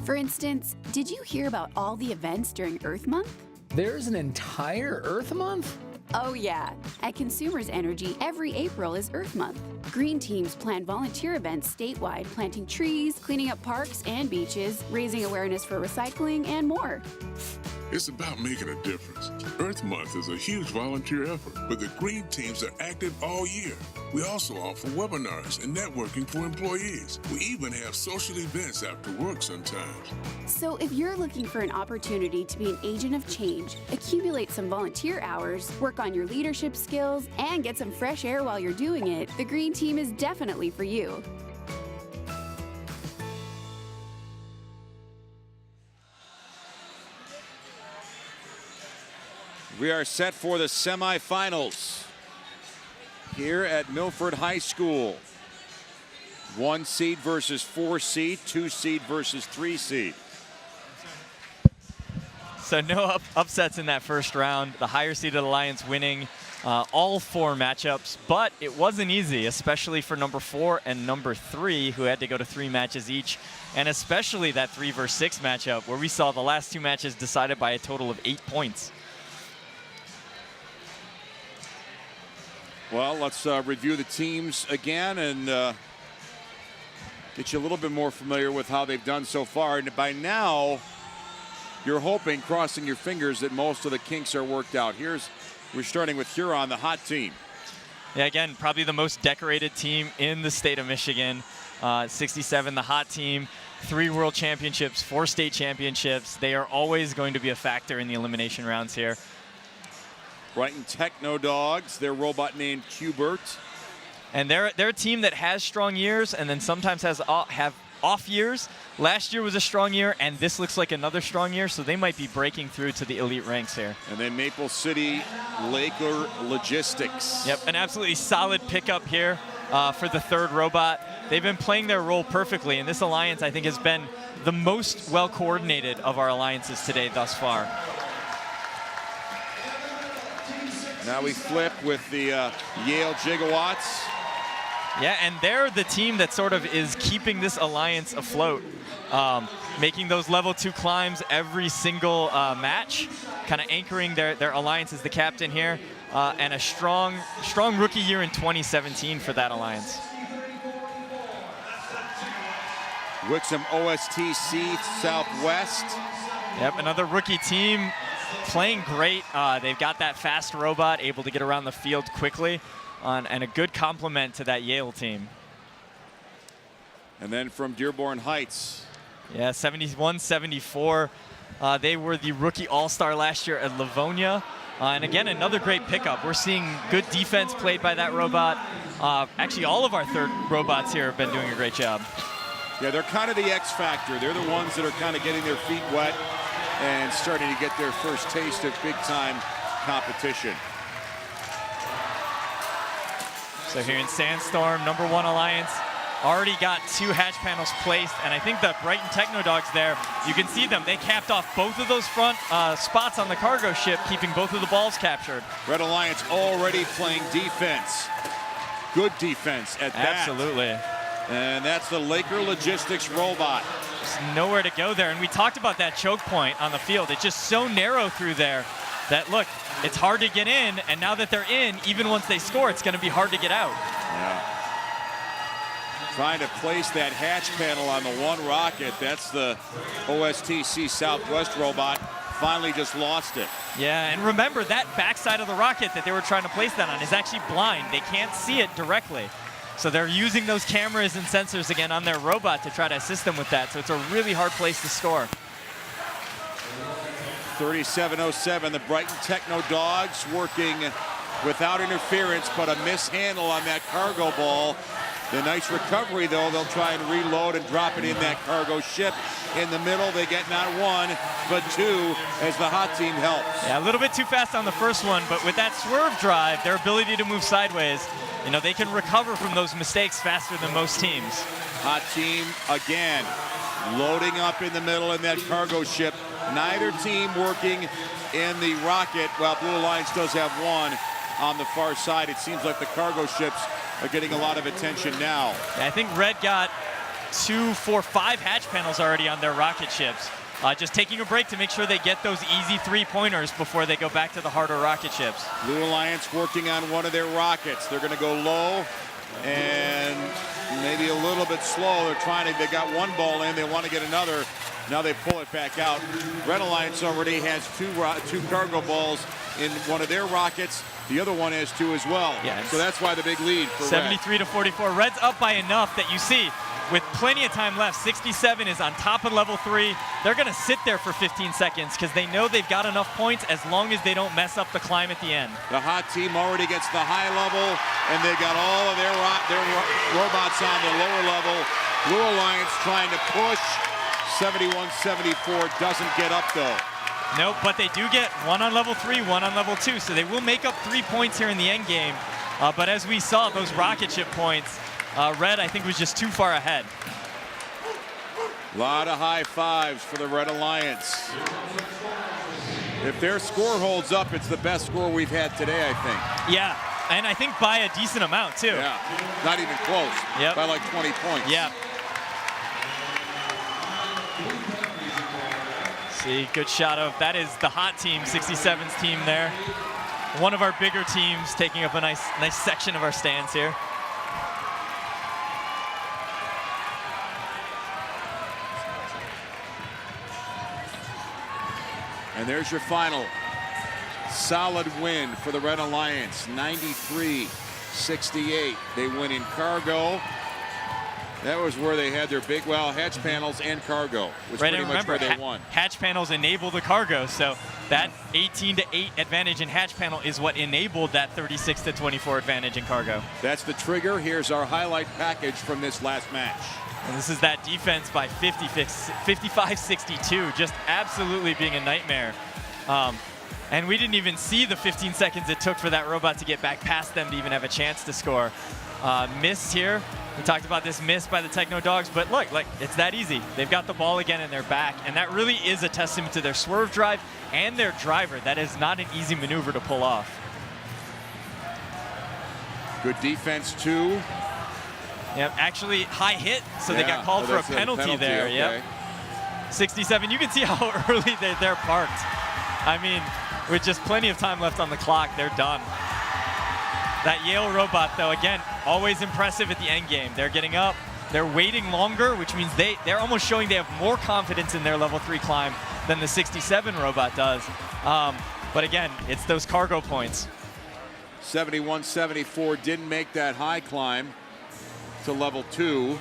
For instance, did you hear about all the events during Earth Month?
There's an entire Earth Month?
Oh yeah, at Consumers Energy, every April is Earth Month. Green teams plan volunteer events statewide, planting trees, cleaning up parks and beaches, raising awareness for recycling, and more.
It's about making a difference. Earth Month is a huge volunteer effort, but the Green Teams are active all year. We also offer webinars and networking for employees. We even have social events after work sometimes.
So if you're looking for an opportunity to be an agent of change, accumulate some volunteer hours, work on your leadership skills, and get some fresh air while you're doing it, the Green Team is definitely for you.
We are set for the semifinals here at Milford High School. 1 seed versus 4 seed, 2 seed versus 3 seed.
So no upsets in that first round. The higher seeded Alliance winning all 4 matchups, but it wasn't easy, especially for number 4 and number 3, who had to go to 3 matches each, and especially that 3 versus 6 matchup, where we saw the last 2 matches decided by a total of 8 points.
Well, let's review the teams again and get you a little bit more familiar with how they've done so far. And by now, you're hoping, crossing your fingers, that most of the kinks are worked out. We're starting with Huron, the hot team.
Yeah, again, probably the most decorated team in the state of Michigan. 67, the hot team, 3 world championships, 4 state championships. They are always going to be a factor in the elimination rounds here.
Brighton Techno Dogs, their robot named Qbert.
And they're a team that has strong years and then sometimes have off years. Last year was a strong year, and this looks like another strong year, so they might be breaking through to the elite ranks here.
And then Maple City Laker Logistics.
Yep, an absolutely solid pickup here for the 3rd robot. They've been playing their role perfectly, and this alliance, I think, has been the most well-coordinated of our alliances today thus far.
Now we flip with the Yale Gigawatts.
Yeah, and they're the team that sort of is keeping this alliance afloat, making those level 2 climbs every single match, kind of anchoring their alliance as the captain here, and a strong rookie year in 2017 for that alliance.
Wixom OSTC Southwest.
Yep, another rookie team playing great. They've got that fast robot, able to get around the field quickly, and a good complement to that Yale team.
And then from Dearborn Heights.
Yeah, 71-74. They were the rookie all-star last year at Livonia. And again, another great pickup. We're seeing good defense played by that robot. Actually, all of our 3rd robots here have been doing a great job.
Yeah, they're kind of the X factor. They're the ones that are kind of getting their feet wet and starting to get their first taste of big-time competition.
So here in Sandstorm, number 1 alliance already got 2 hatch panels placed, and I think the Brighton Techno Dogs there, you can see them. They capped off both of those front spots on the cargo ship, keeping both of the balls captured.
Red Alliance already playing defense. Good defense at that.
Absolutely.
And that's the Laker Logistics robot.
Just nowhere to go there, and we talked about that choke point on the field. It's just so narrow through there that, look, it's hard to get in, and now that they're in, even once they score, it's going to be hard to get out.
Yeah. Trying to place that hatch panel on the one rocket. That's the OSTC Southwest robot. Finally just lost it.
Yeah, and remember, that backside of the rocket that they were trying to place that on is actually blind. They can't see it directly. So they're using those cameras and sensors again on their robot to try to assist them with that. So it's a really hard place to score.
37-07, the Brighton Techno Dogs working without interference, but a mishandle on that cargo ball. The nice recovery, though, they'll try and reload and drop it in that cargo ship. In the middle, they get not one, but two as the hot team helps.
Yeah, a little bit too fast on the first one, but with that swerve drive, their ability to move sideways, you know, they can recover from those mistakes faster than most teams.
Hot team, again, loading up in the middle in that cargo ship. Neither team working in the rocket, while Blue Alliance does have one on the far side. It seems like the cargo ships are getting a lot of attention now.
Yeah, I think Red got 2, 4, 5 hatch panels already on their rocket ships. Just taking a break to make sure they get those easy 3-pointers before they go back to the harder rocket ships.
Blue Alliance working on one of their rockets. They're going to go low and maybe a little bit slow. They got one ball in, they want to get another. Now they pull it back out. Red Alliance already has two cargo balls in one of their rockets. The other one has 2 as well.
Yeah,
so that's why the big lead for
73-44. Red's up by enough that you see, with plenty of time left, 67 is on top of level 3. They're going to sit there for 15 seconds because they know they've got enough points as long as they don't mess up the climb at the end.
The hot team already gets the high level, and they've got all of their robots on the lower level. Blue Alliance trying to push. 71-74 doesn't get up, though.
Nope, but they do get one on level 3, one on level 2, so they will make up 3 points here in the end game. But as we saw, those rocket ship points, Red, I think, was just too far ahead.
A lot of high fives for the Red Alliance. If their score holds up, it's the best score we've had today, I think.
Yeah, and I think by a decent amount, too.
Yeah, not even close.
Yep.
By like 20 points.
Yeah. See, good shot of, that is the hot team, 67's team there. One of our bigger teams taking up a nice section of our stands here.
And there's your final. Solid win for the Red Alliance, 93-68. They win in cargo. That was where they had their big, hatch panels and cargo was
right,
pretty
and remember,
much where they won.
Hatch panels enable the cargo, so that 18-8 advantage in hatch panel is what enabled that 36-24 advantage in cargo.
That's the trigger. Here's our highlight package from this last match.
And this is that defense by 55-62, just absolutely being a nightmare. And we didn't even see the 15 seconds it took for that robot to get back past them to even have a chance to score. Missed here. We talked about this miss by the Techno Dogs, but look, it's that easy. They've got the ball again in their back, and that really is a testament to their swerve drive and their driver. That is not an easy maneuver to pull off.
Good defense, too.
Yep, actually high hit, so they got called for a penalty there.
Okay.
Yep. 67, you can see how early they're parked. I mean, with just plenty of time left on the clock, they're done. That Yale robot, though, again, always impressive at the end game. They're getting up, they're waiting longer, which means they're almost showing they have more confidence in their level 3 climb than the 67 robot does. But again, it's those cargo points.
71-74 didn't make that high climb to level 2.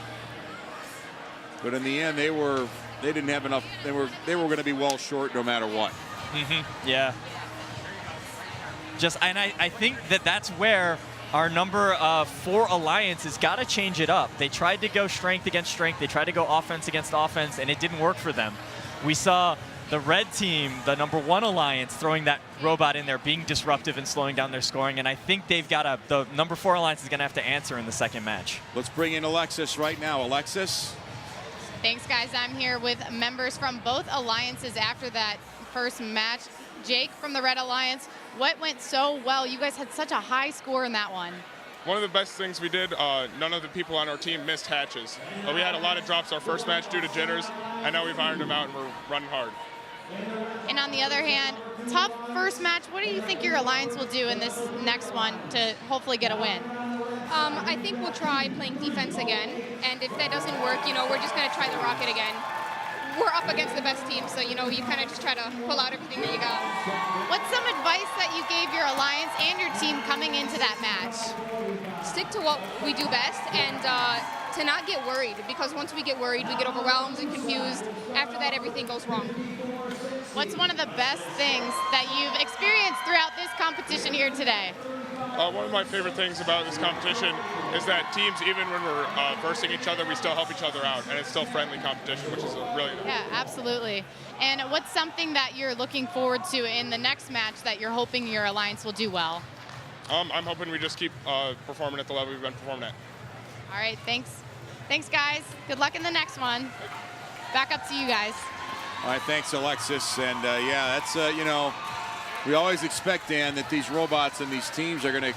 But in the end, they didn't have enough. They were going to be well short no matter what.
Yeah. And I think that's where our number 4 alliance has got to change it up. They tried to go strength against strength. They tried to go offense against offense, and it didn't work for them. We saw the red team, the number 1 alliance, throwing that robot in there, being disruptive and slowing down their scoring, and I think the number 4 alliance is going to have to answer in the second match.
Let's bring in Alexis right now. Alexis?
Thanks, guys. I'm here with members from both alliances after that first match. Jake from the Red Alliance, what went so well? You guys had such a high score in that one.
One of the best things we did, none of the people on our team missed hatches. We had a lot of drops our first match due to jitters, and now we've ironed them out and we're running hard.
And on the other hand, tough first match. What do you think your alliance will do in this next one to hopefully get a win?
I think we'll try playing defense again, and if that doesn't work, we're just going to try the rocket again. We're up against the best team, so you kind of just try to pull out everything that you got.
What's some advice that you gave your alliance and your team coming into that match?
Stick to what we do best, and to not get worried, because once we get worried, we get overwhelmed and confused. After that, everything goes wrong.
What's one of the best things that you've experienced throughout this competition here today?
One of my favorite things about this competition is that teams, even when we're versing each other, we still help each other out, and it's still friendly competition, which is really nice.
Yeah, absolutely. And what's something that you're looking forward to in the next match that you're hoping your alliance will do well?
I'm hoping we just keep performing at the level we've been performing at.
All right, thanks. Thanks, guys. Good luck in the next one. Back up to you guys.
All right, thanks, Alexis. And yeah, that's, we always expect, Dan, that these robots and these teams are going to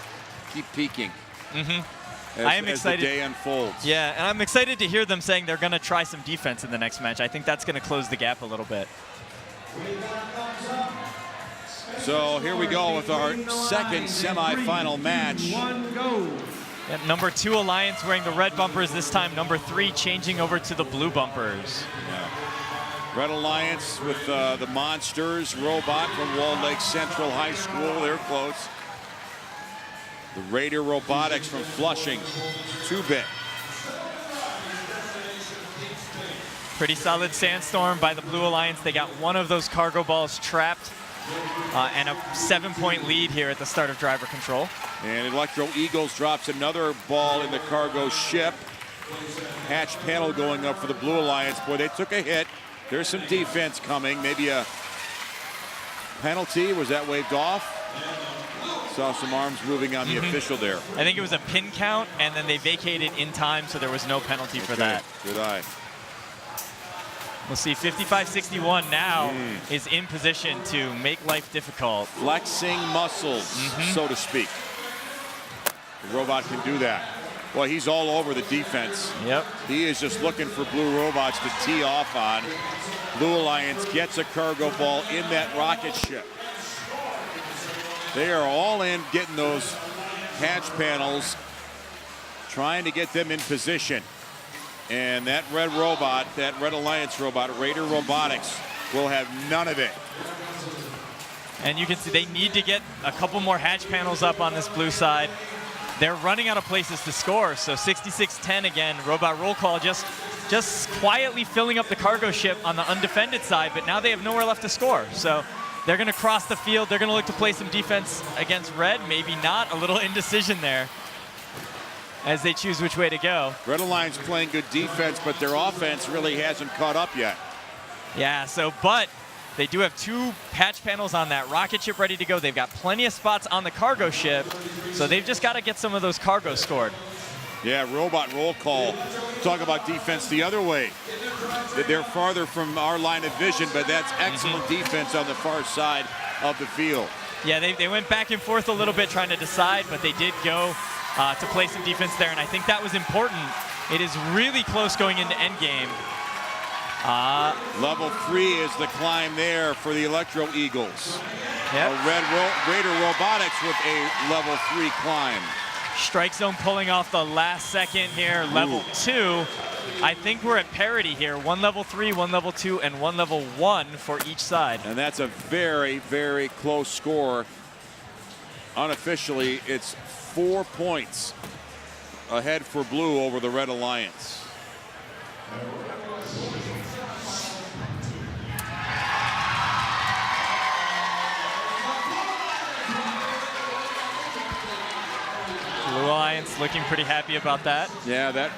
keep peaking.
I am excited.
As the day unfolds.
Yeah, and I'm excited to hear them saying they're going to try some defense in the next match. I think that's going to close the gap a little bit.
So here we go with our second semifinal match.
Yeah, number 2 alliance wearing the red bumpers this time. Number 3 changing over to the blue bumpers.
Yeah. Red Alliance with the Monsters robot from Walled Lake Central High School. They're close. The Raider Robotics from Flushing, 2-bit.
Pretty solid sandstorm by the Blue Alliance. They got one of those cargo balls trapped and a 7-point lead here at the start of driver control.
And Electro Eagles drops another ball in the cargo ship. Hatch panel going up for the Blue Alliance. Boy, they took a hit. There's some defense coming. Maybe a penalty. Was that waved off? Saw some arms moving on the official there.
I think it was a pin count, and then they vacated in time, so there was no penalty for that.
Good eye.
We'll see. 55-61 now is in position to make life difficult.
Flexing muscles, so to speak. The robot can do that. Well, he's all over the defense.
Yep.
He is just looking for blue robots to tee off on. Blue Alliance gets a cargo ball in that rocket ship. They are all in getting those hatch panels, trying to get them in position. And that red robot, that Red Alliance robot, Raider Robotics, will have none of it.
And you can see they need to get a couple more hatch panels up on this blue side. They're running out of places to score, so 66-10 again. Robot roll call just quietly filling up the cargo ship on the undefended side, but now they have nowhere left to score. So they're going to cross the field. They're going to look to play some defense against red. Maybe not. A little indecision there as they choose which way to go.
Red Alliance playing good defense, but their offense really hasn't caught up yet.
Yeah, but they do have 2 patch panels on that rocket ship ready to go. They've got plenty of spots on the cargo ship, so they've just got to get some of those cargoes scored.
Yeah, robot roll call. Talk about defense the other way. They're farther from our line of vision, but that's excellent defense on the far side of the field.
Yeah, they went back and forth a little bit trying to decide, but they did go to play some defense there, and I think that was important. It is really close going into endgame.
Level 3 is the climb there for the Electro Eagles.
Yep.
Raider Robotics with a level 3 climb.
Strike Zone pulling off the last second here. Level 2. I think we're at parity here. 1 level 3, 1 level 2, and 1 level 1 for each side.
And that's a very, very close score. Unofficially, it's 4 points ahead for blue over the Red Alliance.
Blue Alliance looking pretty happy about that.
Yeah, that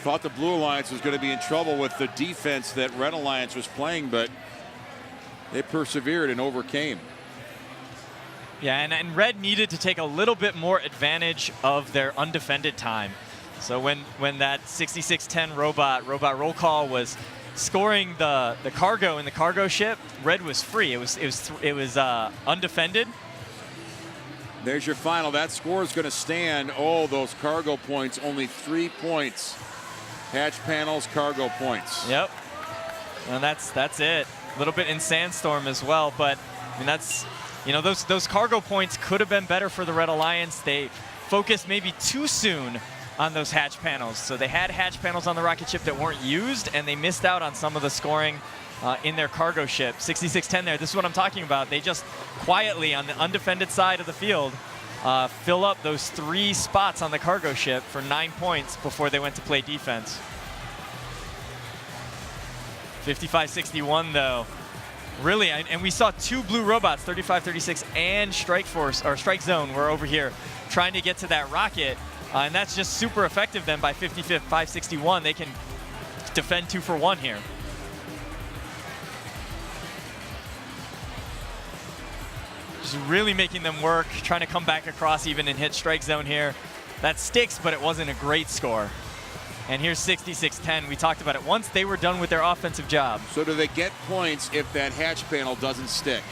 thought the Blue Alliance was going to be in trouble with the defense that Red Alliance was playing, but they persevered and overcame.
Yeah, and Red needed to take a little bit more advantage of their undefended time. So when that 66-10 robot roll call was scoring the cargo in the cargo ship, Red was free. It was undefended.
There's your final. That score is going to stand. Oh, those cargo points, only 3 points. Hatch panels, cargo points.
Yep. And that's it. A little bit in Sandstorm as well, but I mean that's, you know, those cargo points could have been better for the Red Alliance. They focused maybe too soon on those hatch panels. So they had hatch panels on the rocket ship that weren't used, and they missed out on some of the scoring in their cargo ship. 66-10 there. This is what I'm talking about. They just quietly on the undefended side of the field fill up those 3 spots on the cargo ship for 9 points before they went to play defense. 55-61 though. Really, and we saw 2 blue robots, 35-36 and Strike Force, or Strike Zone, were over here trying to get to that rocket. And that's just super effective then by 55-61. They can defend 2 for 1 here. Just really making them work, trying to come back across even and hit Strike Zone here. That sticks, but it wasn't a great score. And here's 66-10. We talked about it. Once they were done with their offensive job.
So do they get points if that hatch panel doesn't stick?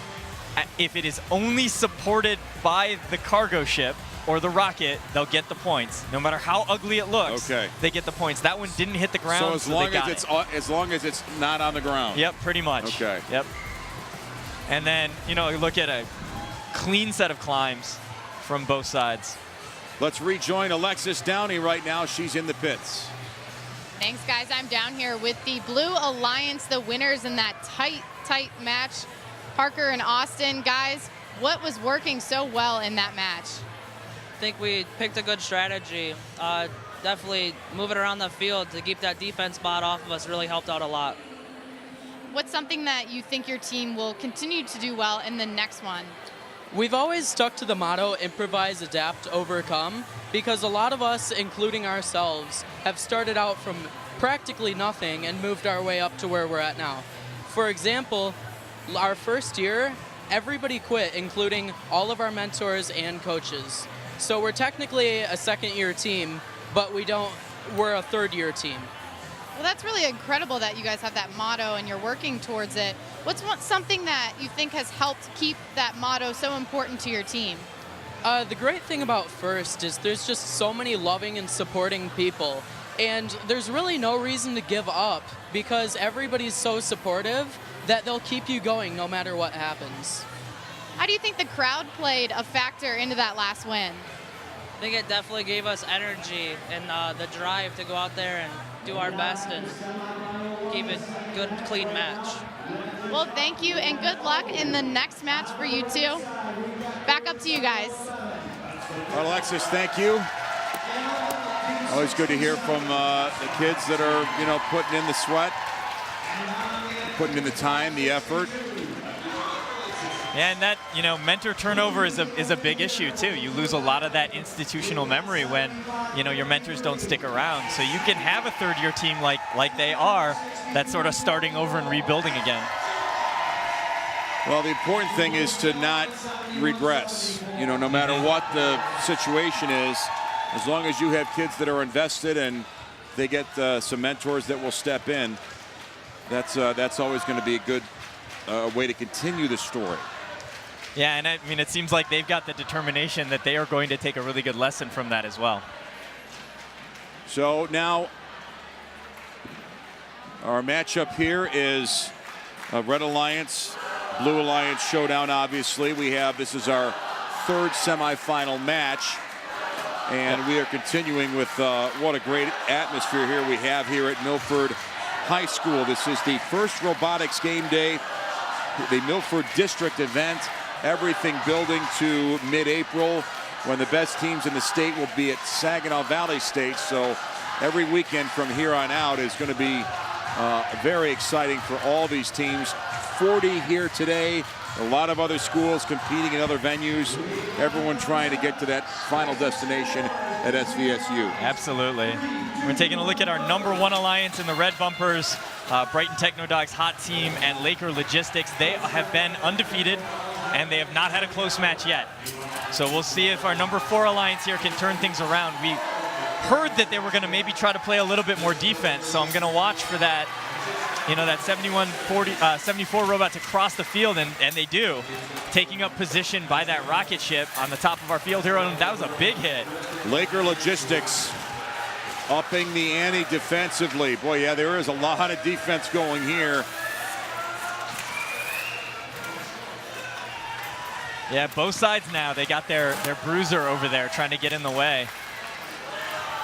If it is only supported by the cargo ship or the rocket, they'll get the points. No matter how ugly it looks, they get the points. That one didn't hit the ground,
so as long as it's not on the ground.
Yep, pretty much.
Okay.
Yep. And then, you know, you look at a clean set of climbs from both sides.
Let's rejoin Alexis Downey right now. She's in the pits.
Thanks, guys. I'm down here with the Blue Alliance, the winners in that tight match. Parker and Austin, guys, what was working so well in that match?
I think we picked a good strategy. Definitely moving around the field to keep that defense spot off of us really helped out a lot.
What's something that you think your team will continue to do well in the next one?
We've always stuck to the motto, improvise, adapt, overcome, because a lot of us, including ourselves, have started out from practically nothing and moved our way up to where we're at now. For example, our first year, everybody quit, including all of our mentors and coaches. So we're technically a second-year team, but we're a third-year team.
Well, that's really incredible that you guys have that motto and you're working towards it. What's something that you think has helped keep that motto so important to your team?
The great thing about First is there's just so many loving and supporting people. And there's really no reason to give up because everybody's so supportive that they'll keep you going no matter what happens.
How do you think the crowd played a factor into that last win?
I think it definitely gave us energy and the drive to go out there and do our best and keep it good, clean match.
Well, thank you and good luck in the next match for you two. Back up to you guys.
Alexis, thank you. Always good to hear from the kids that are, you know, putting in the sweat, putting in the time, the effort.
Yeah, and that, you know, mentor turnover is a big issue too. You lose a lot of that institutional memory when, you know, your mentors don't stick around. So you can have a third-year team like they are, that's sort of starting over and rebuilding again.
Well, the important thing is to not regress. You know, no matter what the situation is, as long as you have kids that are invested and they get some mentors that will step in, that's always going to be a good way to continue the story.
Yeah, and I mean, it seems like they've got the determination that they are going to take a really good lesson from that as well.
So now our matchup here is Red Alliance, Blue Alliance showdown, obviously. This is our third semifinal match. And we are continuing with what a great atmosphere here we have here at Milford High School. This is the first Robotics Game Day, the Milford District event. Everything building to mid-April when the best teams in the state will be at Saginaw Valley State. So every weekend from here on out is going to be very exciting for all these teams. 40 here today. A lot of other schools competing in other venues. Everyone trying to get to that final destination at SVSU.
Absolutely. We're taking a look at our #1 alliance in the Red Bumpers, Brighton Technodogs Hot Team and Laker Logistics. They have been undefeated and they have not had a close match yet. So we'll see if our #4 alliance here can turn things around. We heard that they were going to maybe try to play a little bit more defense, so I'm going to watch for that. You know, that 74 robot to cross the field, and they do. Taking up position by that rocket ship on the top of our field here, and that was a big hit.
Laker Logistics upping the ante defensively. Boy, yeah, there is a lot of defense going here
Yeah, both sides now. They got their bruiser over there trying to get in the way.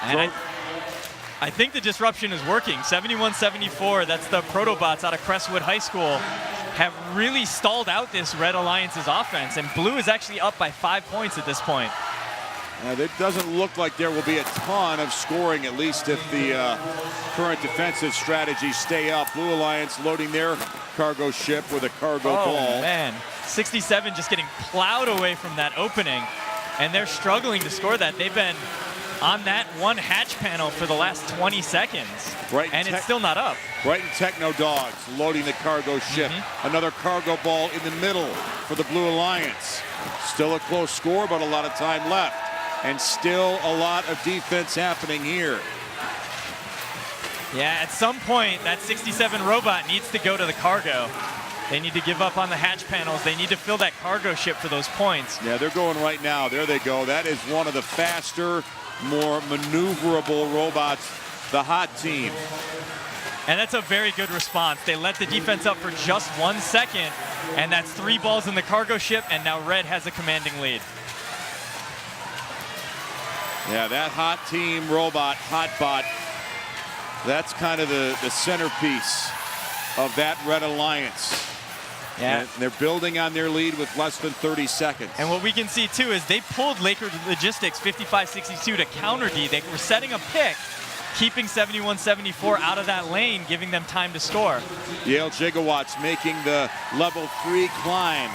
And I think the disruption is working. 71-74, that's the Protobots out of Crestwood High School, have really stalled out this Red Alliance's offense. And Blue is actually up by 5 points at this point.
It doesn't look like there will be a ton of scoring, at least if the current defensive strategies stay up. Blue Alliance loading their cargo ship with a cargo ball.
Oh, man. 67 just getting plowed away from that opening, and they're struggling to score that. They've been on that one hatch panel for the last 20 seconds, and it's still not up.
Brighton Techno Dogs loading the cargo ship. Another cargo ball in the middle for the Blue Alliance. Still a close score, but a lot of time left. And still a lot of defense happening here.
Yeah, at some point, that 67 robot needs to go to the cargo. They need to give up on the hatch panels. They need to fill that cargo ship for those points.
Yeah, they're going right now. There they go. That is one of the faster, more maneuverable robots, the hot team.
And that's a very good response. They let the defense up for just 1 second, and that's 3 balls in the cargo ship, and now Red has a commanding lead.
Yeah, that hot team robot, Hotbot, that's kind of the centerpiece of that Red Alliance.
Yeah.
And they're building on their lead with less than 30 seconds.
And what we can see, too, is they pulled Laker Logistics 55-62 to counter D. They were setting a pick, keeping 71-74 out of that lane, giving them time to score.
Yale Gigawatts making the level 3 climb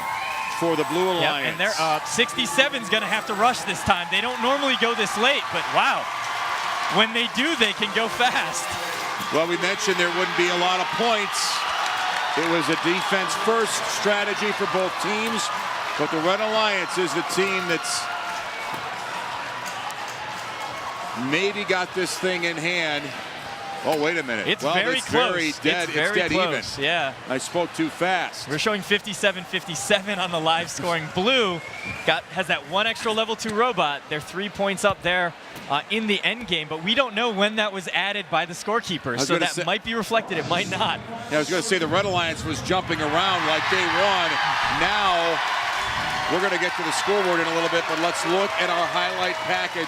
for the Blue Alliance.
Yep, and they're up. 67's going to have to rush this time. They don't normally go this late, but wow. When they do, they can go fast.
Well, we mentioned there wouldn't be a lot of points. It was a defense-first strategy for both teams, but the Red Alliance is the team that's maybe got this thing in hand. Oh, wait a minute.
It's
well,
very close.
Very dead.
It's very close.
Even.
Yeah.
I spoke too fast.
We're showing 57-57 on the live scoring. Blue has that 1 extra level 2 robot. They're 3 points up there in the end game, but we don't know when that was added by the scorekeeper, so that might be reflected. It might not.
Yeah, I was going to say the Red Alliance was jumping around like they won. Now we're going to get to the scoreboard in a little bit, but let's look at our highlight package.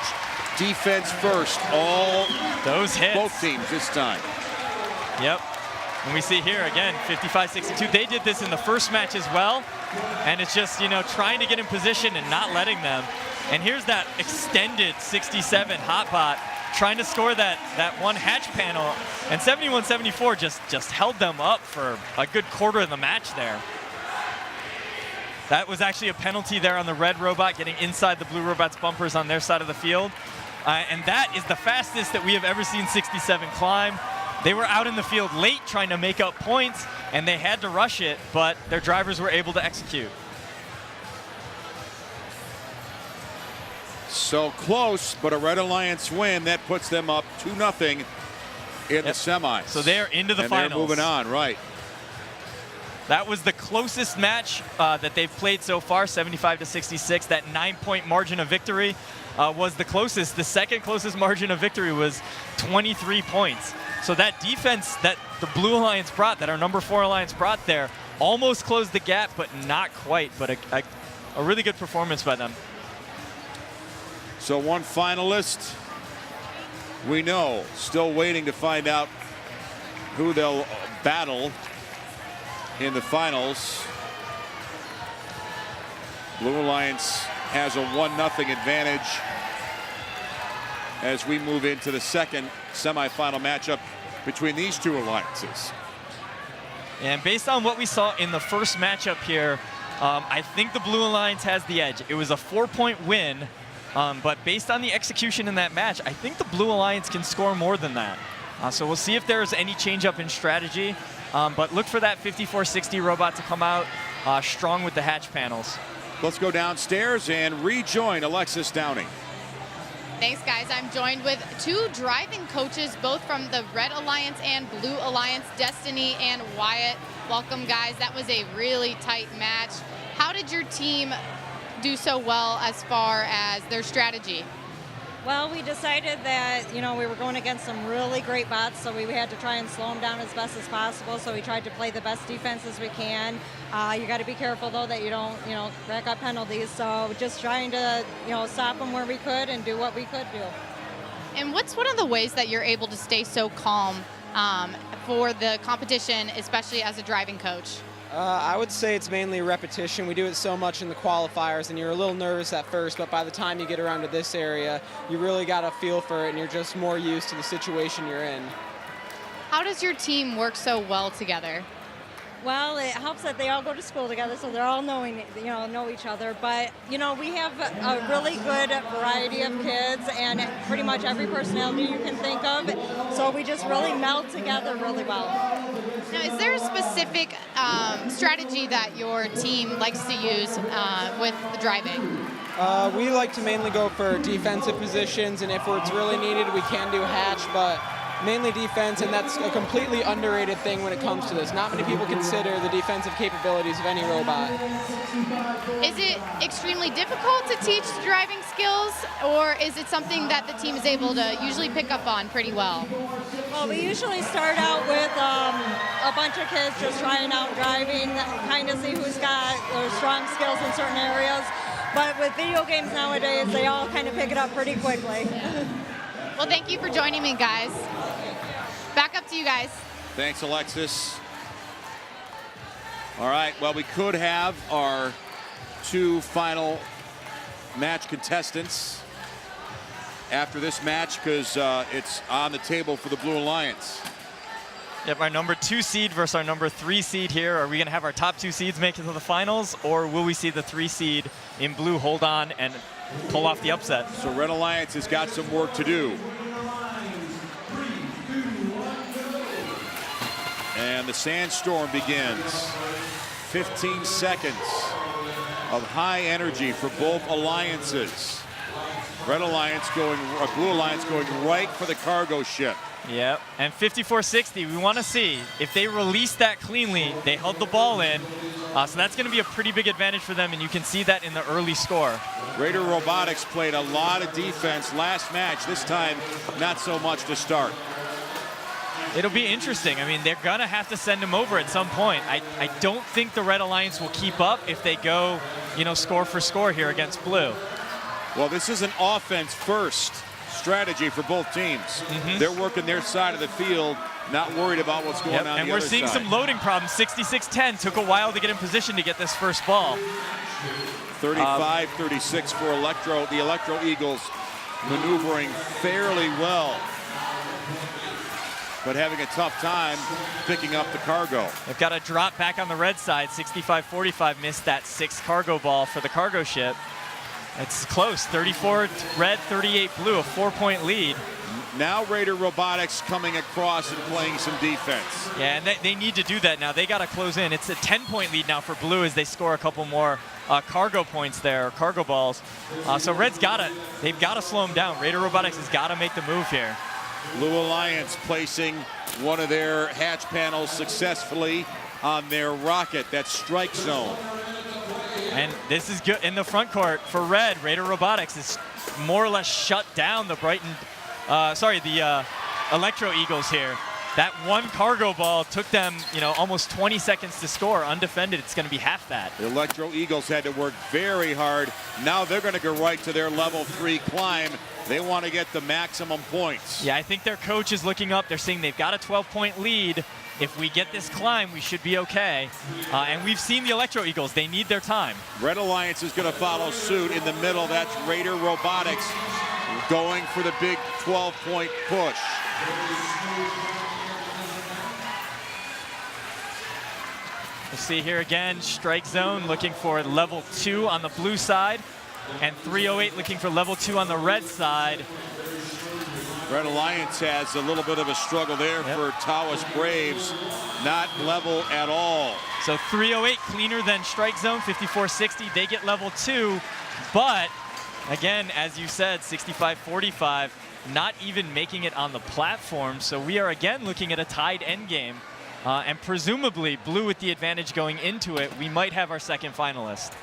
Defense first, all
those hits.
Both teams this time.
Yep. And we see here again, 55-62. They did this in the first match as well, and it's just, trying to get in position and not letting them. And here's that extended 67 Hotbot trying to score that one hatch panel, and 71-74 just held them up for a good quarter of the match there. That was actually a penalty there on the red robot, getting inside the blue robot's bumpers on their side of the field. And that is the fastest that we have ever seen 67 climb. They were out in the field late trying to make up points, and they had to rush it, but their drivers were able to execute.
So close, but a Red Alliance win. That puts them up 2-0 in the semis.
So they're into the finals.
They're moving on, right.
That was the closest match that they've played so far, 75-66. That 9-point margin of victory was the closest. The second closest margin of victory was 23 points. So that defense that the Blue Alliance brought, that our number 4 Alliance brought there, almost closed the gap, but not quite. But a really good performance by them.
So one finalist, we know, still waiting to find out who they'll battle in the finals. Blue Alliance has a 1-0 advantage as we move into the second semifinal matchup between these two alliances.
And based on what we saw in the first matchup here, I think the Blue Alliance has the edge. It was a 4-point win, but based on the execution in that match, I think the Blue Alliance can score more than that. So we'll see if there's any change up in strategy. But look for that 54-60 robot to come out strong with the hatch panels.
Let's go downstairs and rejoin Alexis Downing.
Thanks, guys. I'm joined with 2 driving coaches, both from the Red Alliance and Blue Alliance, Destiny and Wyatt. Welcome, guys. That was a really tight match. How did your team do so well as far as their strategy?
Well, we decided that, we were going against some really great bots, so we had to try and slow them down as best as possible. So we tried to play the best defense as we can. You got to be careful, though, that you don't, rack up penalties. So just trying to, stop them where we could and do what we could do.
And what's one of the ways that you're able to stay so calm for the competition, especially as a driving coach?
I would say it's mainly repetition. We do it so much in the qualifiers, and you're a little nervous at first, but by the time you get around to this area, you really got a feel for it, and you're just more used to the situation you're in.
How does your team work so well together?
Well, it helps that they all go to school together, so they're all know each other. But, we have a really good variety of kids and pretty much every personality you can think of. So we just really meld together really well.
Now, is there a specific strategy that your team likes to use with the driving?
We like to mainly go for defensive positions, and if it's really needed, we can do hatch, but mainly defense, and that's a completely underrated thing when it comes to this. Not many people consider the defensive capabilities of any robot.
Is it extremely difficult to teach driving skills, or is it something that the team is able to usually pick up on pretty well?
Well, we usually start out with a bunch of kids just trying out driving, kind of see who's got their strong skills in certain areas. But with video games nowadays, they all kind of pick it up pretty quickly.
Well, thank you for joining me, guys. Back up to you guys.
Thanks, Alexis. All right, well, we could have our two final match contestants after this match because it's on the table for the Blue Alliance.
Yep, our number 2 seed versus our number 3 seed here. Are we going to have our top 2 seeds make it to the finals, or will we see the 3 seed in blue hold on and pull off the upset?
So Red Alliance has got some work to do. And the sandstorm begins. 15 seconds of high energy for both alliances. Red Alliance going, Blue Alliance going right for the cargo ship.
Yep, and 54-60, we want to see if they release that cleanly, they held the ball in, so that's going to be a pretty big advantage for them, and you can see that in the early score.
Raider Robotics played a lot of defense last match. This time, not so much to start.
It'll be interesting. I mean, they're going to have to send him over at some point. I don't think the Red Alliance will keep up if they go, score for score here against Blue.
Well, this is an offense-first strategy for both teams. They're working their side of the field, not worried about what's going on the other side.
And we're seeing some loading problems. 66-10 took a while to get in position to get this first ball.
35-36 for Electro. The Electro Eagles maneuvering fairly well, but having a tough time picking up the cargo.
They've got a drop back on the red side. 65-45 missed that 6th cargo ball for the cargo ship. It's close, 34 red, 38 blue, a 4-point lead.
Now Raider Robotics coming across and playing some defense.
Yeah, and they need to do that now. They got to close in. It's a 10-point lead now for Blue as they score a couple more cargo points there, cargo balls. So Red's they've got to slow them down. Raider Robotics has got to make the move here.
Blue Alliance placing one of their hatch panels successfully on their rocket, that's strike zone.
And this is good in the front court for Red. Raider Robotics is more or less shut down the the Electro Eagles here. That one cargo ball took them, almost 20 seconds to score. Undefended, it's going to be half that.
The Electro Eagles had to work very hard. Now they're going to go right to their level 3 climb. They want to get the maximum points.
Yeah, I think their coach is looking up. They're saying they've got a 12-point lead. If we get this climb, we should be okay. And we've seen the Electro Eagles. They need their time.
Red Alliance is going to follow suit in the middle. That's Raider Robotics going for the big 12-point push.
We'll see here again, strike zone looking for level 2 on the blue side, and 308 looking for level 2 on the red side.
Red Alliance has a little bit of a struggle there for Tawas Braves, not level at all.
So 308 cleaner than strike zone, 54-60. They get level 2, but again, as you said, 65-45, not even making it on the platform. So we are again looking at a tied end game. And presumably, Blue with the advantage going into it, we might have our second finalist.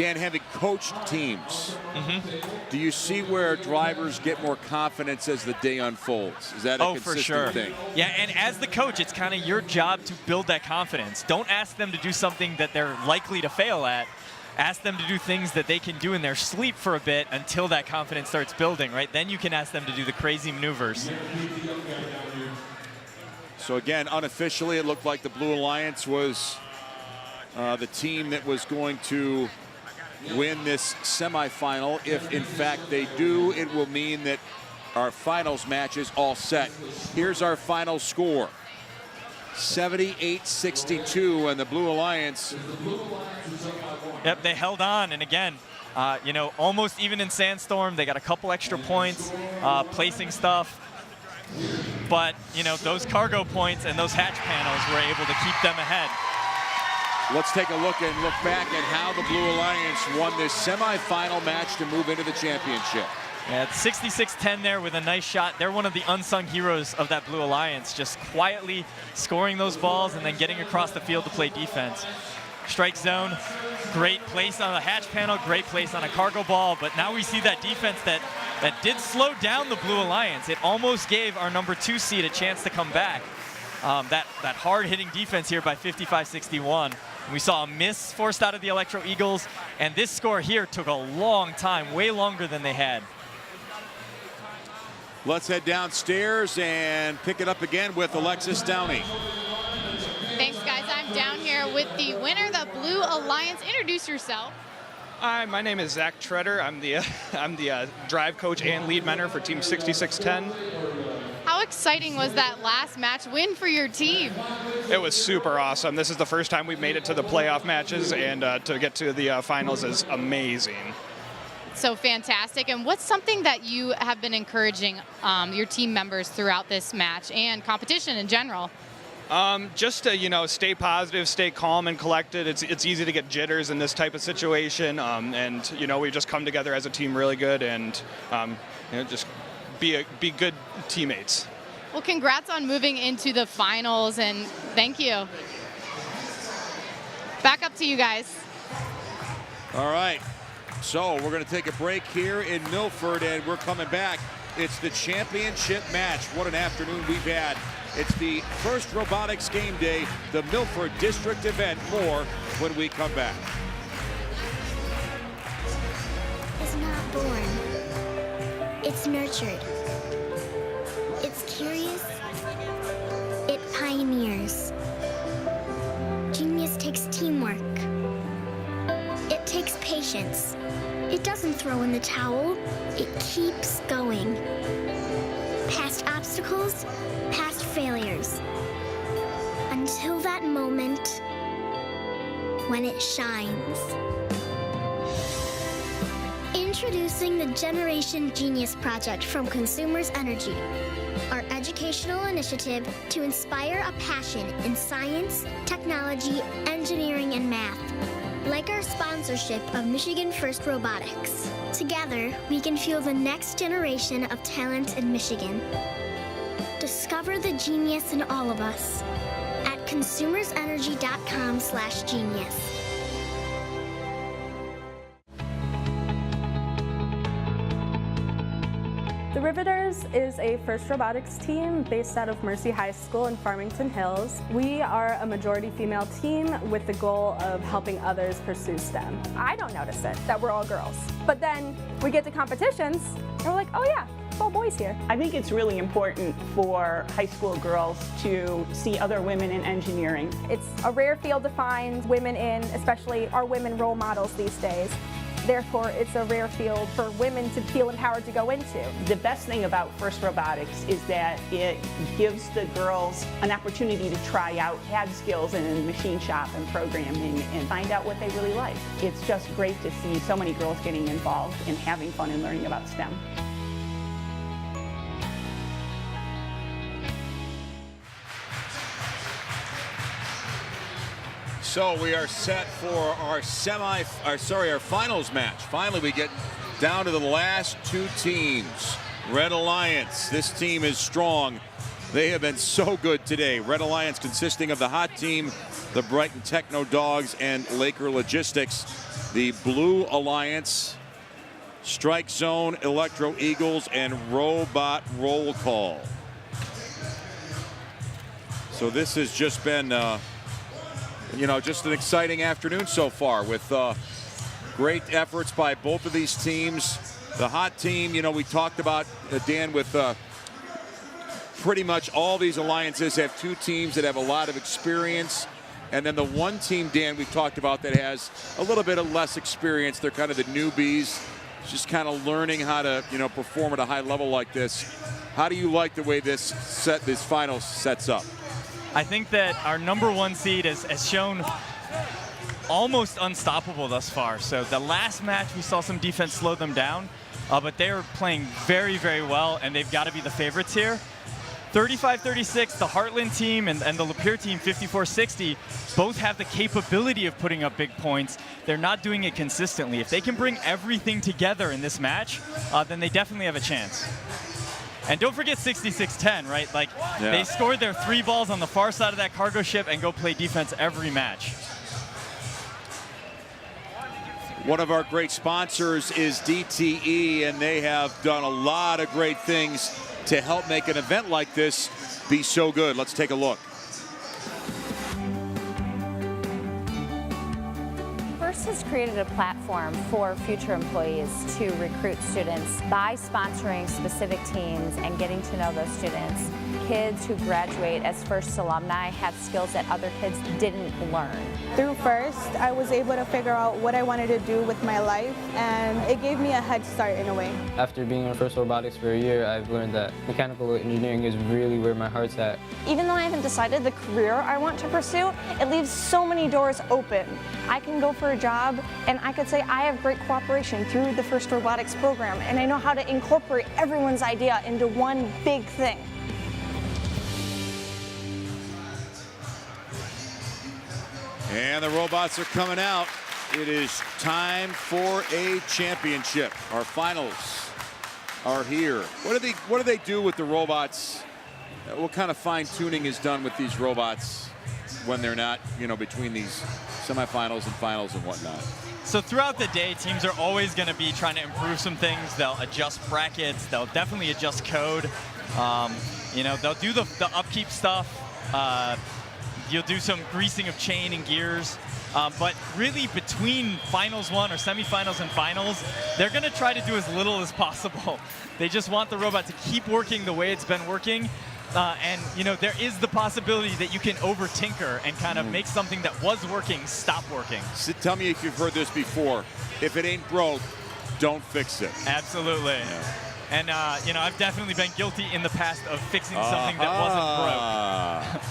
Dan, having coached teams, do you see where drivers get more confidence as the day unfolds? Is that a consistent
for sure.
thing?
Yeah, and as the coach, it's kind of your job to build that confidence. Don't ask them to do something that they're likely to fail at. Ask them to do things that they can do in their sleep for a bit until that confidence starts building, right? Then you can ask them to do the crazy maneuvers.
So again, unofficially, it looked like the Blue Alliance was the team that was going to win this semifinal. If in fact they do, it will mean that our finals match is all set. Here's our final score. 78-62, and the Blue Alliance.
Yep, they held on, and again, you know, almost even in Sandstorm, they got a couple extra points, placing stuff. But, you know, those cargo points and those hatch panels were able to keep them ahead.
Let's take a look back at how the Blue Alliance won this semifinal match to move into the championship.
Yeah, it's 66-10 there with a nice shot. They're one of the unsung heroes of that Blue Alliance, just quietly scoring those balls and then getting across the field to play defense. Strike zone, great place on a hatch panel, great place on a cargo ball, but now we see that defense that did slow down the Blue Alliance. It almost gave our number 2 seed a chance to come back. That hard-hitting defense here by 55-61. We saw a miss forced out of the Electro Eagles, and this score here took a long time, way longer than they had.
Let's head downstairs and pick it up again with Alexis Downey.
Thanks, guys. I'm down here with the winner, the Blue Alliance. Introduce yourself.
Hi, my name is Zach Treader. I'm the drive coach and lead mentor for Team 6610.
How exciting was that last match win for your team?
It was super awesome. This is the first time we've made it to the playoff matches, and to get to the finals is amazing.
So fantastic. And what's something that you have been encouraging your team members throughout this match and competition in general?
Just to, you know, stay positive, stay calm and collected. It's easy to get jitters in this type of situation, and you know, we've just come together as a team really good, and you know, just be good teammates.
Well, congrats on moving into the finals, and thank you. Back up to you guys.
All right, so we're going to take a break here in Milford, and we're coming back. It's the championship match. What an afternoon we've had. It's the first Robotics Game Day, the Milford District event. More when we come back.
It's not born. It's nurtured. It's curious. It pioneers. Genius takes teamwork. It takes patience. It doesn't throw in the towel. It keeps going. Past obstacles, past failures. Until that moment when it shines. Introducing the Generation Genius Project from Consumers Energy, our educational initiative to inspire a passion in science, technology, engineering, and math. Like our sponsorship of Michigan First Robotics. Together, we can fuel the next generation of talent in Michigan. Discover the genius in all of us at consumersenergy.com/genius.
The Riveters is a FIRST Robotics team based out of Mercy High School in Farmington Hills. We are a majority female team with the goal of helping others pursue STEM.
I don't notice it, that we're all girls. But then we get to competitions and we're like, oh yeah, it's all boys here.
I think it's really important for high school girls to see other women in engineering.
It's a rare field to find women in, especially our women role models these days. Therefore, it's a rare field for women to feel empowered to go into.
The best thing about FIRST Robotics is that it gives the girls an opportunity to try out CAD skills in machine shop and programming and find out what they really like. It's just great to see so many girls getting involved and having fun and learning about STEM.
So we are set for our finals match. Finally, we get down to the last two teams. Red Alliance, this team is strong. They have been so good today. Red Alliance consisting of the hot team, the Brighton Techno Dogs, and Laker Logistics. The Blue Alliance, Strike Zone, Electro Eagles, and Robot Roll Call. So this has just been, you know, just an exciting afternoon so far with great efforts by both of these teams. The hot team, you know, we talked about, Dan, with pretty much all these alliances have two teams that have a lot of experience. And then the one team, Dan, we've talked about that has a little bit of less experience. They're kind of the newbies, just kind of learning how to, you know, perform at a high level like this. How do you like the way this final sets up?
I think that our #1 seed has shown almost unstoppable thus far. So the last match, we saw some defense slow them down, but they are playing very, very well, and they've got to be the favorites here. 35-36, the Heartland team and the Lapeer team, 54-60, both have the capability of putting up big points. They're not doing it consistently. If they can bring everything together in this match, then they definitely have a chance. And don't forget 66-10, right? Like, they scored their 3 balls on the far side of that cargo ship and go play defense every match.
One of our great sponsors is DTE, and they have done a lot of great things to help make an event like this be so good. Let's take a look.
FIRST has created a platform for future employees to recruit students by sponsoring specific teams and getting to know those students. Kids who graduate as FIRST alumni have skills that other kids didn't learn.
Through FIRST, I was able to figure out what I wanted to do with my life, and it gave me a head start in a way.
After being on FIRST Robotics for a year, I've learned that mechanical engineering is really where my heart's at.
Even though I haven't decided the career I want to pursue, it leaves so many doors open. I can go for a job, and I could say I have great cooperation through the FIRST Robotics program, and I know how to incorporate everyone's idea into one big thing.
And the robots are coming out. It is time for a championship. Our finals are here. What do they do with the robots? What kind of fine tuning is done with these robots when they're not, you know, between these semifinals and finals and whatnot?
So throughout the day, teams are always going to be trying to improve some things. They'll adjust brackets. They'll definitely adjust code. You know, they'll do the upkeep stuff. You'll do some greasing of chain and gears. But really, between Finals 1 or semifinals and finals, they're going to try to do as little as possible. They just want the robot to keep working the way it's been working. And, you know, there is the possibility that you can over-tinker and kind of make something that was working stop working.
So tell me if you've heard this before. If it ain't broke, don't fix it.
Absolutely. Yeah. And, you know, I've definitely been guilty in the past of fixing something that wasn't broke.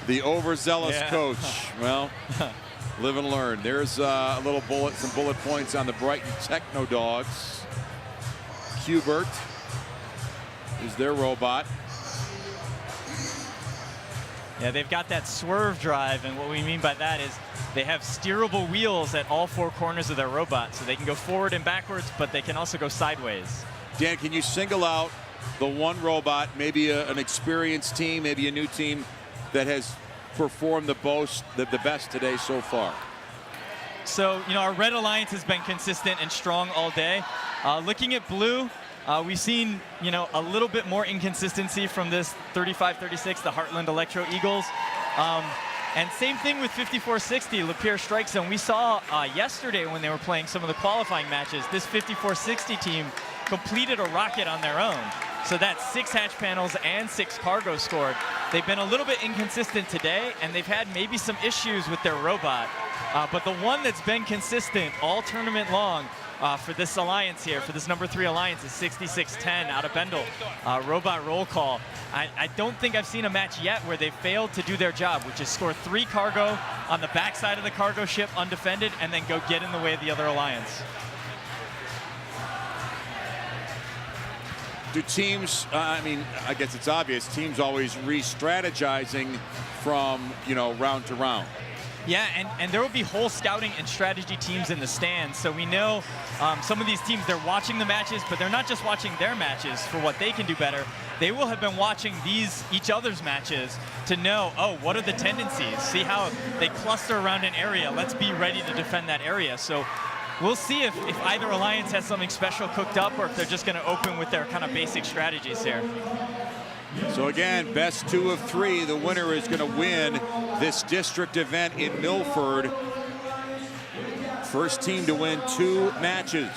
The overzealous coach. Well, live and learn. There's some bullet points on the Brighton Techno Dogs. Hubert is their robot.
Yeah, they've got that swerve drive, and what we mean by that is they have steerable wheels at all 4 corners of their robot, so they can go forward and backwards, but they can also go sideways.
Dan, can you single out the one robot, maybe an experienced team, maybe a new team, that has performed the best today so far?
So, you know, our Red Alliance has been consistent and strong all day. Looking at Blue, we've seen, you know, a little bit more inconsistency from this 35-36, the Heartland Electro Eagles. And same thing with 54-60, Lapeer Strike Zone. We saw yesterday when they were playing some of the qualifying matches, this 54-60 team completed a rocket on their own. So that's 6 hatch panels and 6 cargo scored. They've been a little bit inconsistent today, and they've had maybe some issues with their robot. But the one that's been consistent all tournament long for this alliance here, for this #3 alliance, is 66-10 out of Bendel. Robot roll call. I don't think I've seen a match yet where they failed to do their job, which is score 3 cargo on the backside of the cargo ship undefended and then go get in the way of the other alliance.
Do teams, I mean, I guess it's obvious, teams always re-strategizing from, you know, round to round.
Yeah, and there will be whole scouting and strategy teams in the stands. So we know some of these teams, they're watching the matches, but they're not just watching their matches for what they can do better. They will have been watching each other's matches to know, oh, what are the tendencies? See how they cluster around an area. Let's be ready to defend that area. So we'll see if either alliance has something special cooked up or if they're just going to open with their kind of basic strategies here.
So again, best 2 of 3. The winner is going to win this district event in Milford. First team to win 2 matches.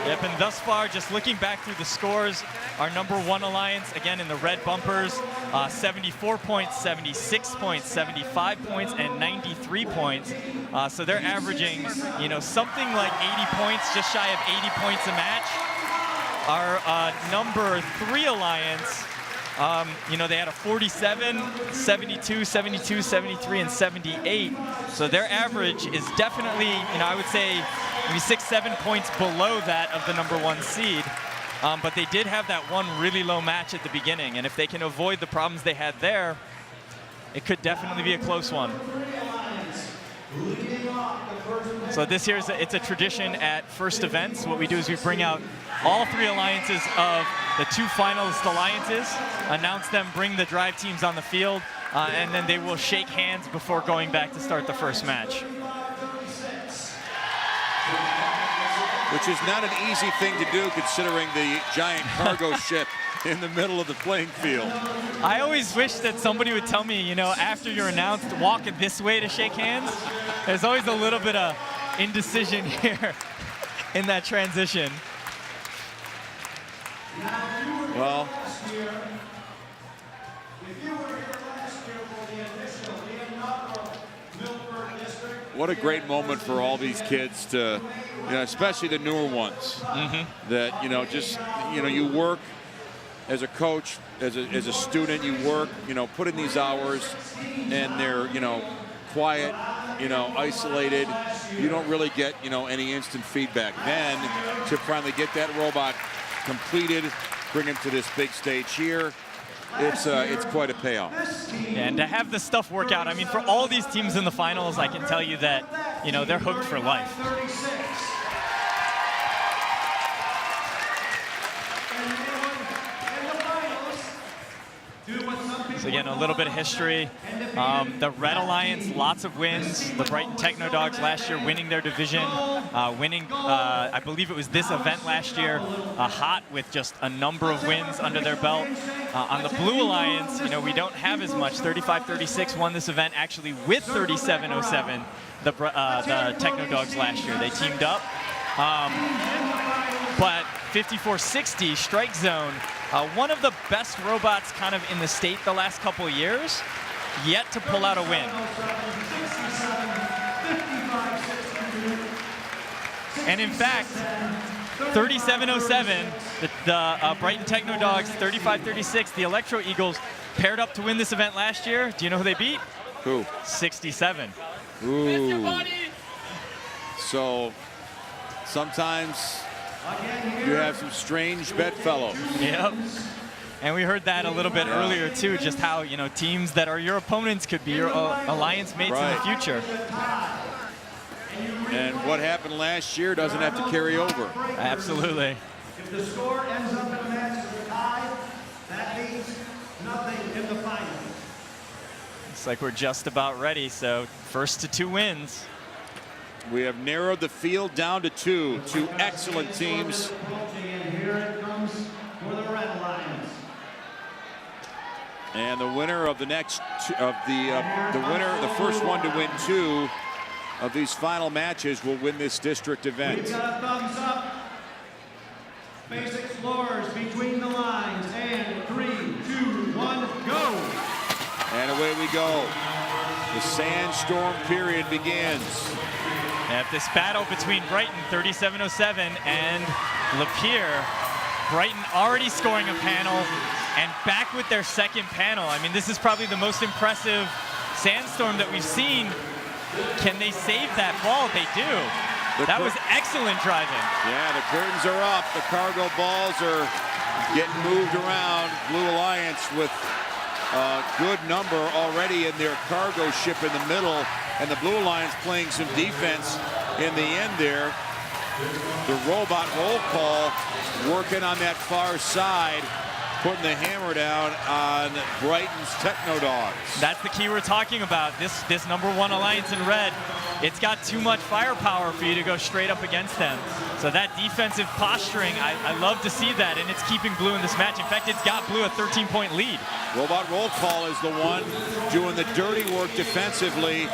Yep, and thus far, just looking back through the scores, our #1 alliance, again in the red bumpers, 74 points, 76 points, 75 points, and 93 points. So they're averaging, you know, something like 80 points, just shy of 80 points a match. Our #3 alliance, you know, they had a 47, 72, 72, 73, and 78. So their average is definitely, you know, I would say maybe 6-7 points below that of the #1 seed. But they did have that one really low match at the beginning. And if they can avoid the problems they had there, it could definitely be a close one. So this year, it's a tradition at first events. What we do is we bring out all 3 alliances of the 2 finalist alliances, announce them, bring the drive teams on the field, and then they will shake hands before going back to start the first match.
Which is not an easy thing to do considering the giant cargo ship in the middle of the playing field.
I always wish that somebody would tell me, you know, after you're announced, walk this way to shake hands. There's always a little bit of indecision here in that transition.
Well, what a great moment for all these kids to, you know, especially the newer ones, that, you know, just, you know, you work as a coach, as a student, you work, you know, put in these hours, and they're, you know, quiet, you know, isolated. You don't really get, you know, any instant feedback. Then to finally get that robot completed, bring him to this big stage here, it's quite a payoff.
And to have the stuff work out, I mean, for all these teams in the finals, I can tell you that, you know, they're hooked for life. So again, a little bit of history. The Red Alliance, lots of wins. The Brighton Techno Dogs last year winning their division, winning, I believe it was this event last year, hot with just a number of wins under their belt. On the Blue Alliance, you know, we don't have as much. 35-36 won this event actually with 37-07, the Techno Dogs last year. They teamed up. But 54-60 Strike Zone, one of the best robots kind of in the state the last couple of years, yet to pull out a win. And in fact, 37-07, the Brighton Techno Dogs, 35-36, the Electro Eagles paired up to win this event last year. Do you know who they beat?
Who?
67.
Ooh. So sometimes you have some strange bedfellows.
Yep. And we heard that a little bit earlier too, just how, you know, teams that are your opponents could be your alliance mates in the future.
And what happened last year doesn't have to carry over.
Absolutely.
If the score ends up in a match as a tie, that means nothing in the final.
Looks like we're just about ready, so first to 2 wins.
We have narrowed the field down to 2 excellent teams.
And here it comes for the Red Alliance.
And the winner of the next, the first one to win 2 of these final matches will win this district event.
We've got a thumbs up. Basic floors between the lines, and 3, 2, 1, go.
And away we go. The sandstorm period begins.
At this battle between Brighton, 37-07, and Lapeer. Brighton already scoring a panel and back with their second panel. I mean, this is probably the most impressive sandstorm that we've seen. Can they save that ball? They do. That was excellent driving.
Yeah, the curtains are up. The cargo balls are getting moved around. Blue Alliance with a good number already in their cargo ship in the middle, and the Blue Alliance playing some defense in the end there. The robot roll call working on that far side. putting the hammer down on Brighton's Techno Dogs.
That's the key we're talking about. This #1 alliance in red, it's got too much firepower for you to go straight up against them. So that defensive posturing, I love to see that, and it's keeping Blue in this match. In fact, it's got Blue a 13-point lead.
Robot Roll Call is the one doing the dirty work defensively,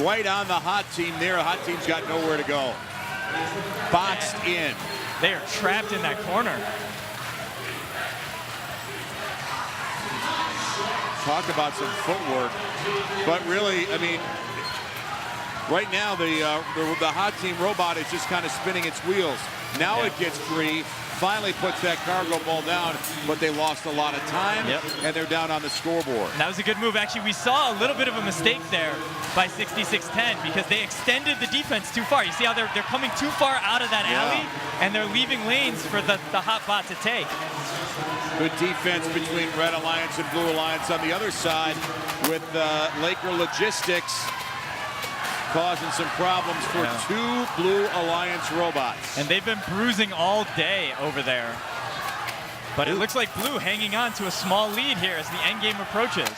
right on the hot team there. The hot team's got nowhere to go. Boxed in.
They are trapped in that corner.
Talk about some footwork, but really, I mean, right now the hot team Robot is just kind of spinning its wheels. Now it gets free, finally puts that cargo ball down, but they lost a lot of time, and they're down on the scoreboard.
And that was a good move. Actually, we saw a little bit of a mistake there by 66-10 because they extended the defense too far. You see how they're coming too far out of that alley, and they're leaving lanes for the hot bot to take.
Good defense between Red Alliance and Blue Alliance on the other side with Laker Logistics causing some problems for two Blue Alliance robots.
And they've been bruising all day over there. But it looks like Blue hanging on to a small lead here as the end game approaches.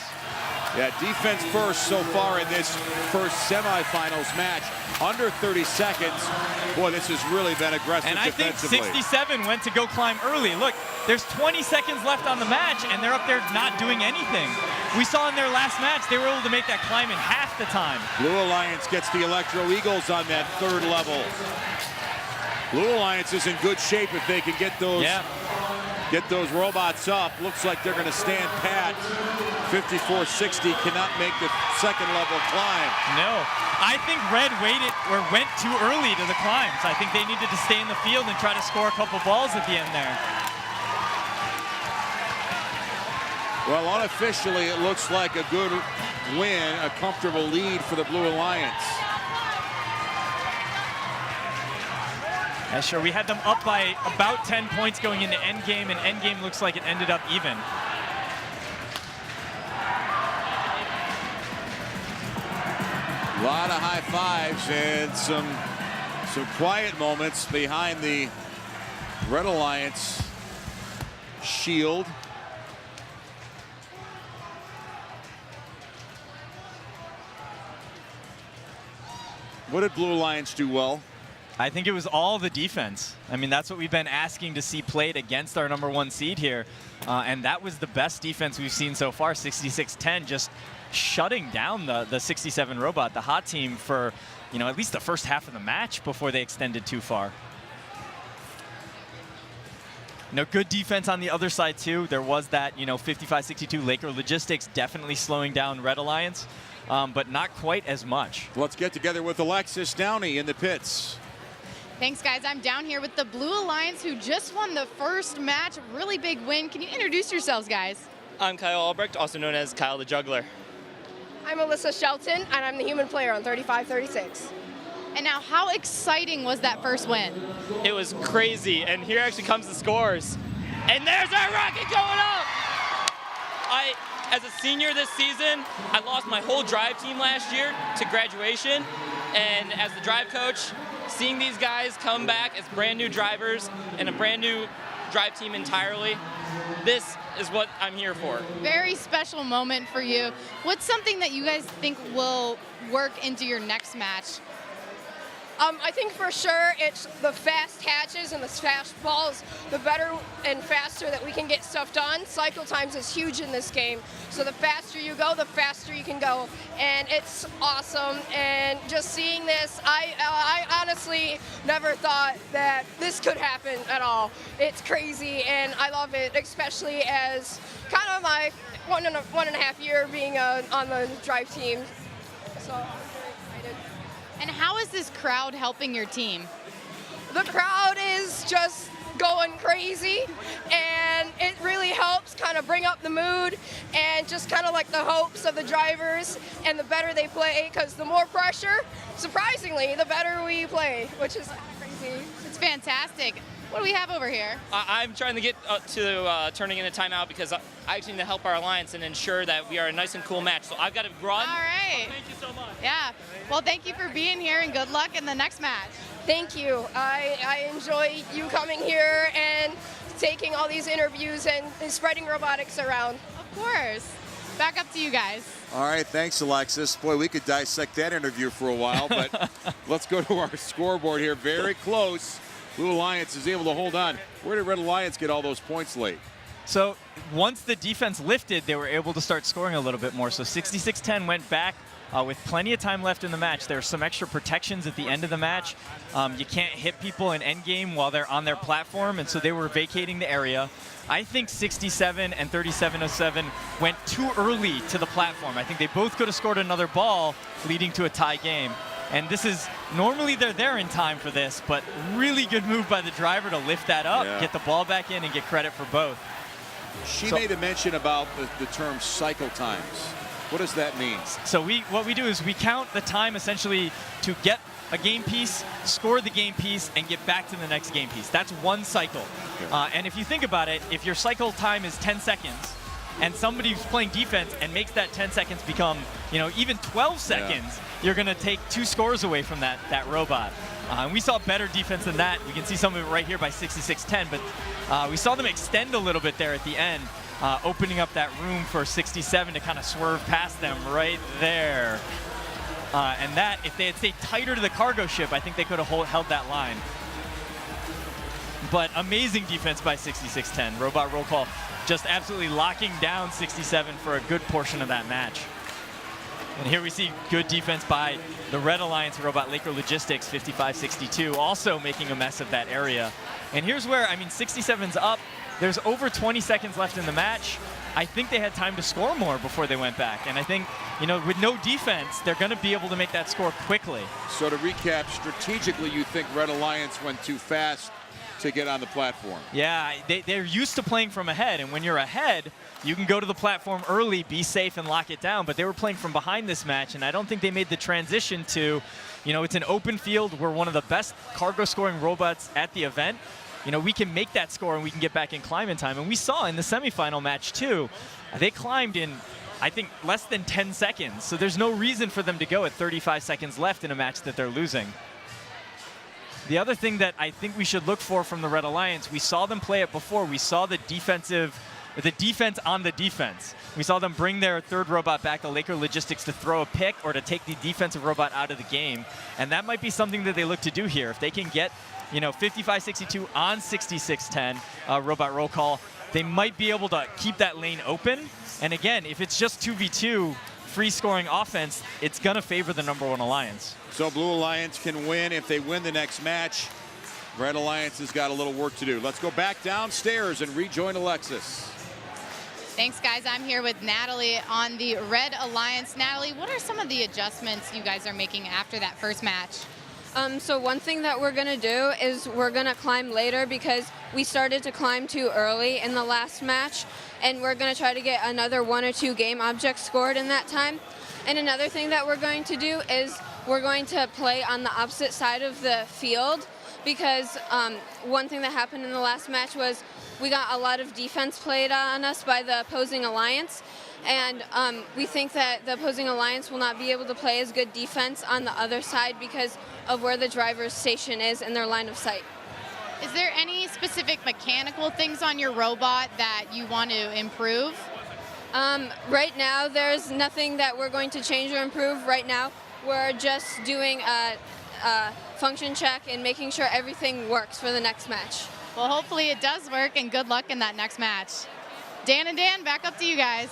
Yeah, defense first so far in this first semifinals match. Under 30 seconds. Boy, this has really been aggressive
and I think
defensively.
67 went to go climb early. Look, there's 20 seconds left on the match, and they're up there not doing anything. We saw in their last match, they were able to make that climb in half the time.
Blue Alliance gets the Electro Eagles on that third level. Blue Alliance is in good shape if they can get those robots up. Looks like they're going to stand pat. 54-60 cannot make the second level climb.
No, I think Red went too early to the climbs. I think they needed to stay in the field and try to score a couple balls at the end there.
Well, unofficially, it looks like a good win, a comfortable lead for the Blue Alliance.
Yeah, sure, we had them up by about 10 points going into endgame, and endgame looks like it ended up even.
A lot of high fives and some quiet moments behind the Red Alliance shield. What did Blue Alliance do well?
I think it was all the defense. I mean, that's what we've been asking to see played against our #1 seed here. And that was the best defense we've seen so far, 66-10, just shutting down the 67 robot, the hot team, for, at least the first half of the match before they extended too far. Good defense on the other side, too. There was that, 55-62 Laker Logistics definitely slowing down Red Alliance, but not quite as much.
Let's get together with Alexis Downey in the pits.
Thanks, guys. I'm down here with the Blue Alliance, who just won the first match. Really big win. Can you introduce yourselves, guys?
I'm Kyle Albrecht, also known as Kyle the Juggler.
I'm Alyssa Shelton, and I'm the human player on 35-36.
And now, how exciting was that first win?
It was crazy, and here actually comes the scores. And there's our rocket going up! As a senior this season, I lost my whole drive team last year to graduation, and as the drive coach, seeing these guys come back as brand new drivers and a brand new drive team entirely, this is what I'm here for.
Very special moment for you. What's something that you guys think will work into your next match?
I think for sure it's the fast hatches and the fast balls. The better and faster that we can get stuff done. Cycle times is huge in this game. So the faster you go, the faster you can go. And it's awesome. And just seeing this, I honestly never thought that this could happen at all. It's crazy and I love it, especially as kind of my one and a half year being on the drive team. So I'm very excited.
And how is this crowd helping your team?
The crowd is just going crazy, and it really helps kind of bring up the mood and just kind of like the hopes of the drivers, and the better they play, because the more pressure, surprisingly, the better we play, which is crazy.
It's fantastic. What do we have over here?
I'm trying to get to turning in a timeout because I actually need to help our alliance and ensure that we are a nice and cool match. So I've got to run.
All right.
Thank you so much.
Yeah. Well, thank you for being here, and good luck in the next match.
Thank you. I enjoy you coming here and taking all these interviews and spreading robotics around.
Of course. Back up to you guys.
All right, thanks, Alexis. Boy, we could dissect that interview for a while, but let's go to our scoreboard here. Very close. Blue Alliance is able to hold on. Where did Red Alliance get all those points late?
So once the defense lifted, they were able to start scoring a little bit more. So 66-10 went back with plenty of time left in the match. There were some extra protections at the end of the match. You can't hit people in endgame while they're on their platform, and so they were vacating the area. I think 67 and 37-07 went too early to the platform. I think they both could have scored another ball, leading to a tie game. And this is, normally they're there in time for this, but really good move by the driver to lift that up, get the ball back in, and get credit for both.
She made a mention about the term cycle times. What does that mean?
So what we do is we count the time essentially to get a game piece, score the game piece, and get back to the next game piece. That's one cycle. And if you think about it, if your cycle time is 10 seconds, and somebody who's playing defense and makes that 10 seconds become, even 12 seconds, you're going to take 2 scores away from that robot. And we saw better defense than that. We can see some of it right here by 66-10, but we saw them extend a little bit there at the end, opening up that room for 67 to kind of swerve past them right there. And that, if they had stayed tighter to the cargo ship, I think they could have held that line. But amazing defense by 66-10. Robot roll call just absolutely locking down 67 for a good portion of that match. And here we see good defense by the Red Alliance robot Laker Logistics, 55-62, also making a mess of that area. And here's where, 67's up. There's over 20 seconds left in the match. I think they had time to score more before they went back. And I think, with no defense, they're going to be able to make that score quickly.
So to recap, strategically, you think Red Alliance went too fast to get on the platform?
Yeah, they're used to playing from ahead, and when you're ahead, you can go to the platform early, be safe, and lock it down. But they were playing from behind this match, and I don't think they made the transition to, it's an open field. We're one of the best cargo scoring robots at the event. We can make that score and we can get back in climbing time. And we saw in the semifinal match too, they climbed in, I think, less than 10 seconds. So there's no reason for them to go at 35 seconds left in a match that they're losing. The other thing that I think we should look for from the Red Alliance, we saw them play it before. We saw the defense on the defense. We saw them bring their third robot back, the Laker Logistics, to throw a pick or to take the defensive robot out of the game. And that might be something that they look to do here. If they can get 55-62 on 66-10 robot roll call, they might be able to keep that lane open. And again, if it's just 2v2 free scoring offense, it's going to favor the #1 Alliance.
So Blue Alliance can win if they win the next match. Red Alliance has got a little work to do. Let's go back downstairs and rejoin Alexis.
Thanks, guys. I'm here with Natalie on the Red Alliance. Natalie, what are some of the adjustments you guys are making after that first match?
So one thing that we're going to do is we're going to climb later because we started to climb too early in the last match, and we're going to try to get another 1 or 2 game objects scored in that time. And another thing that we're going to do is we're going to play on the opposite side of the field because one thing that happened in the last match was we got a lot of defense played on us by the opposing alliance. And we think that the opposing alliance will not be able to play as good defense on the other side because of where the driver's station is in their line of sight.
Is there any specific mechanical things on your robot that you want to improve?
Right now, there's nothing that we're going to change or improve. Right now, we're just doing a function check and making sure everything works for the next match.
Well, hopefully it does work, and good luck in that next match. Dan and Dan, back up to you guys.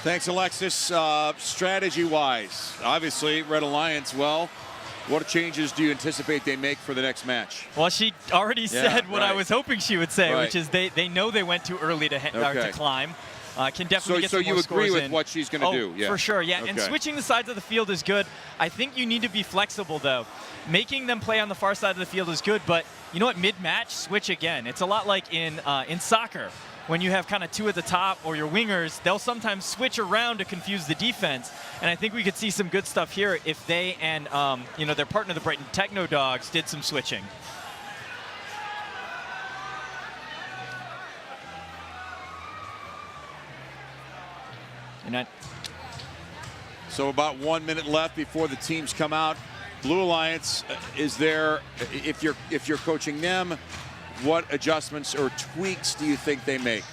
Thanks, Alexis. Strategy-wise, obviously, Red Alliance, well, what changes do you anticipate they make for the next match?
Well, she already said what I was hoping she would say, which is they know they went too early to climb. Can definitely get some more scores in.
So you agree with what she's going to do?
Yeah. For sure, yeah. Okay. And switching the sides of the field is good. I think you need to be flexible, though. Making them play on the far side of the field is good, but you know what? Mid-match, switch again. It's a lot like in soccer. When you have kind of 2 at the top or your wingers, they'll sometimes switch around to confuse the defense. And I think we could see some good stuff here if they and their partner, the Brighton Techno Dogs, did some switching.
So about 1 minute left before the teams come out Blue Alliance, is there, if you're coaching them, what adjustments or tweaks do you think they make?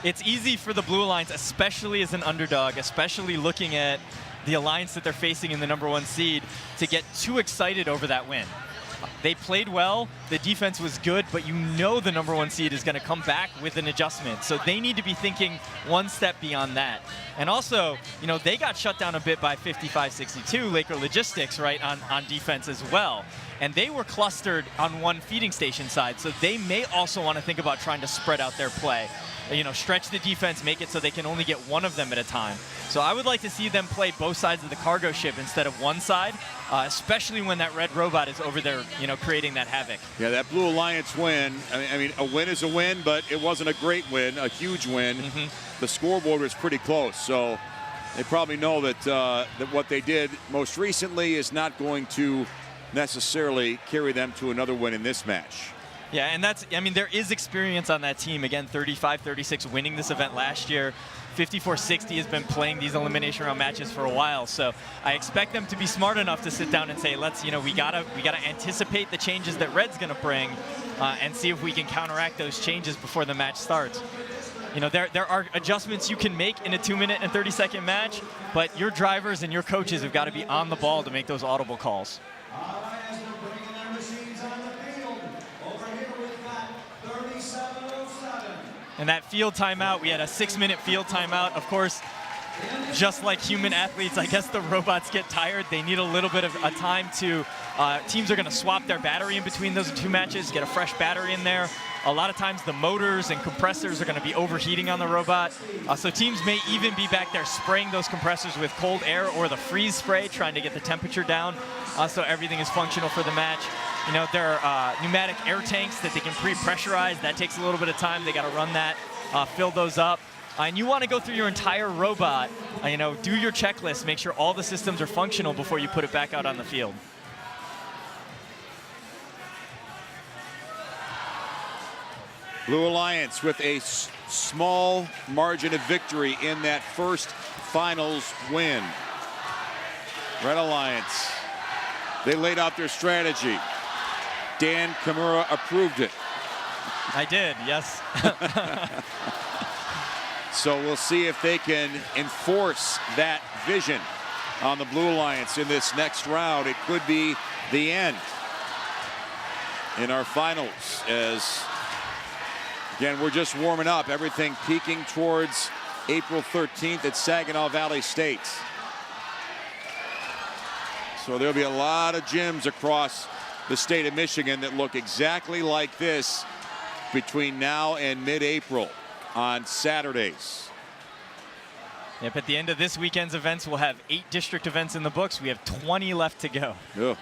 It's easy for the Blue Alliance, especially as an underdog, especially looking at the alliance that they're facing in the #1 seed, to get too excited over that win. They played well, the defense was good, but you know the #1 seed is going to come back with an adjustment. So they need to be thinking one step beyond that. And also, you know, they got shut down a bit by 55-62, Laker Logistics, right, on defense as well. And they were clustered on one feeding station side, so they may also want to think about trying to spread out their play. You know, stretch the defense, make it so they can only get one of them at a time. So I would like to see them play both sides of the cargo ship instead of one side, especially when that red robot is over there, you know, creating that havoc.
Yeah, that Blue Alliance win, I mean, a win is a win, but it wasn't a great win, a huge win. The scoreboard was pretty close, so they probably know that, that what they did most recently is not going to necessarily carry them to another win in this match.
Yeah, and that's, I mean, there is experience on that team. Again, 35-36 winning this event last year. 54-60 has been playing these elimination round matches for a while. So I expect them to be smart enough to sit down and say, let's, you know, we gotta anticipate the changes that Red's gonna bring and see if we can counteract those changes before the match starts. You know, there are adjustments you can make in a 2-minute and 30-second match, but your drivers and your coaches have got to be on the ball to make those audible calls. And that field timeout, we had a 6-minute field timeout. Of course, just like human athletes, I guess the robots get tired. They need a little bit of a time to, teams are gonna swap their battery in between those two matches, get a fresh battery in there. A lot of times the motors and compressors are gonna be overheating on the robot. So teams may even be back there spraying those compressors with cold air or the freeze spray, trying to get the temperature down so everything is functional for the match. You know, there are pneumatic air tanks that they can pre-pressurize. That takes a little bit of time. They got to run that, fill those up. And you want to go through your entire robot, you know, do your checklist, make sure all the systems are functional before you put it back out on the field.
Blue Alliance with a small margin of victory in that first finals win. Red Alliance, they laid out their strategy. Dan Kimura approved it.
I did, yes.
So we'll see if they can enforce that vision on the Blue Alliance in this next round. It could be the end in our finals, as again, we're just warming up. Everything peaking towards April 13th at Saginaw Valley State. So there'll be a lot of gyms across the state of Michigan that look exactly like this between now and mid-April on Saturdays.
Yep, at the end of this weekend's events, we'll have 8 district events in the books. We have 20 left to go.
Ugh.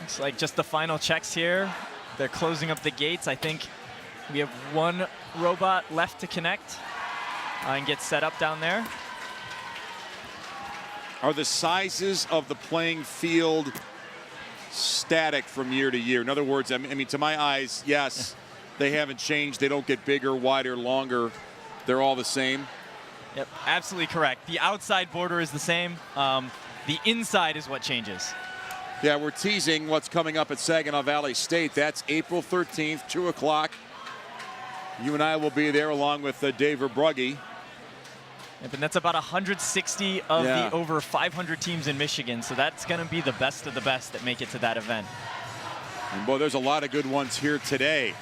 Looks like just the final checks here. They're closing up the gates. I think we have one robot left to connect and get set up down there.
Are the sizes of the playing field static from year to year? In other words, I mean, to my eyes, yes, they haven't changed. They don't get bigger, wider, longer. They're all the same.
Yep, absolutely correct. The outside border is the same. The inside is what changes.
Yeah, we're teasing what's coming up at Saginaw Valley State. That's April 13th, 2 o'clock. You and I will be there along with Dave Brugge.
Yep, and that's about 160 of the over 500 teams in Michigan. So that's going to be the best of the best that make it to that event.
And boy, there's a lot of good ones here today.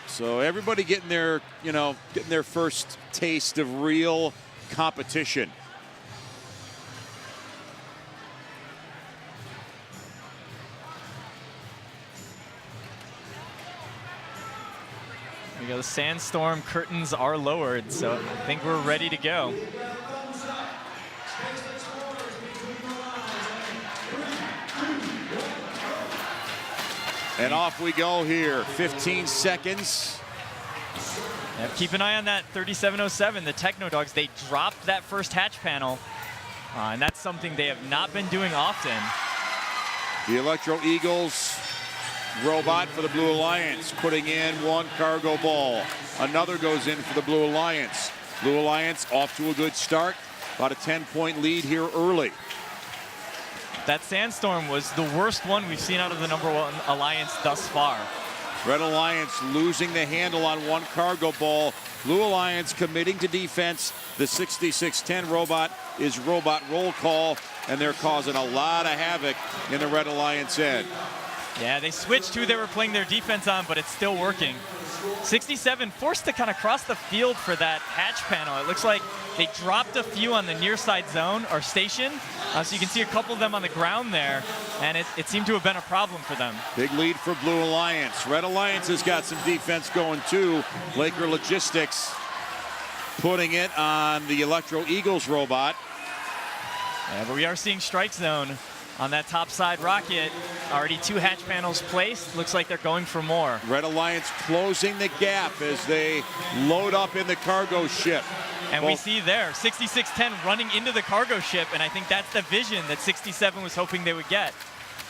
So everybody getting their, you know, getting their first taste of real competition.
There we go, the sandstorm curtains are lowered, so I think we're ready to go.
And off we go here, 15 seconds.
Yep, keep an eye on that 3707, the Techno Dogs. They dropped that first hatch panel, and that's something they have not been doing often.
The Electro Eagles robot for the Blue Alliance, putting in one cargo ball. Another goes in for the Blue Alliance. Blue Alliance off to a good start. About a 10-point lead here early.
That sandstorm was the worst one we've seen out of the #1 alliance thus far.
Red Alliance losing the handle on one cargo ball. Blue Alliance committing to defense. The 6610 robot is robot roll call, and they're causing a lot of havoc in the Red Alliance end.
Yeah, they switched who they were playing their defense on, but it's still working. 67 forced to kind of cross the field for that hatch panel. It looks like they dropped a few on the near side zone or station. So you can see a couple of them on the ground there, and it seemed to have been a problem for them.
Big lead for Blue Alliance. Red Alliance has got some defense going too. Laker Logistics putting it on the Electro Eagles robot.
Yeah, but we are seeing strike zone on that top side rocket. Already 2 hatch panels placed. Looks like they're going for more.
Red Alliance closing the gap as they load up in the cargo ship.
And we see there 6610 running into the cargo ship, and I think that's the vision that 67 was hoping they would get.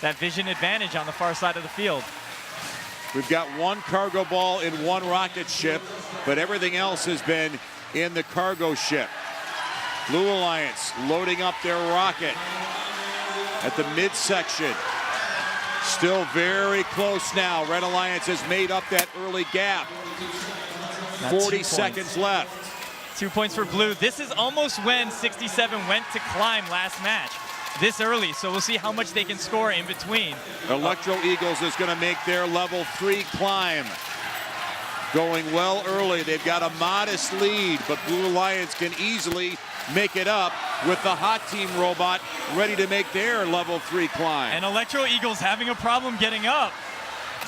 That vision advantage on the far side of the field.
We've got one cargo ball in one rocket ship, but everything else has been in the cargo ship. Blue Alliance loading up their rocket at the midsection. Still very close now. Red Alliance has made up that early gap. 40 seconds left.
2 points for Blue. This is almost when 67 went to climb last match. This early, so we'll see how much they can score in between.
Electro Eagles is going to make their level 3 climb. Going well early. They've got a modest lead, but Blue Alliance can easily make it up with the hot team robot ready to make their level 3 climb.
And Electro Eagles having a problem getting up.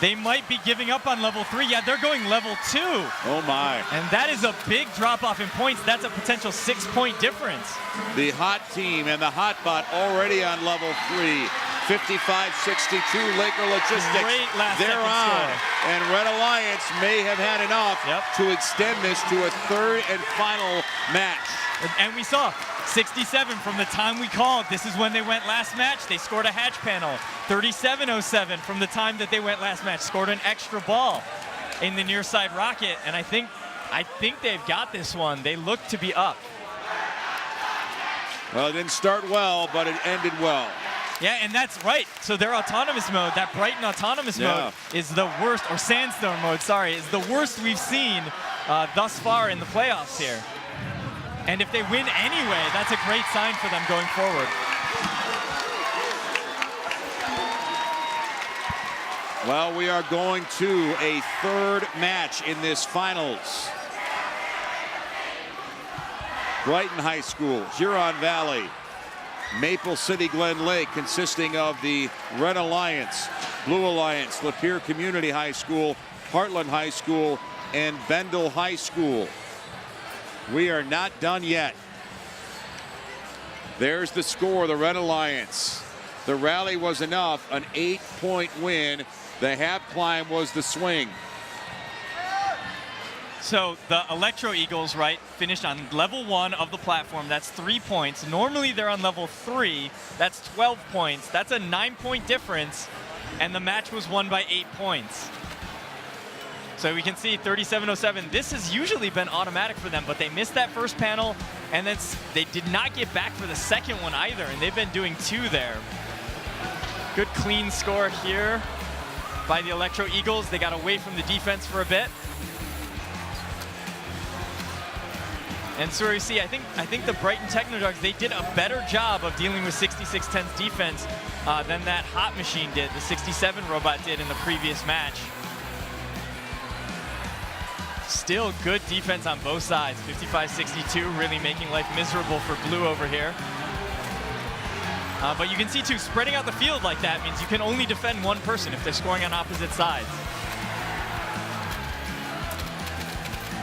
They might be giving up on level 3. Yeah, they're going level 2.
Oh my.
And that is a big drop off in points. That's a potential 6-point difference.
The hot team and the hot bot already on level 3. 55-62 Laker Logistics.
Great last
They're on.
score.
And Red Alliance may have had enough to extend this to a 3rd and final match.
And we saw 67 from the time we called. This is when they went last match. They scored a hatch panel. 37-07 from the time that they went last match. Scored an extra ball in the near side rocket. And I think they've got this one. They look to be up.
Well, it didn't start well, but it ended well.
Yeah, and that's right. So their autonomous mode, that Brighton autonomous mode, is the worst, or Sandstorm mode, sorry, is the worst we've seen thus far in the playoffs here. And if they win anyway, that's a great sign for them going forward.
Well, we are going to a 3rd match in this finals. Brighton High School, Huron Valley, Maple City Glen Lake, consisting of the Red Alliance, Blue Alliance, Lapeer Community High School, Heartland High School, and Bendel High School. We are not done yet. There's the score, the Red Alliance. The rally was enough, an 8-point win. The half climb was the swing.
So the Electro Eagles, right, finished on level 1 of the platform. That's 3 points. Normally they're on level 3. That's 12 points. That's a 9-point difference. And the match was won by 8 points. So we can see 37-07. This has usually been automatic for them, but they missed that first panel, and then they did not get back for the second one either, and they've been doing 2 there. Good clean score here by the Electro Eagles. They got away from the defense for a bit. And so we see, I think the Brighton Technodogs, they did a better job of dealing with 6610's defense than that Hot Machine did, the 67 robot did in the previous match. Still good defense on both sides. 55-62, really making life miserable for Blue over here. But you can see too, spreading out the field like that means you can only defend one person if they're scoring on opposite sides.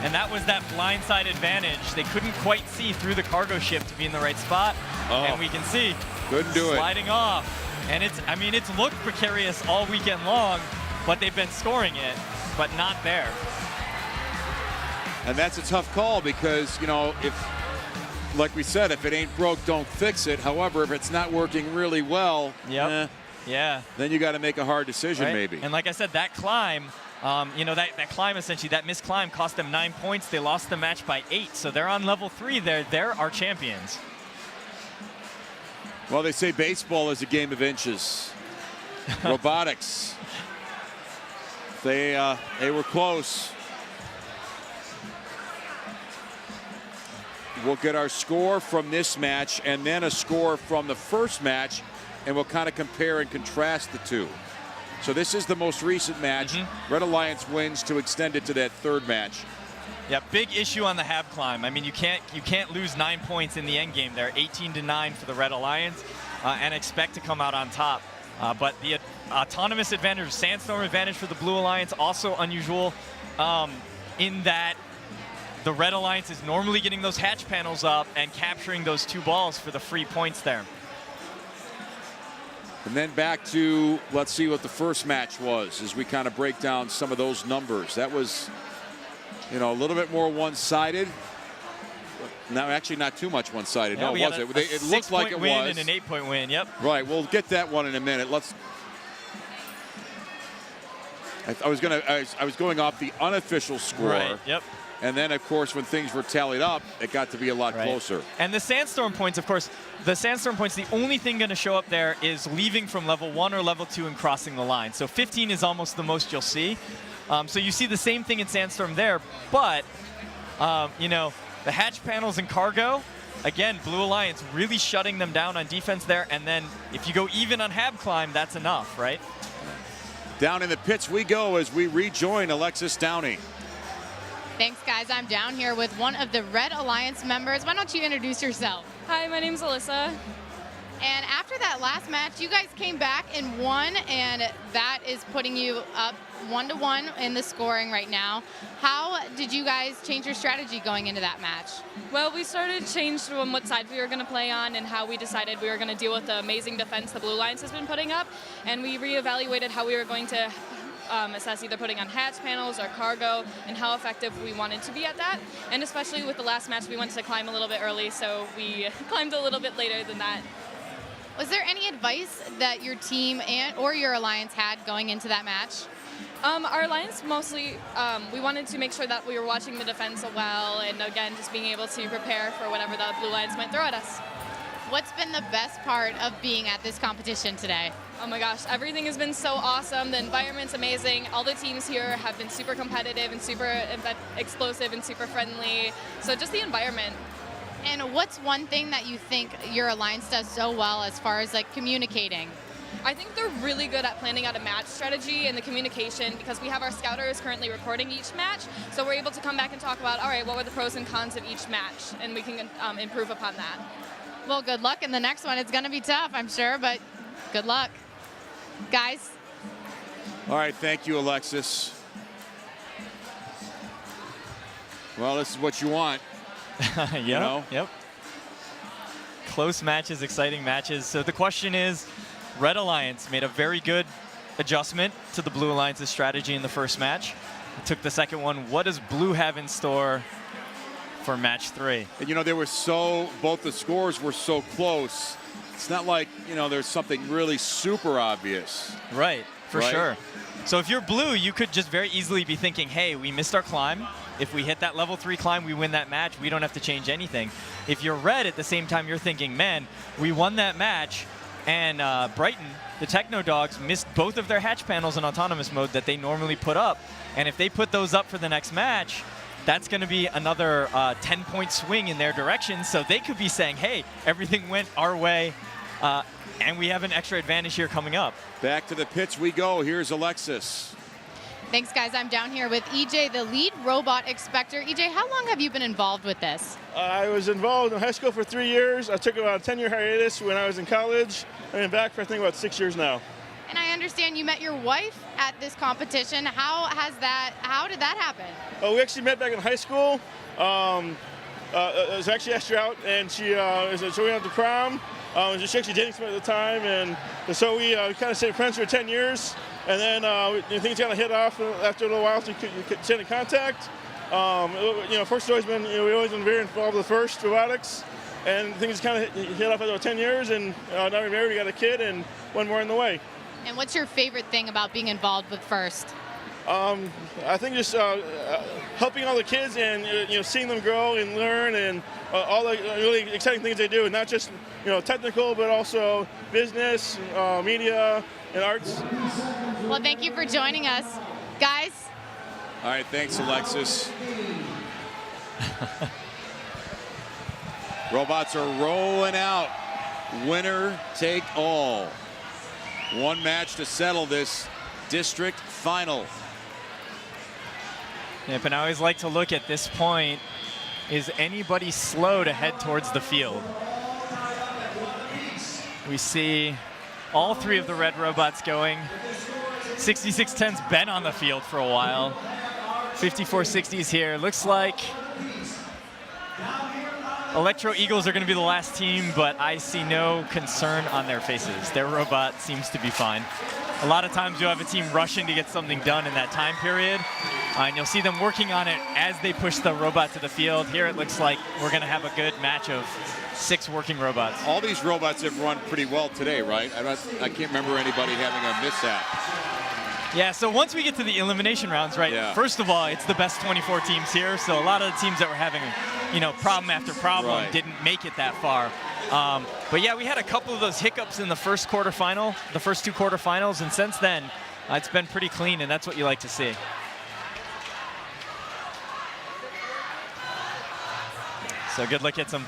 And that was that blindside advantage. They couldn't quite see through the cargo ship to be in the right spot. And we can see
couldn't do
sliding off. And it's looked precarious all weekend long, but they've been scoring it, but not there.
And that's a tough call because, you know, like we said, if it ain't broke, don't fix it. However, if it's not working really well,
Yeah.
then you got to make a hard decision,
Right?
maybe.
And like I said, that climb, that climb essentially, that missed climb cost them 9 points. They lost the match by 8, so they're on level 3. They're our champions.
Well, they say baseball is a game of inches. Robotics. They were close. We'll get our score from this match and then a score from the first match, and we'll kind of compare and contrast the two. So this is the most recent match. Red Alliance wins to extend it to that third match.
Yeah, big issue on the Hab climb. I mean, you can't lose 9 points in the end game there. 18-9 for the Red Alliance, and expect to come out on top. But the autonomous advantage, sandstorm advantage for the Blue Alliance, also unusual in that the Red Alliance is normally getting those hatch panels up and capturing those 2 balls for the free points there.
And then back to, let's see what the first match was as we kind of break down some of those numbers. That was, a little bit more one-sided. No, actually not too much one-sided.
Yeah,
no, was it? It looked like it was.
And an 8-point win, yep.
Right, we'll get that one in a minute. I was going off the unofficial score.
Right, yep.
And then, of course, when things were tallied up, it got to be a lot closer.
And the sandstorm points, of course, the only thing going to show up there is leaving from level 1 or level 2 and crossing the line. So 15 is almost the most you'll see. So you see the same thing in sandstorm there, but, the hatch panels and cargo, again, Blue Alliance really shutting them down on defense there. And then if you go even on Hab climb, that's enough, right?
Down in the pits we go as we rejoin Alexis Downey.
Thanks, guys. I'm down here with one of the Red Alliance members. Why don't you introduce yourself?
Hi, my name's Alyssa.
And after that last match, you guys came back and won, and that is putting you up 1-1 in the scoring right now. How did you guys change your strategy going into that match?
Well, we started to change from what side we were going to play on and how we decided we were going to deal with the amazing defense the Blue Alliance has been putting up, and we reevaluated how we were going to assess either putting on hatch panels or cargo and how effective we wanted to be at that. And especially with the last match, we wanted to climb a little bit early, so we climbed a little bit later than that.
Was there any advice that your team or your alliance had going into that match?
Our alliance mostly, we wanted to make sure that we were watching the defense well, and again, just being able to prepare for whatever the Blue Alliance might throw at us.
What's been the best part of being at this competition today?
Oh my gosh, everything has been so awesome. The environment's amazing. All the teams here have been super competitive and super explosive and super friendly. So just the environment.
And what's one thing that you think your alliance does so well as far as communicating?
I think they're really good at planning out a match strategy and the communication, because we have our scouters currently recording each match, so we're able to come back and talk about, all right, what were the pros and cons of each match, and we can improve upon that.
Well, good luck in the next one. It's going to be tough, I'm sure, but good luck. Guys.
All right, thank you, Alexis. Well, this is what you want.
Yep. Close matches, exciting matches. So the question is, Red Alliance made a very good adjustment to the Blue Alliance's strategy in the first match. It took the second one. What does Blue have in store for match 3?
And they were both the scores were so close. It's not like, there's something really super obvious.
Right, for sure. So if you're Blue, you could just very easily be thinking, hey, we missed our climb. If we hit that level 3 climb, we win that match. We don't have to change anything. If you're Red, at the same time, you're thinking, man, we won that match, and Brighton, the Techno Dogs, missed both of their hatch panels in autonomous mode that they normally put up. And if they put those up for the next match, that's going to be another 10-point swing in their direction. So they could be saying, hey, everything went our way, and we have an extra advantage here coming up.
Back to the pits we go. Here's Alexis.
Thanks, guys. I'm down here with EJ, the lead robot inspector. EJ, how long have you been involved with this?
I was involved in high school for 3 years. I took about a 10-year hiatus when I was in college. I've been back for, I think, about 6 years now.
And I understand you met your wife at this competition. How did that happen?
Oh, we actually met back in high school. I was actually asked her out, and she so we went to prom. She actually dating someone at the time, and so we kind of stayed friends for 10 years. And then things kind of hit off after a little while, so we could stay in contact. First, always been we've always been very involved with FIRST Robotics, and things kind of hit off after 10 years, and now we're married, we got a kid, and one more in the way.
And what's your favorite thing about being involved with First?
I think just helping all the kids and seeing them grow and learn, and all the really exciting things they do, not just technical, but also business, media, and arts.
Well, thank you for joining us, guys.
All right, thanks, Alexis. Robots are rolling out. Winner take all. One match to settle this district final.
Yep, and I always like to look at this point. Is anybody slow to head towards the field? We see all three of the red robots going. 6610's been on the field for a while. 5460's here. Looks like Electro Eagles are going to be the last team, but I see no concern on their faces. Their robot seems to be fine. A lot of times you'll have a team rushing to get something done in that time period, and you'll see them working on it as they push the robot to the field. Here it looks like we're going to have a good match of 6 working robots.
All these robots have run pretty well today, right? I can't remember anybody having a mishap.
Yeah, so once we get to the elimination rounds, right, first of all, it's the best 24 teams here, so a lot of the teams that were having, problem after problem didn't make it that far. But yeah, we had a couple of those hiccups in the first quarterfinal, the first 2 quarterfinals, and since then, it's been pretty clean, and that's what you like to see. So good look at some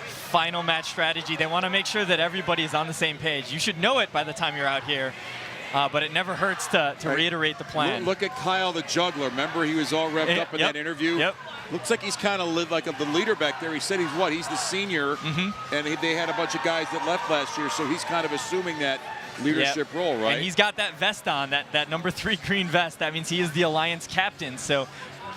final match strategy. They want to make sure that everybody is on the same page. You should know it by the time you're out here. But it never hurts to reiterate the plan.
Look at Kyle the juggler. Remember, he was all revved up in that interview?
Yep.
Looks like he's kind of like the leader back there. He said he's what? He's the senior, and they had a bunch of guys that left last year, so he's kind of assuming that leadership role, right?
And he's got that vest on, that number 3 green vest. That means he is the Alliance captain. So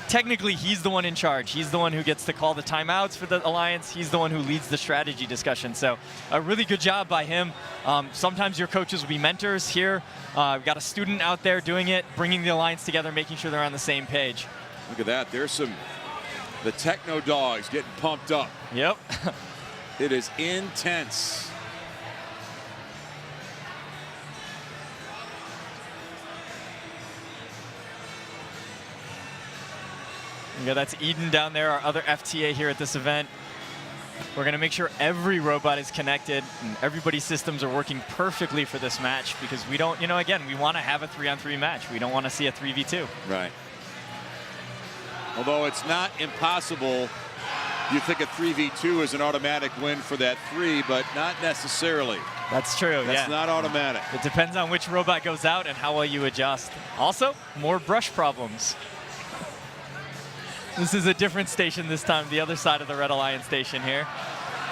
technically, he's the one in charge. He's the one who gets to call the timeouts for the Alliance. He's the one who leads the strategy discussion. So a really good job by him. Sometimes your coaches will be mentors here. We've got a student out there doing it, bringing the Alliance together, making sure they're on the same page.
Look at that. There's the Techno Dogs getting pumped up.
Yep.
It is intense.
Yeah, that's Eden down there, our other FTA here at this event. We're going to make sure every robot is connected and everybody's systems are working perfectly for this match, because we don't, again, we want to have a 3-on-3 match. We don't want to see a 3v2.
Right. Although it's not impossible, you think a 3v2 is an automatic win for that 3, but not necessarily.
That's true.
That's not automatic.
It depends on which robot goes out and how well you adjust. Also, more brush problems. This is a different station this time, the other side of the Red Alliance station here.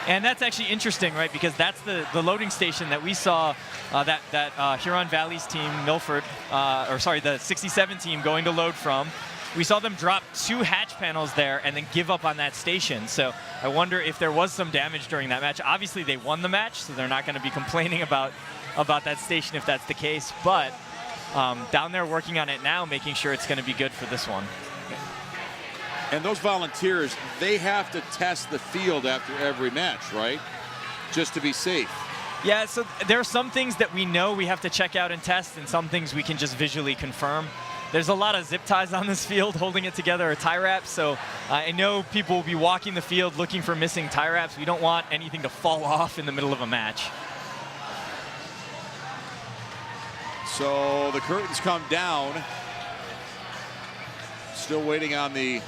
And that's actually interesting, right? Because that's the loading station that we saw that Huron Valley's team, Milford, the 67 team going to load from. We saw them drop 2 hatch panels there and then give up on that station. So I wonder if there was some damage during that match. Obviously, they won the match, so they're not going to be complaining about that station if that's the case. But down there working on it now, making sure it's going to be good for this one.
And those volunteers, they have to test the field after every match, right? Just to be safe.
Yeah, so there are some things that we know we have to check out and test, and some things we can just visually confirm. There's a lot of zip ties on this field holding it together, or tie wraps, so I know people will be walking the field looking for missing tie wraps. We don't want anything to fall off in the middle of a match.
So the curtains come down. Still waiting on the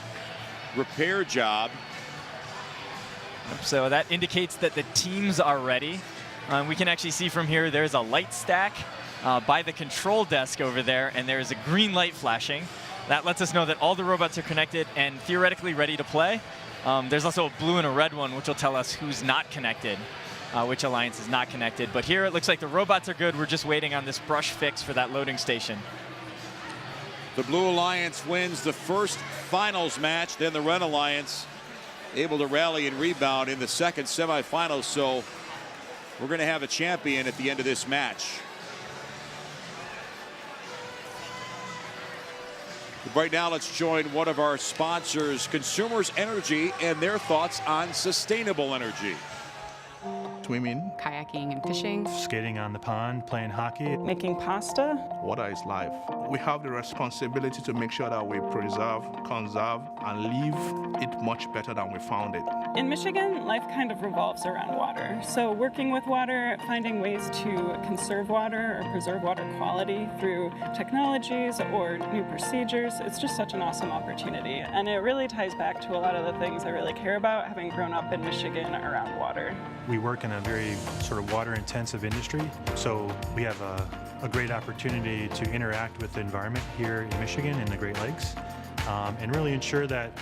repair job.
So that indicates that the teams are ready. We can actually see from here there's a light stack by the control desk over there, and there's a green light flashing. That lets us know that all the robots are connected and theoretically ready to play. There's also a blue and a red one, which will tell us who's not connected, which alliance is not connected. But here it looks like the robots are good. We're just waiting on this brush fix for that loading station.
The Blue Alliance wins the first finals match, then the Red Alliance able to rally and rebound in the second semifinals. So we're going to have a champion at the end of this match. Right now, let's join one of our sponsors, Consumers Energy, and their thoughts on sustainable energy.
Swimming.
Kayaking and fishing.
Skating on the pond, playing hockey.
Making pasta.
Water is life. We have the responsibility to make sure that we preserve, conserve, and leave it much better than we found it.
In Michigan, life kind of revolves around water. So working with water, finding ways to conserve water or preserve water quality through technologies or new procedures, it's just such an awesome opportunity. And it really ties back to a lot of the things I really care about, having grown up in Michigan around water.
We work in a very sort of water-intensive industry, so we have a great opportunity to interact with the environment here in Michigan in the Great Lakes, and really ensure that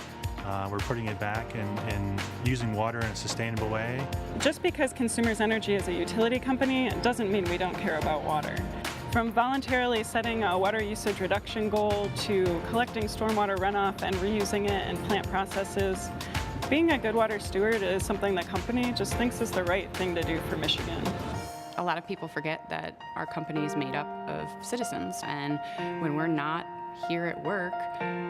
we're putting it back and using water in a sustainable way.
Just because Consumers Energy is a utility company doesn't mean we don't care about water. From voluntarily setting a water usage reduction goal to collecting stormwater runoff and reusing it in plant processes, being a good water steward is something the company just thinks is the right thing to do for Michigan.
A lot of people forget that our company is made up of citizens, and when we're not here at work,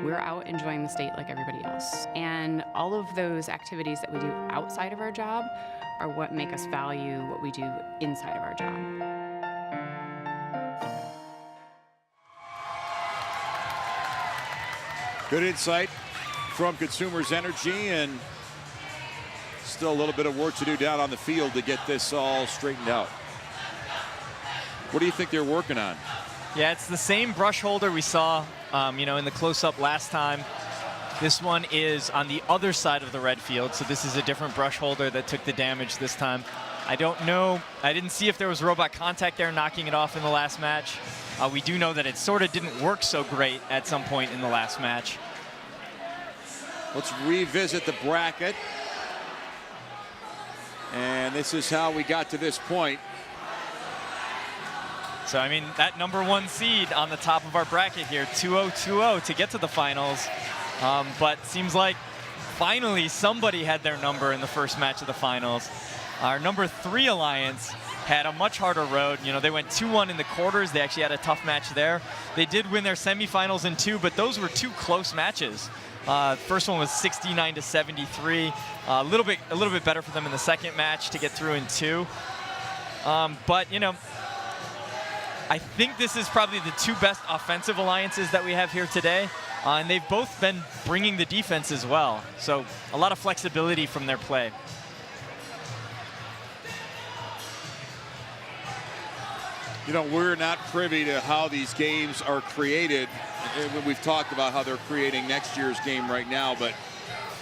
we're out enjoying the state like everybody else. And all of those activities that we do outside of our job are what make us value what we do inside of our job.
Good insight from Consumers Energy, and still a little bit of work to do down on the field to get this all straightened out. What do you think they're working on?
Yeah, it's the same brush holder we saw, in the close-up last time. This one is on the other side of the red field, so this is a different brush holder that took the damage this time. I don't know. I didn't see if there was robot contact there knocking it off in the last match. We do know that it sort of didn't work so great at some point in the last match.
Let's revisit the bracket. And this is how we got to this point.
So, I mean, that #1 seed on the top of our bracket here, 2-0-2-0 to get to the finals. But seems like finally somebody had their number in the first match of the finals. Our #3 alliance had a much harder road. You know, they went 2-1 in the quarters. They actually had a tough match there. They did win their semifinals in 2, but those were 2 close matches. First one was 69-73. A little bit better for them in the second match to get through in 2. But, you know, I think this is probably the 2 best offensive alliances that we have here today. And they've both been bringing the defense as well. So a lot of flexibility from their play.
You know, we're not privy to how these games are created. We've talked about how they're creating next year's game right now, but,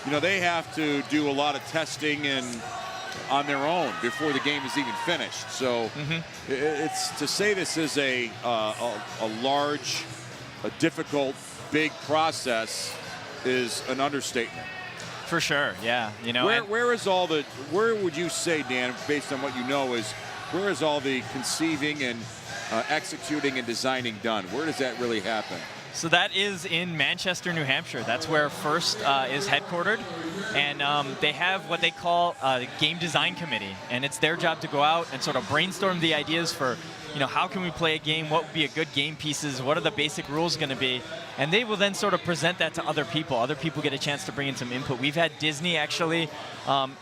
you know, they have to do a lot of testing and on their own before the game is even finished. So it's to say this is a large, a difficult, big process is an understatement.
For sure, yeah. You know,
where would you say, Dan, based on what you know, where is all the conceiving and executing and designing done? Where does that really happen?
So that is in Manchester, New Hampshire. That's where First is headquartered. And they have what they call a game design committee. And it's their job to go out and sort of brainstorm the ideas for, you know, how can we play a game? What would be a good game pieces? What are the basic rules going to be? And they will then sort of present that to other people. Other people get a chance to bring in some input. We've had Disney actually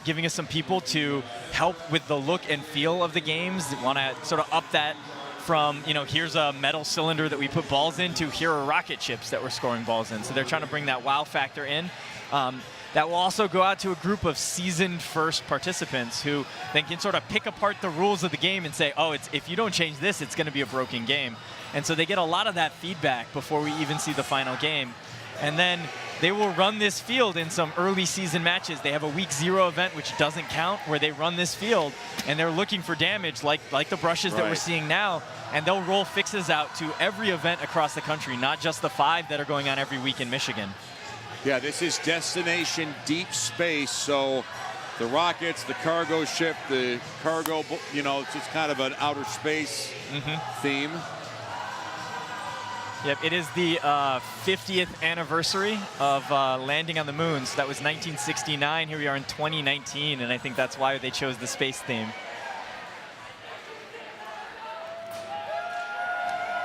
giving us some people to help with the look and feel of the games. They want to sort of up that from, you know, here's a metal cylinder that we put balls into, here are rocket ships that we're scoring balls in. So they're trying to bring that wow factor in. That will also go out to a group of seasoned First participants who then can sort of pick apart the rules of the game and say, oh, if you don't change this, it's going to be a broken game. And so they get a lot of that feedback before we even see the final game. And then they will run this field in some early season matches. They have a week 0 event, which doesn't count, where they run this field and they're looking for damage like the brushes that we're seeing now. And they'll roll fixes out to every event across the country, not just the 5 that are going on every week in Michigan.
Yeah, this is Destination Deep Space. So the rockets, the cargo ship, the cargo, you know, it's just kind of an outer space theme.
Yep, it is the 50th anniversary of landing on the moon. So that was 1969. Here we are in 2019, and I think that's why they chose the space theme.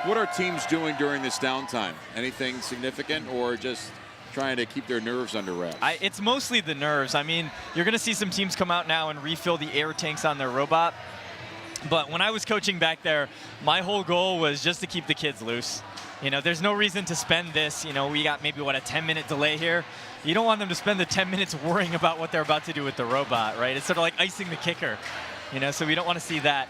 What are teams doing during this downtime? Anything significant, or just trying to keep their nerves under wraps?
It's mostly the nerves. I mean, you're going to see some teams come out now and refill the air tanks on their robot. But when I was coaching back there, my whole goal was just to keep the kids loose. You know, there's no reason to spend this. You know, we got maybe, what, a 10-minute delay here. You don't want them to spend the 10 minutes worrying about what they're about to do with the robot, right? It's sort of like icing the kicker, you know, so we don't want to see that.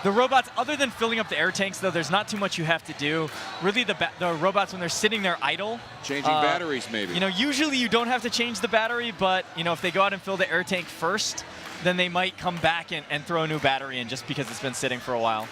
The robots, other than filling up the air tanks, though, there's not too much you have to do. Really, the robots, when they're sitting there idle.
Changing batteries, maybe.
You know, usually you don't have to change the battery, but, you know, if they go out and fill the air tank first, then they might come back and throw a new battery in just because it's been sitting for a while.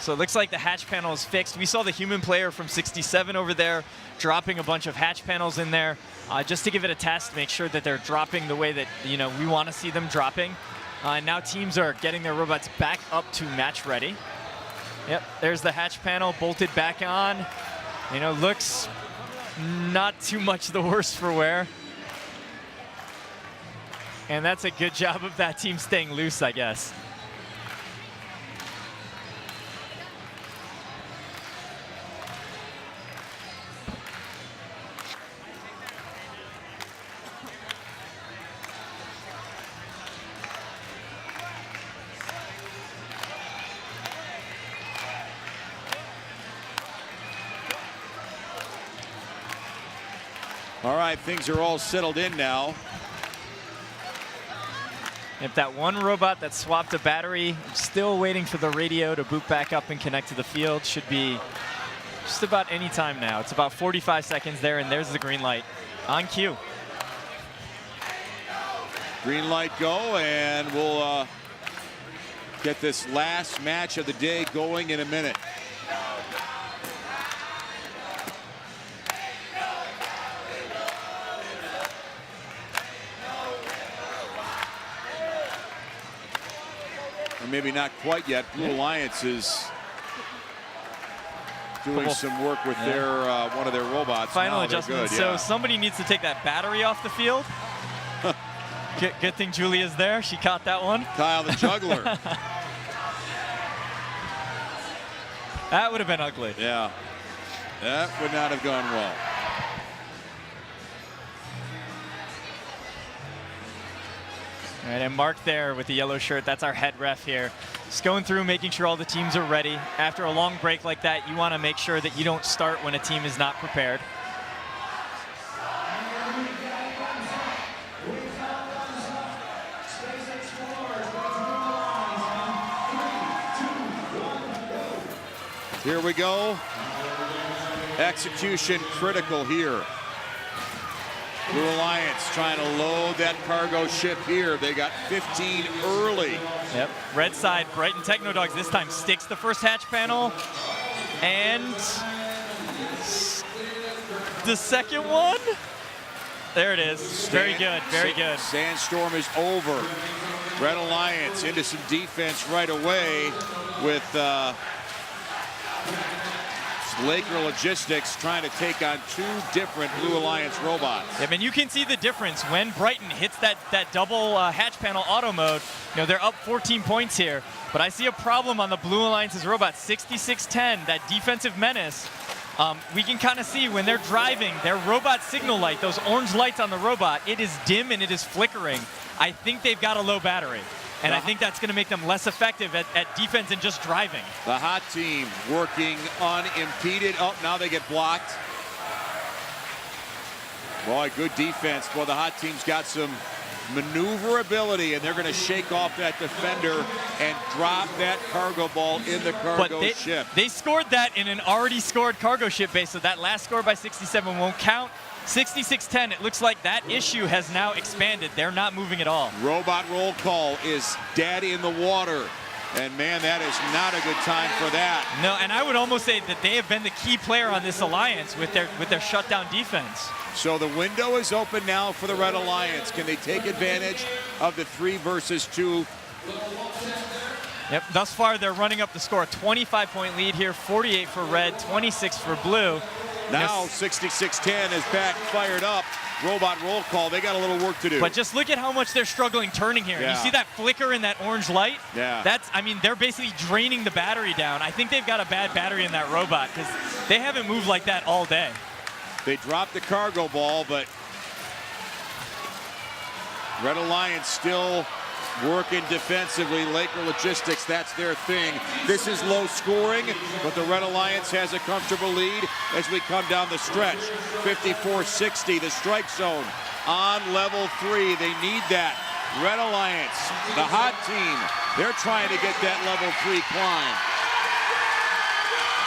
So it looks like the hatch panel is fixed. We saw the human player from 67 over there dropping a bunch of hatch panels in there just to give it a test, make sure that they're dropping the way that, you know, we want to see them dropping. And now teams are getting their robots back up to match ready. Yep, there's the hatch panel bolted back on. You know, looks not too much the worse for wear. And that's a good job of that team staying loose, I guess.
All right, things are all settled in now.
If that one robot that swapped a battery, still waiting for the radio to boot back up and connect to the field, should be just about any time now. It's about 45 seconds there, and there's the green light on cue.
Green light go, and we'll get this last match of the day going in a minute. Or maybe not quite yet. Blue Alliance is doing some work with their one of their robots.
Final
now
adjustment.
Good,
so somebody needs to take that battery off the field. Good thing Julia's there. She caught that one.
Kyle the juggler.
That would have been ugly.
Yeah, that would not have gone well.
All right, and Mark there with the yellow shirt, that's our head ref here. Just going through, making sure all the teams are ready. After a long break like that, you want to make sure that you don't start when a team is not prepared.
Here we go. Execution critical here. Blue Alliance trying to load that cargo ship here. They got 15 early.
Yep. Red side, Brighton Technodogs this time sticks the first hatch panel. And the second one. There it is. Very good, very good.
Sandstorm is over. Red Alliance into some defense right away with Laker Logistics trying to take on two different Blue Alliance robots.
Yeah, and you can see the difference when Brighton hits that double hatch panel auto mode. You know, they're up 14 points here, but I see a problem on the Blue Alliance's robot, 6610, that defensive menace. We can kind of see when they're driving, their robot signal light, those orange lights on the robot, it is dim and it is flickering. I think they've got a low battery. And I think that's going to make them less effective at defense and just driving.
The hot team working unimpeded. Oh, now they get blocked. Boy, good defense. Well, the hot team's got some maneuverability, and they're going to shake off that defender and drop that cargo ball in the cargo ship.
They scored that in an already scored cargo ship base, so that last score by 67 won't count. 66-10, it looks like that issue has now expanded. They're not moving at all.
Robot roll call is dead in the water. And man, that is not a good time for that.
No, and I would almost say that they have been the key player on this alliance with their shutdown defense.
So the window is open now for the Red Alliance. Can they take advantage of the 3 versus 2?
Yep, thus far they're running up the score. 25-point lead here, 48 for red, 26 for blue.
Now 66-10 is back fired up. robot roll call. They got a little work to do.
But just look at how much they're struggling turning here.
Yeah.
You see that flicker in that orange light?
Yeah.
That's, I mean, they're basically draining the battery down. I think they've got a bad battery in that robot because they haven't moved like that all day.
They dropped the cargo ball, but Red Alliance still working defensively. Laker Logistics, that's their thing. This is low scoring, but the Red Alliance has a comfortable lead as we come down the stretch. 54-60, the strike zone on level 3. They need that. Red Alliance, the hot team, they're trying to get that level 3 climb.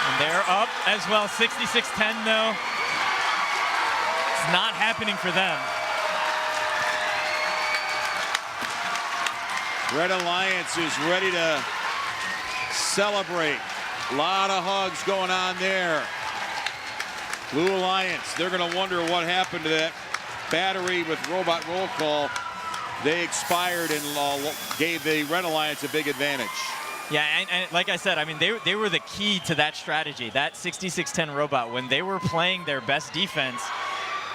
And they're up as well, 66-10 though. It's not happening for them.
Red Alliance is ready to celebrate. A lot of hugs going on there. Blue Alliance, they're going to wonder what happened to that battery with robot roll call. They expired and gave the Red Alliance a big advantage.
Yeah, and like I said, I mean, they were the key to that strategy. That 66-10 robot, when they were playing their best defense,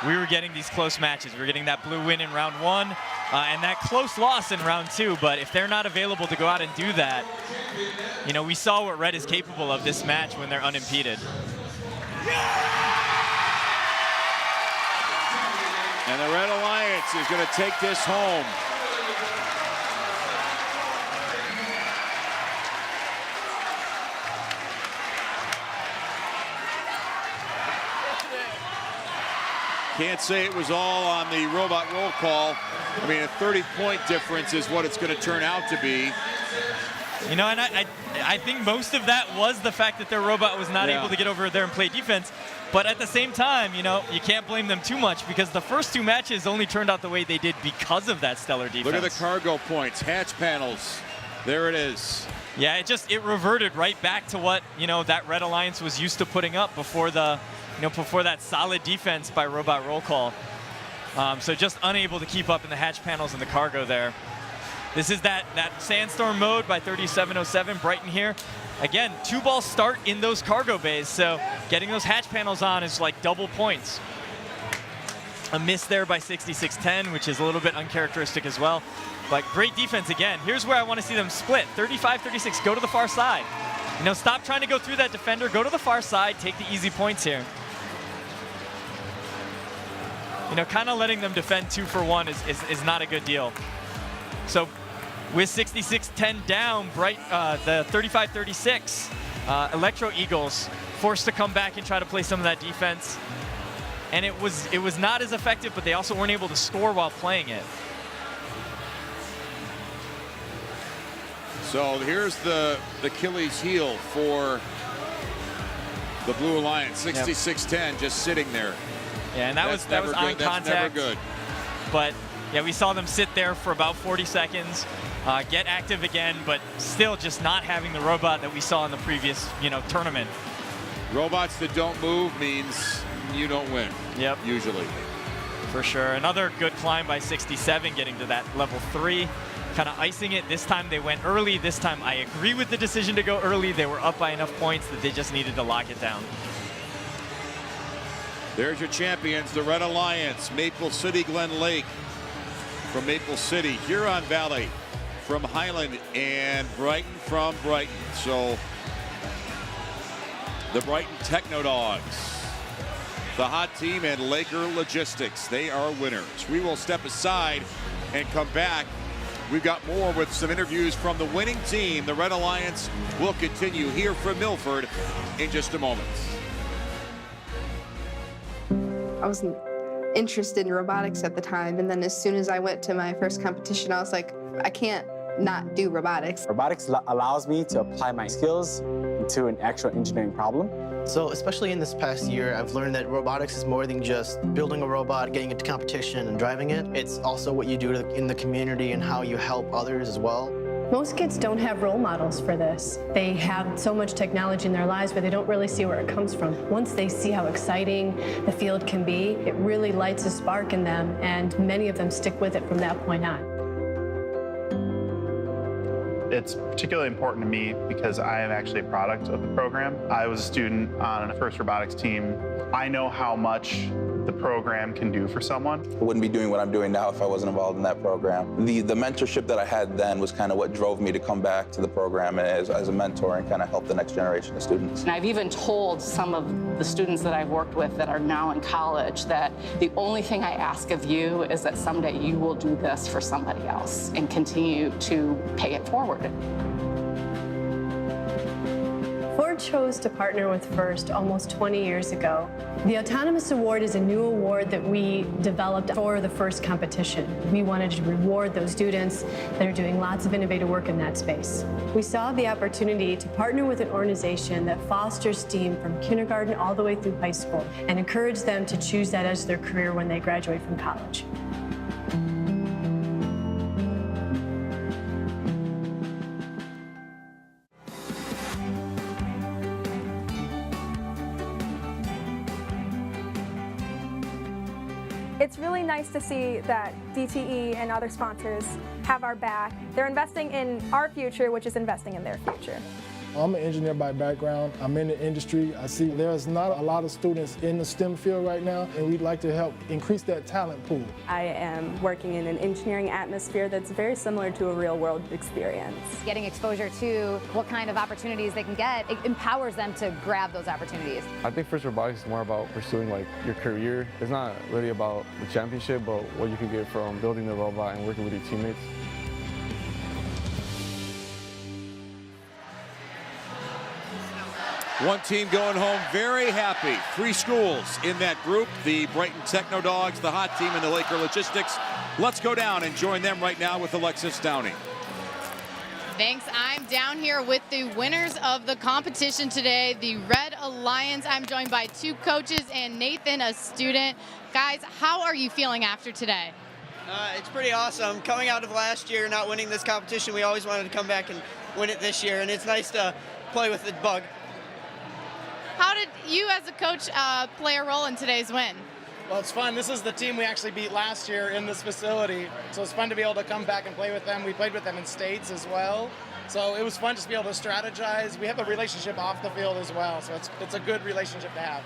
we were getting these close matches. We were getting that blue win in round 1 and that close loss in round 2. But if they're not available to go out and do that, you know, we saw what Red is capable of this match when they're unimpeded.
And the Red Alliance is going to take this home. Can't say it was all on the robot roll call. I mean, a 30-point difference is what it's going to turn out to be.
You know, and I think most of that was the fact that their robot was not able to get over there and play defense. But at the same time, you know, you can't blame them too much because the first 2 matches only turned out the way they did because of that stellar defense.
Look at the cargo points, hatch panels. There it is.
Yeah, it reverted right back to what, you know, that Red Alliance was used to putting up before before that solid defense by robot roll call. So just unable to keep up in the hatch panels and the cargo there. This is that sandstorm mode by 3707 Brighton here. Again, 2-ball start in those cargo bays, so getting those hatch panels on is like double points. A miss there by 66-10, which is a little bit uncharacteristic as well. But great defense again. Here's where I want to see them split. 35-36, go to the far side. You know, stop trying to go through that defender, go to the far side, take the easy points here. You know, kind of letting them defend 2 for 1 is not a good deal. So with 66-10 down, the 35-36, Electro Eagles forced to come back and try to play some of that defense. And it was not as effective, but they also weren't able to score while playing it.
So here's the Achilles heel for the Blue Alliance, 66-10, just sitting there.
Yeah, and that was on contact.
That's never good.
But yeah, we saw them sit there for about 40 seconds, get active again, but still just not having the robot that we saw in the previous, tournament.
Robots that don't move means you don't win.
Yep.
Usually.
For sure. Another good climb by 67, getting to that level 3. Kind of icing it. This time they went early. This time I agree with the decision to go early. They were up by enough points that they just needed to lock it down.
There's your champions, the Red Alliance, Maple City, Glen Lake from Maple City, Huron Valley from Highland, and Brighton from Brighton. So the Brighton Techno Dogs, the hot team, and Laker Logistics, they are winners. We will step aside and come back. We've got more with some interviews from the winning team. The Red Alliance will continue here from Milford in just a moment.
I wasn't interested in robotics at the time, and then as soon as I went to my first competition, I was like, I can't not do robotics.
Robotics allows me to apply my skills to an actual engineering problem.
So especially in this past year, I've learned that robotics is more than just building a robot, getting into competition and driving it. It's also what you do in the community and how you help others as well.
Most kids don't have role models for this. They have so much technology in their lives, but they don't really see where it comes from. Once they see how exciting the field can be, it really lights a spark in them, and many of them stick with it from that point on.
It's particularly important to me because I am actually a product of the program. I was a student on a first robotics team. I know how much the program can do for someone.
I wouldn't be doing what I'm doing now if I wasn't involved in that program. The mentorship that I had then was kind of what drove me to come back to the program as a mentor and kind of help the next generation of students.
And I've even told some of the students that I've worked with that are now in college that the only thing I ask of you is that someday you will do this for somebody else and continue to pay it forward.
Ford chose to partner with FIRST almost 20 years ago. The Autonomous Award is a new award that we developed for the FIRST competition. We wanted to reward those students that are doing lots of innovative work in that space. We saw the opportunity to partner with an organization that fosters STEAM from kindergarten all the way through high school and encourage them to choose that as their career when they graduate from college.
It's really nice to see that DTE and other sponsors have our back. They're investing in our future, which is investing in their future.
I'm an engineer by background. I'm in the industry. I see there's not a lot of students in the STEM field right now, and we'd like to help increase that talent pool.
I am working in an engineering atmosphere that's very similar to a real-world experience.
Getting exposure to what kind of opportunities they can get, it empowers them to grab those opportunities.
I think FIRST Robotics is more about pursuing like your career. It's not really about the championship, but what you can get from building the robot and working with your teammates.
One team going home very happy. 3 schools in that group, the Brighton Techno Dogs, the hot team, and the Laker Logistics. Let's go down and join them right now with Alexis Downey.
Thanks. I'm down here with the winners of the competition today, the Red Alliance. I'm joined by 2 coaches and Nathan, a student. Guys, how are you feeling after today?
It's pretty awesome. Coming out of last year, not winning this competition, we always wanted to come back and win it this year, and it's nice to play with the bug.
How did you as a coach play a role in today's win?
Well, it's fun. This is the team we actually beat last year in this facility, so it's fun to be able to come back and play with them. We played with them in states as well, so it was fun just to be able to strategize. We have a relationship off the field as well, so it's a good relationship to have.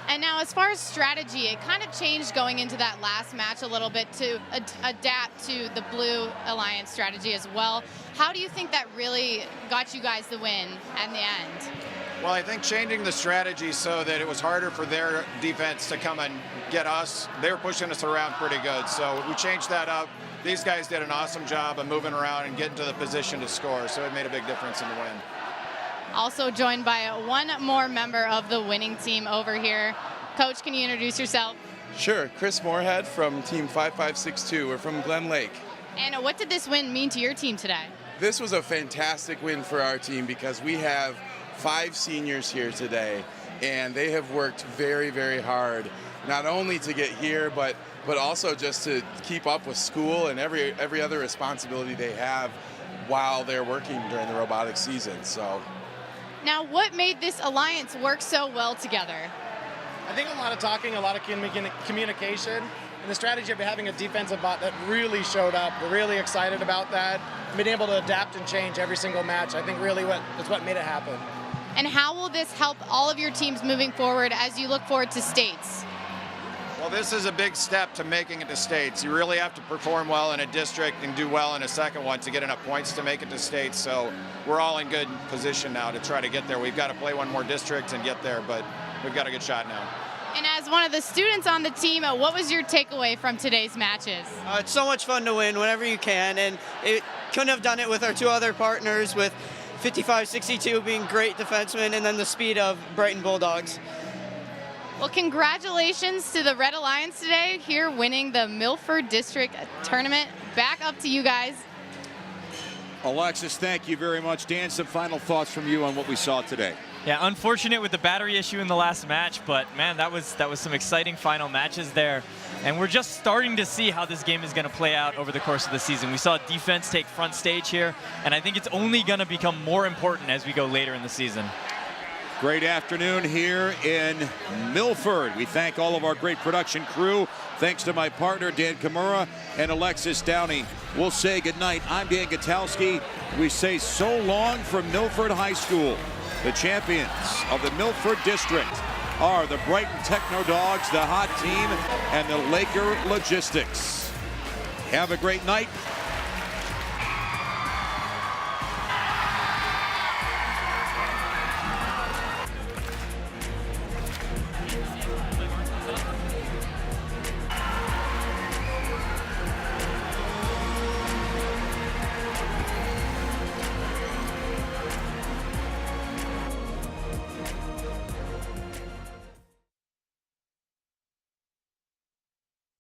And now as far as strategy, it kind of changed going into that last match a little bit to adapt to the Blue Alliance strategy as well. How do you think that really got you guys the win in the end?
Well, I think changing the strategy so that it was harder for their defense to come and get us. They were pushing us around pretty good, so we changed that up. These guys did an awesome job of moving around and getting to the position to score, so it made a big difference in the win.
Also joined by one more member of the winning team over here. Coach, can you introduce yourself?
Sure, Chris Moorhead from Team 5562. We're from Glen Lake.
And what did this win mean to your team today?
This was a fantastic win for our team because we have 5 seniors here today, and they have worked very, very hard, not only to get here, but also just to keep up with school and every other responsibility they have while they're working during the robotics season. So,
now, what made this alliance work so well together?
I think a lot of talking, a lot of communication, and the strategy of having a defensive bot that really showed up. We're really excited about that. Being able to adapt and change every single match, I think really is what made it happen.
And how will this help all of your teams moving forward as you look forward to states?
Well, this is a big step to making it to states. You really have to perform well in a district and do well in a second one to get enough points to make it to states. So we're all in good position now to try to get there. We've got to play one more district and get there, but we've got a good shot now.
And as one of the students on the team, what was your takeaway from today's matches?
It's so much fun to win whenever you can, and it couldn't have done it with our 2 other partners, with 5562 being great defensemen, and then the speed of Brighton Bulldogs.
Well, congratulations to the Red Alliance today, here winning the Milford District Tournament. Back up to you guys.
Alexis, thank you very much. Dan, some final thoughts from you on what we saw today.
Yeah, unfortunate with the battery issue in the last match, but man, that was some exciting final matches there. And we're just starting to see how this game is going to play out over the course of the season. We saw defense take front stage here, and I think it's only going to become more important as we go later in the season.
Great afternoon here in Milford. We thank all of our great production crew. Thanks to my partner, Dan Kimura and Alexis Downey. We'll say goodnight. I'm Dan Gutowski. We say so long from Milford High School, the champions of the Milford District. are the Brighton Techno Dogs, the hot team, and the Laker Logistics. Have a great night.